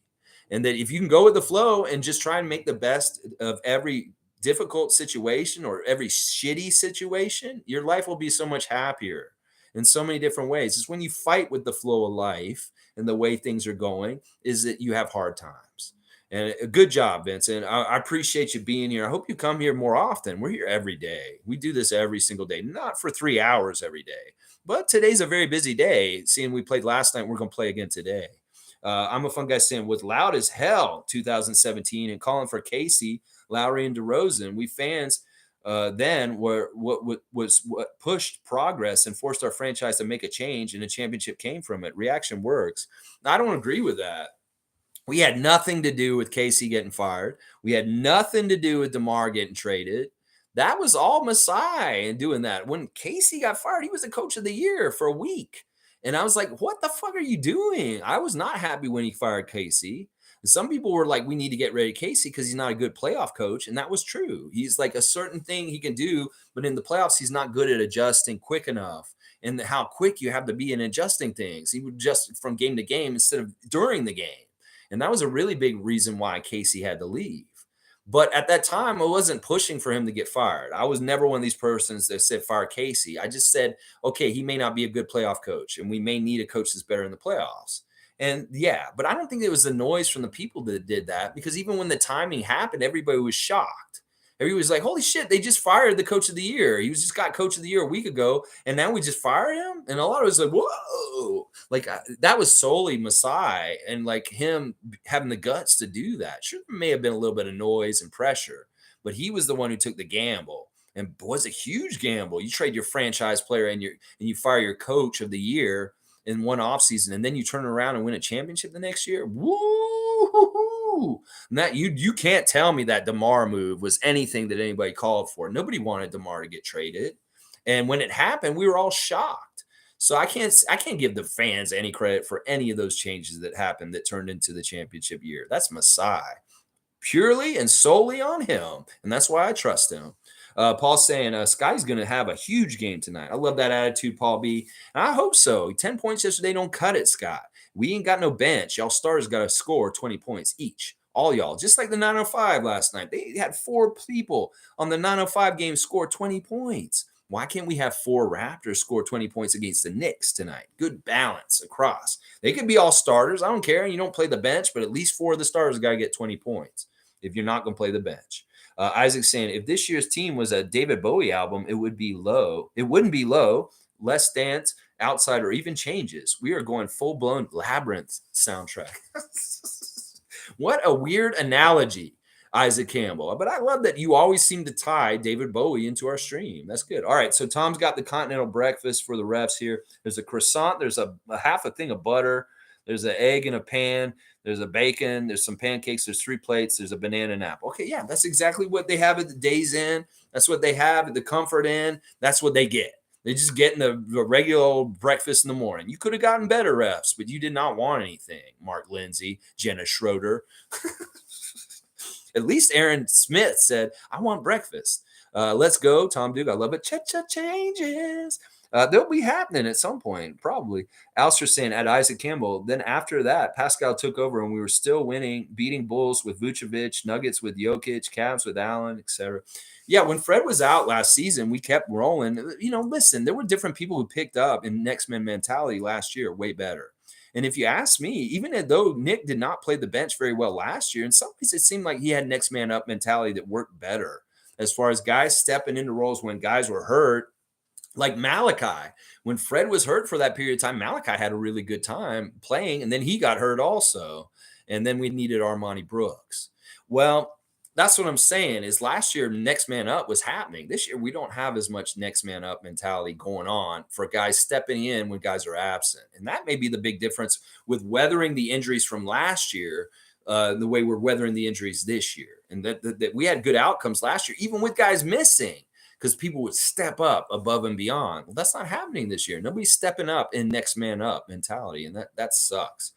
And that if you can go with the flow and just try and make the best of every difficult situation or every shitty situation, your life will be so much happier in so many different ways. It's when you fight with the flow of life and the way things are going is that you have hard times. And a good job, Vincent. I appreciate you being here. I hope you come here more often. We're here every day. We do this every single day, not for 3 hours every day. But today's a very busy day. Seeing we played last night, we're going to play again today. I'm a fun guy saying, with loud as hell 2017 and calling for Casey, Lowry, and DeRozan. We fans then were what pushed progress and forced our franchise to make a change, and a championship came from it. Reaction works. I don't agree with that. We had nothing to do with Casey getting fired. We had nothing to do with DeMar getting traded. That was all Masai and doing that. When Casey got fired, he was the coach of the year for a week. And I was like, what the fuck are you doing? I was not happy when he fired Casey. And some people were like, we need to get rid of Casey because he's not a good playoff coach. And that was true. He's like a certain thing he can do, but in the playoffs, he's not good at adjusting quick enough. And how quick you have to be in adjusting things. He would adjust from game to game instead of during the game. And that was a really big reason why Casey had to leave. But at that time, I wasn't pushing for him to get fired. I was never one of these persons that said fire Casey. I just said, okay, he may not be a good playoff coach, and we may need a coach that's better in the playoffs. And yeah, but I don't think it was the noise from the people that did that, because even when the timing happened, everybody was shocked. Everybody was like, holy shit, they just fired the coach of the year. He was just got coach of the year a week ago, and now we just fired him? And a lot of us like, whoa. Like, that was solely Masai and, like, him having the guts to do that. Sure, there may have been a little bit of noise and pressure, but he was the one who took the gamble. And was a huge gamble. You trade your franchise player and you fire your coach of the year in one offseason, and then you turn around and win a championship the next year. Woo! That you can't tell me that DeMar move was anything that anybody called for. Nobody wanted DeMar to get traded, and when it happened, we were all shocked. So I can't give the fans any credit for any of those changes that happened that turned into the championship year. That's Masai, purely and solely on him, and that's why I trust him. Paul's saying Sky's going to have a huge game tonight. I love that attitude, Paul B. And I hope so. 10 points yesterday don't cut it, Scott. We ain't got no bench. Y'all starters got to score 20 points each. All y'all. Just like the 905 last night. They had 4 people on the 905 game score 20 points. Why can't we have 4 Raptors score 20 points against the Knicks tonight? Good balance across. They could be all starters. I don't care. You don't play the bench, but at least 4 of the starters got to get 20 points if you're not going to play the bench. Isaac's saying, if this year's team was a David Bowie album, it would be low. It wouldn't be low, less dance, outside, or even changes. We are going full-blown Labyrinth soundtrack. What a weird analogy, Isaac Campbell. But I love that you always seem to tie David Bowie into our stream. That's good. All right, so Tom's got the continental breakfast for the refs here. There's a croissant. There's a half a thing of butter. There's an egg in a pan. There's a bacon. There's some pancakes. There's 3 plates. There's a banana and apple. Okay, yeah, that's exactly what they have at the Days Inn. That's what they have at the Comfort Inn. That's what they get. They just get in the regular old breakfast in the morning. You could have gotten better refs, but you did not want anything. Mark Lindsay, Jenna Schroeder. At least Aaron Smith said, I want breakfast. Let's go, Tom Duke. I love it. Cha-cha changes. They'll be happening at some point, probably. Alistair saying at Isaac Campbell. Then after that, Pascal took over and we were still winning, beating Bulls with Vucevic, Nuggets with Jokic, Cavs with Allen, etc. Yeah, when Fred was out last season, we kept rolling. Listen, there were different people who picked up in next man mentality last year way better. And if you ask me, even though Nick did not play the bench very well last year, in some ways it seemed like he had next man up mentality that worked better as far as guys stepping into roles when guys were hurt. Like Malachi, when Fred was hurt for that period of time, Malachi had a really good time playing, and then he got hurt also. And then we needed Armani Brooks. Well, that's what I'm saying is last year, next man up was happening. This year, we don't have as much next man up mentality going on for guys stepping in when guys are absent. And that may be the big difference with weathering the injuries from last year, the way we're weathering the injuries this year. And that we had good outcomes last year, even with guys missing, because people would step up above and beyond. Well, that's not happening this year. Nobody's stepping up in next man up mentality, and that sucks.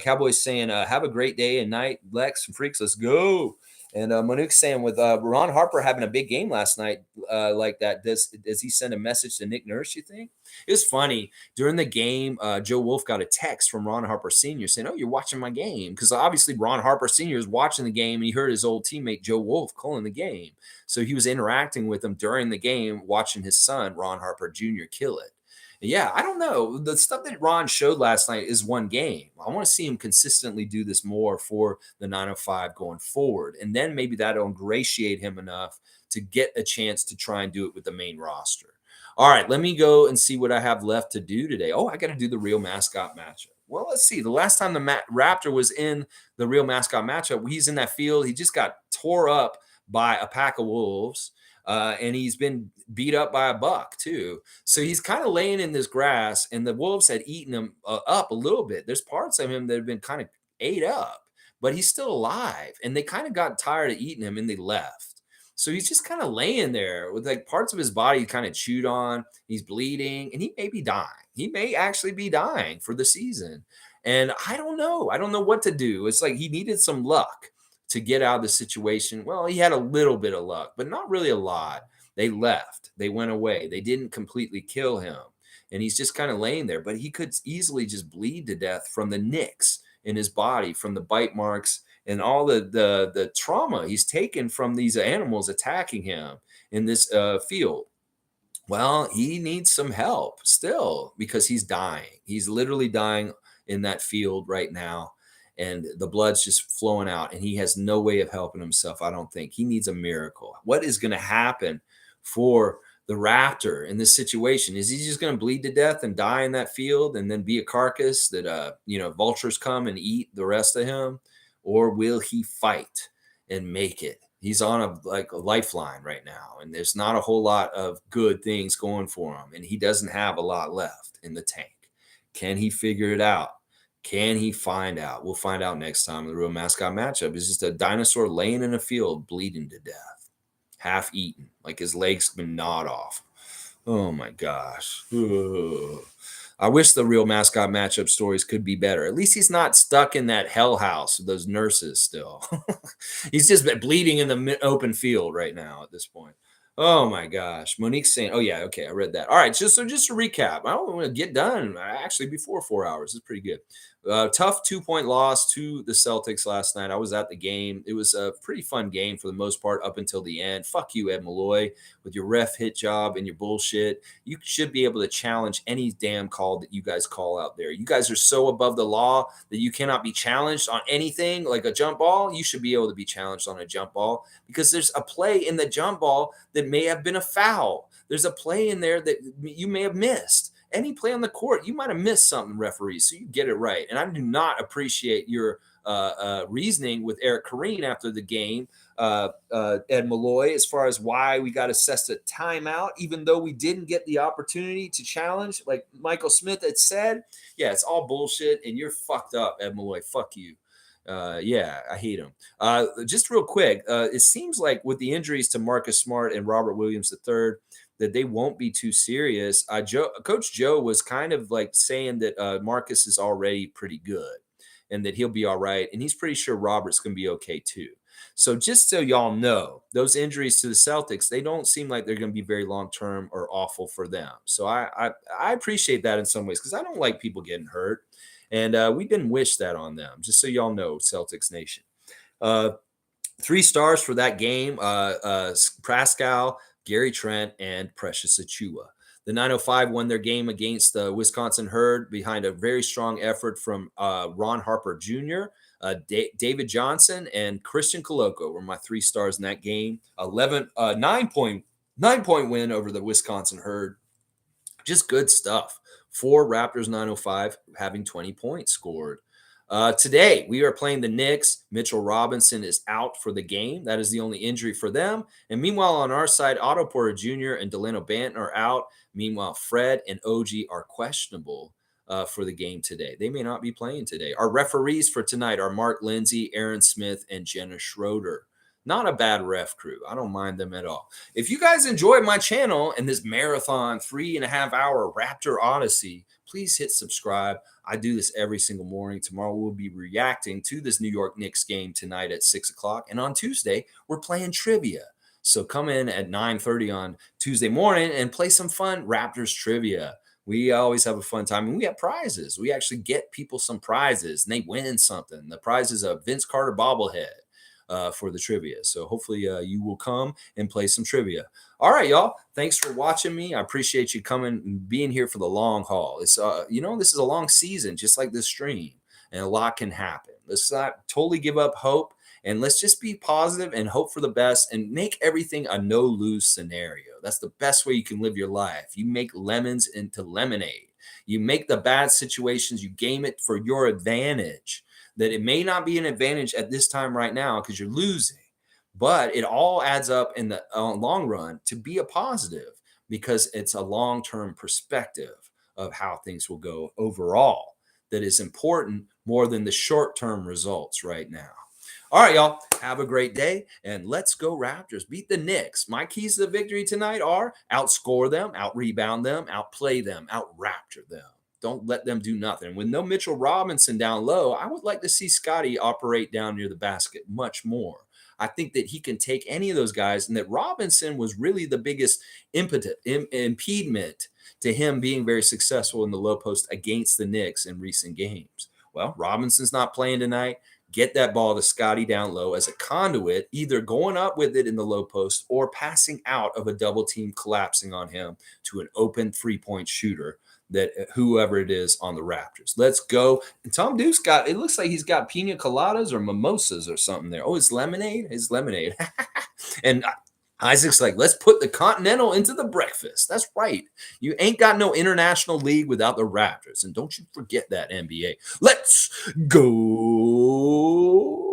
Cowboys saying, have a great day and night, Lex and Freaks, let's go. And Monique's saying, with Ron Harper having a big game last night like that, does he send a message to Nick Nurse, you think? It was funny. During the game, Joe Wolf got a text from Ron Harper Sr. saying, oh, you're watching my game. Because obviously Ron Harper Sr. is watching the game, and he heard his old teammate Joe Wolf calling the game. So he was interacting with him during the game, watching his son, Ron Harper Jr., kill it. Yeah, I don't know. The stuff that Ron showed last night is one game. I want to see him consistently do this more for the 905 going forward. And then maybe that'll ingratiate him enough to get a chance to try and do it with the main roster. All right, let me go and see what I have left to do today. Oh, I got to do the real mascot matchup. Well, let's see. The last time the Raptor was in the real mascot matchup, he's in that field. He just got tore up by a pack of wolves. And he's been beat up by a buck too. So he's kind of laying in this grass, and the wolves had eaten him up a little bit. There's parts of him that have been kind of ate up, but he's still alive. And they kind of got tired of eating him and they left. So he's just kind of laying there with like parts of his body kind of chewed on. He's bleeding and he may be dying. He may actually be dying for the season. And I don't know. I don't know what to do. It's like he needed some luck to get out of the situation. Well, he had a little bit of luck, but not really a lot. They left. They went away. They didn't completely kill him. And he's just kind of laying there, but he could easily just bleed to death from the nicks in his body, from the bite marks and all the trauma he's taken from these animals attacking him in this field. Well, he needs some help still because he's dying. He's literally dying in that field right now. And the blood's just flowing out, and he has no way of helping himself. I don't think he needs a miracle. What is going to happen for the Raptor in this situation? Is he just going to bleed to death and die in that field and then be a carcass that, vultures come and eat the rest of him? Or will he fight and make it? He's on a lifeline right now, and there's not a whole lot of good things going for him, and he doesn't have a lot left in the tank. Can he figure it out? Can he find out? We'll find out next time. The real mascot matchup is just a dinosaur laying in a field, bleeding to death, half eaten, like his legs been gnawed off. Oh my gosh. Ugh. I wish the real mascot matchup stories could be better. At least he's not stuck in that hell house with those nurses still. He's just bleeding in the open field right now at this point. Oh my gosh. Monique's saying, oh yeah, okay, I read that. All right, just to recap. I don't want to get done actually before 4 hours. It's pretty good. Tough 2-point loss to the Celtics last night. I was at the game. It was a pretty fun game for the most part up until the end. Fuck you, Ed Malloy, with your ref hit job and your bullshit. You should be able to challenge any damn call that you guys call out there. You guys are so above the law that you cannot be challenged on anything like a jump ball. You should be able to be challenged on a jump ball because there's a play in the jump ball that may have been a foul. There's a play in there that you may have missed. Any play on the court, you might have missed something, referee, so you get it right. And I do not appreciate your reasoning with Eric Kareen after the game, Ed Malloy, as far as why we got assessed a timeout, even though we didn't get the opportunity to challenge, like Michael Smith had said. Yeah, it's all bullshit, and you're fucked up, Ed Malloy. Fuck you. Yeah, I hate him. Just real quick, it seems like with the injuries to Marcus Smart and Robert Williams III, that they won't be too serious. Coach Joe was kind of like saying that Marcus is already pretty good and that he'll be all right. And he's pretty sure Robert's going to be okay too. So just so y'all know, those injuries to the Celtics, they don't seem like they're going to be very long-term or awful for them. So I appreciate that in some ways because I don't like people getting hurt. And we didn't wish that on them, just so y'all know, Celtics Nation. 3 stars for that game, Pascal, Gary Trent, and Precious Achua. The 905 won their game against the Wisconsin Herd behind a very strong effort from Ron Harper Jr., David Johnson, and Christian Koloko were my 3 stars in that game. 9-point win over the Wisconsin Herd. Just good stuff. 4 Raptors 905 having 20 points scored. Today, we are playing the Knicks. Mitchell Robinson is out for the game. That is the only injury for them. And meanwhile, on our side, Otto Porter Jr. and Delano Banton are out. Meanwhile, Fred and OG are questionable for the game today. They may not be playing today. Our referees for tonight are Mark Lindsay, Aaron Smith, and Jenna Schroeder. Not a bad ref crew. I don't mind them at all. If you guys enjoy my channel and this marathon 3.5-hour Raptor Odyssey, please hit subscribe. I do this every single morning. Tomorrow we'll be reacting to this New York Knicks game tonight at 6 o'clock. And on Tuesday, we're playing trivia. So come in at 9:30 on Tuesday morning and play some fun Raptors trivia. We always have a fun time, and we have prizes. We actually get people some prizes, and they win something. The prize is a Vince Carter bobblehead for the trivia. So hopefully you will come and play some trivia. All right, y'all. Thanks for watching me. I appreciate you coming and being here for the long haul. It's this is a long season, just like this stream, and a lot can happen. Let's not totally give up hope, and let's just be positive and hope for the best and make everything a no-lose scenario. That's the best way you can live your life. You make lemons into lemonade. You make the bad situations, you game it for your advantage. That it may not be an advantage at this time right now because you're losing, but it all adds up in the long run to be a positive because it's a long-term perspective of how things will go overall that is important more than the short-term results right now. All right, y'all, have a great day, and let's go Raptors. Beat the Knicks. My keys to the victory tonight are outscore them, out-rebound them, outplay them, out-Raptor them. Don't let them do nothing. With no Mitchell Robinson down low, I would like to see Scottie operate down near the basket much more. I think that he can take any of those guys, and that Robinson was really the biggest impediment to him being very successful in the low post against the Knicks in recent games. Well, Robinson's not playing tonight. Get that ball to Scottie down low as a conduit, either going up with it in the low post or passing out of a double team collapsing on him to an open 3-point shooter. That whoever it is on the Raptors. Let's go. And Tom Duke's got, it looks like he's got pina coladas or mimosas or something there. Oh, it's lemonade? It's lemonade. And Isaac's like, let's put the Continental into the breakfast. That's right. You ain't got no international league without the Raptors. And don't you forget that, NBA. Let's go.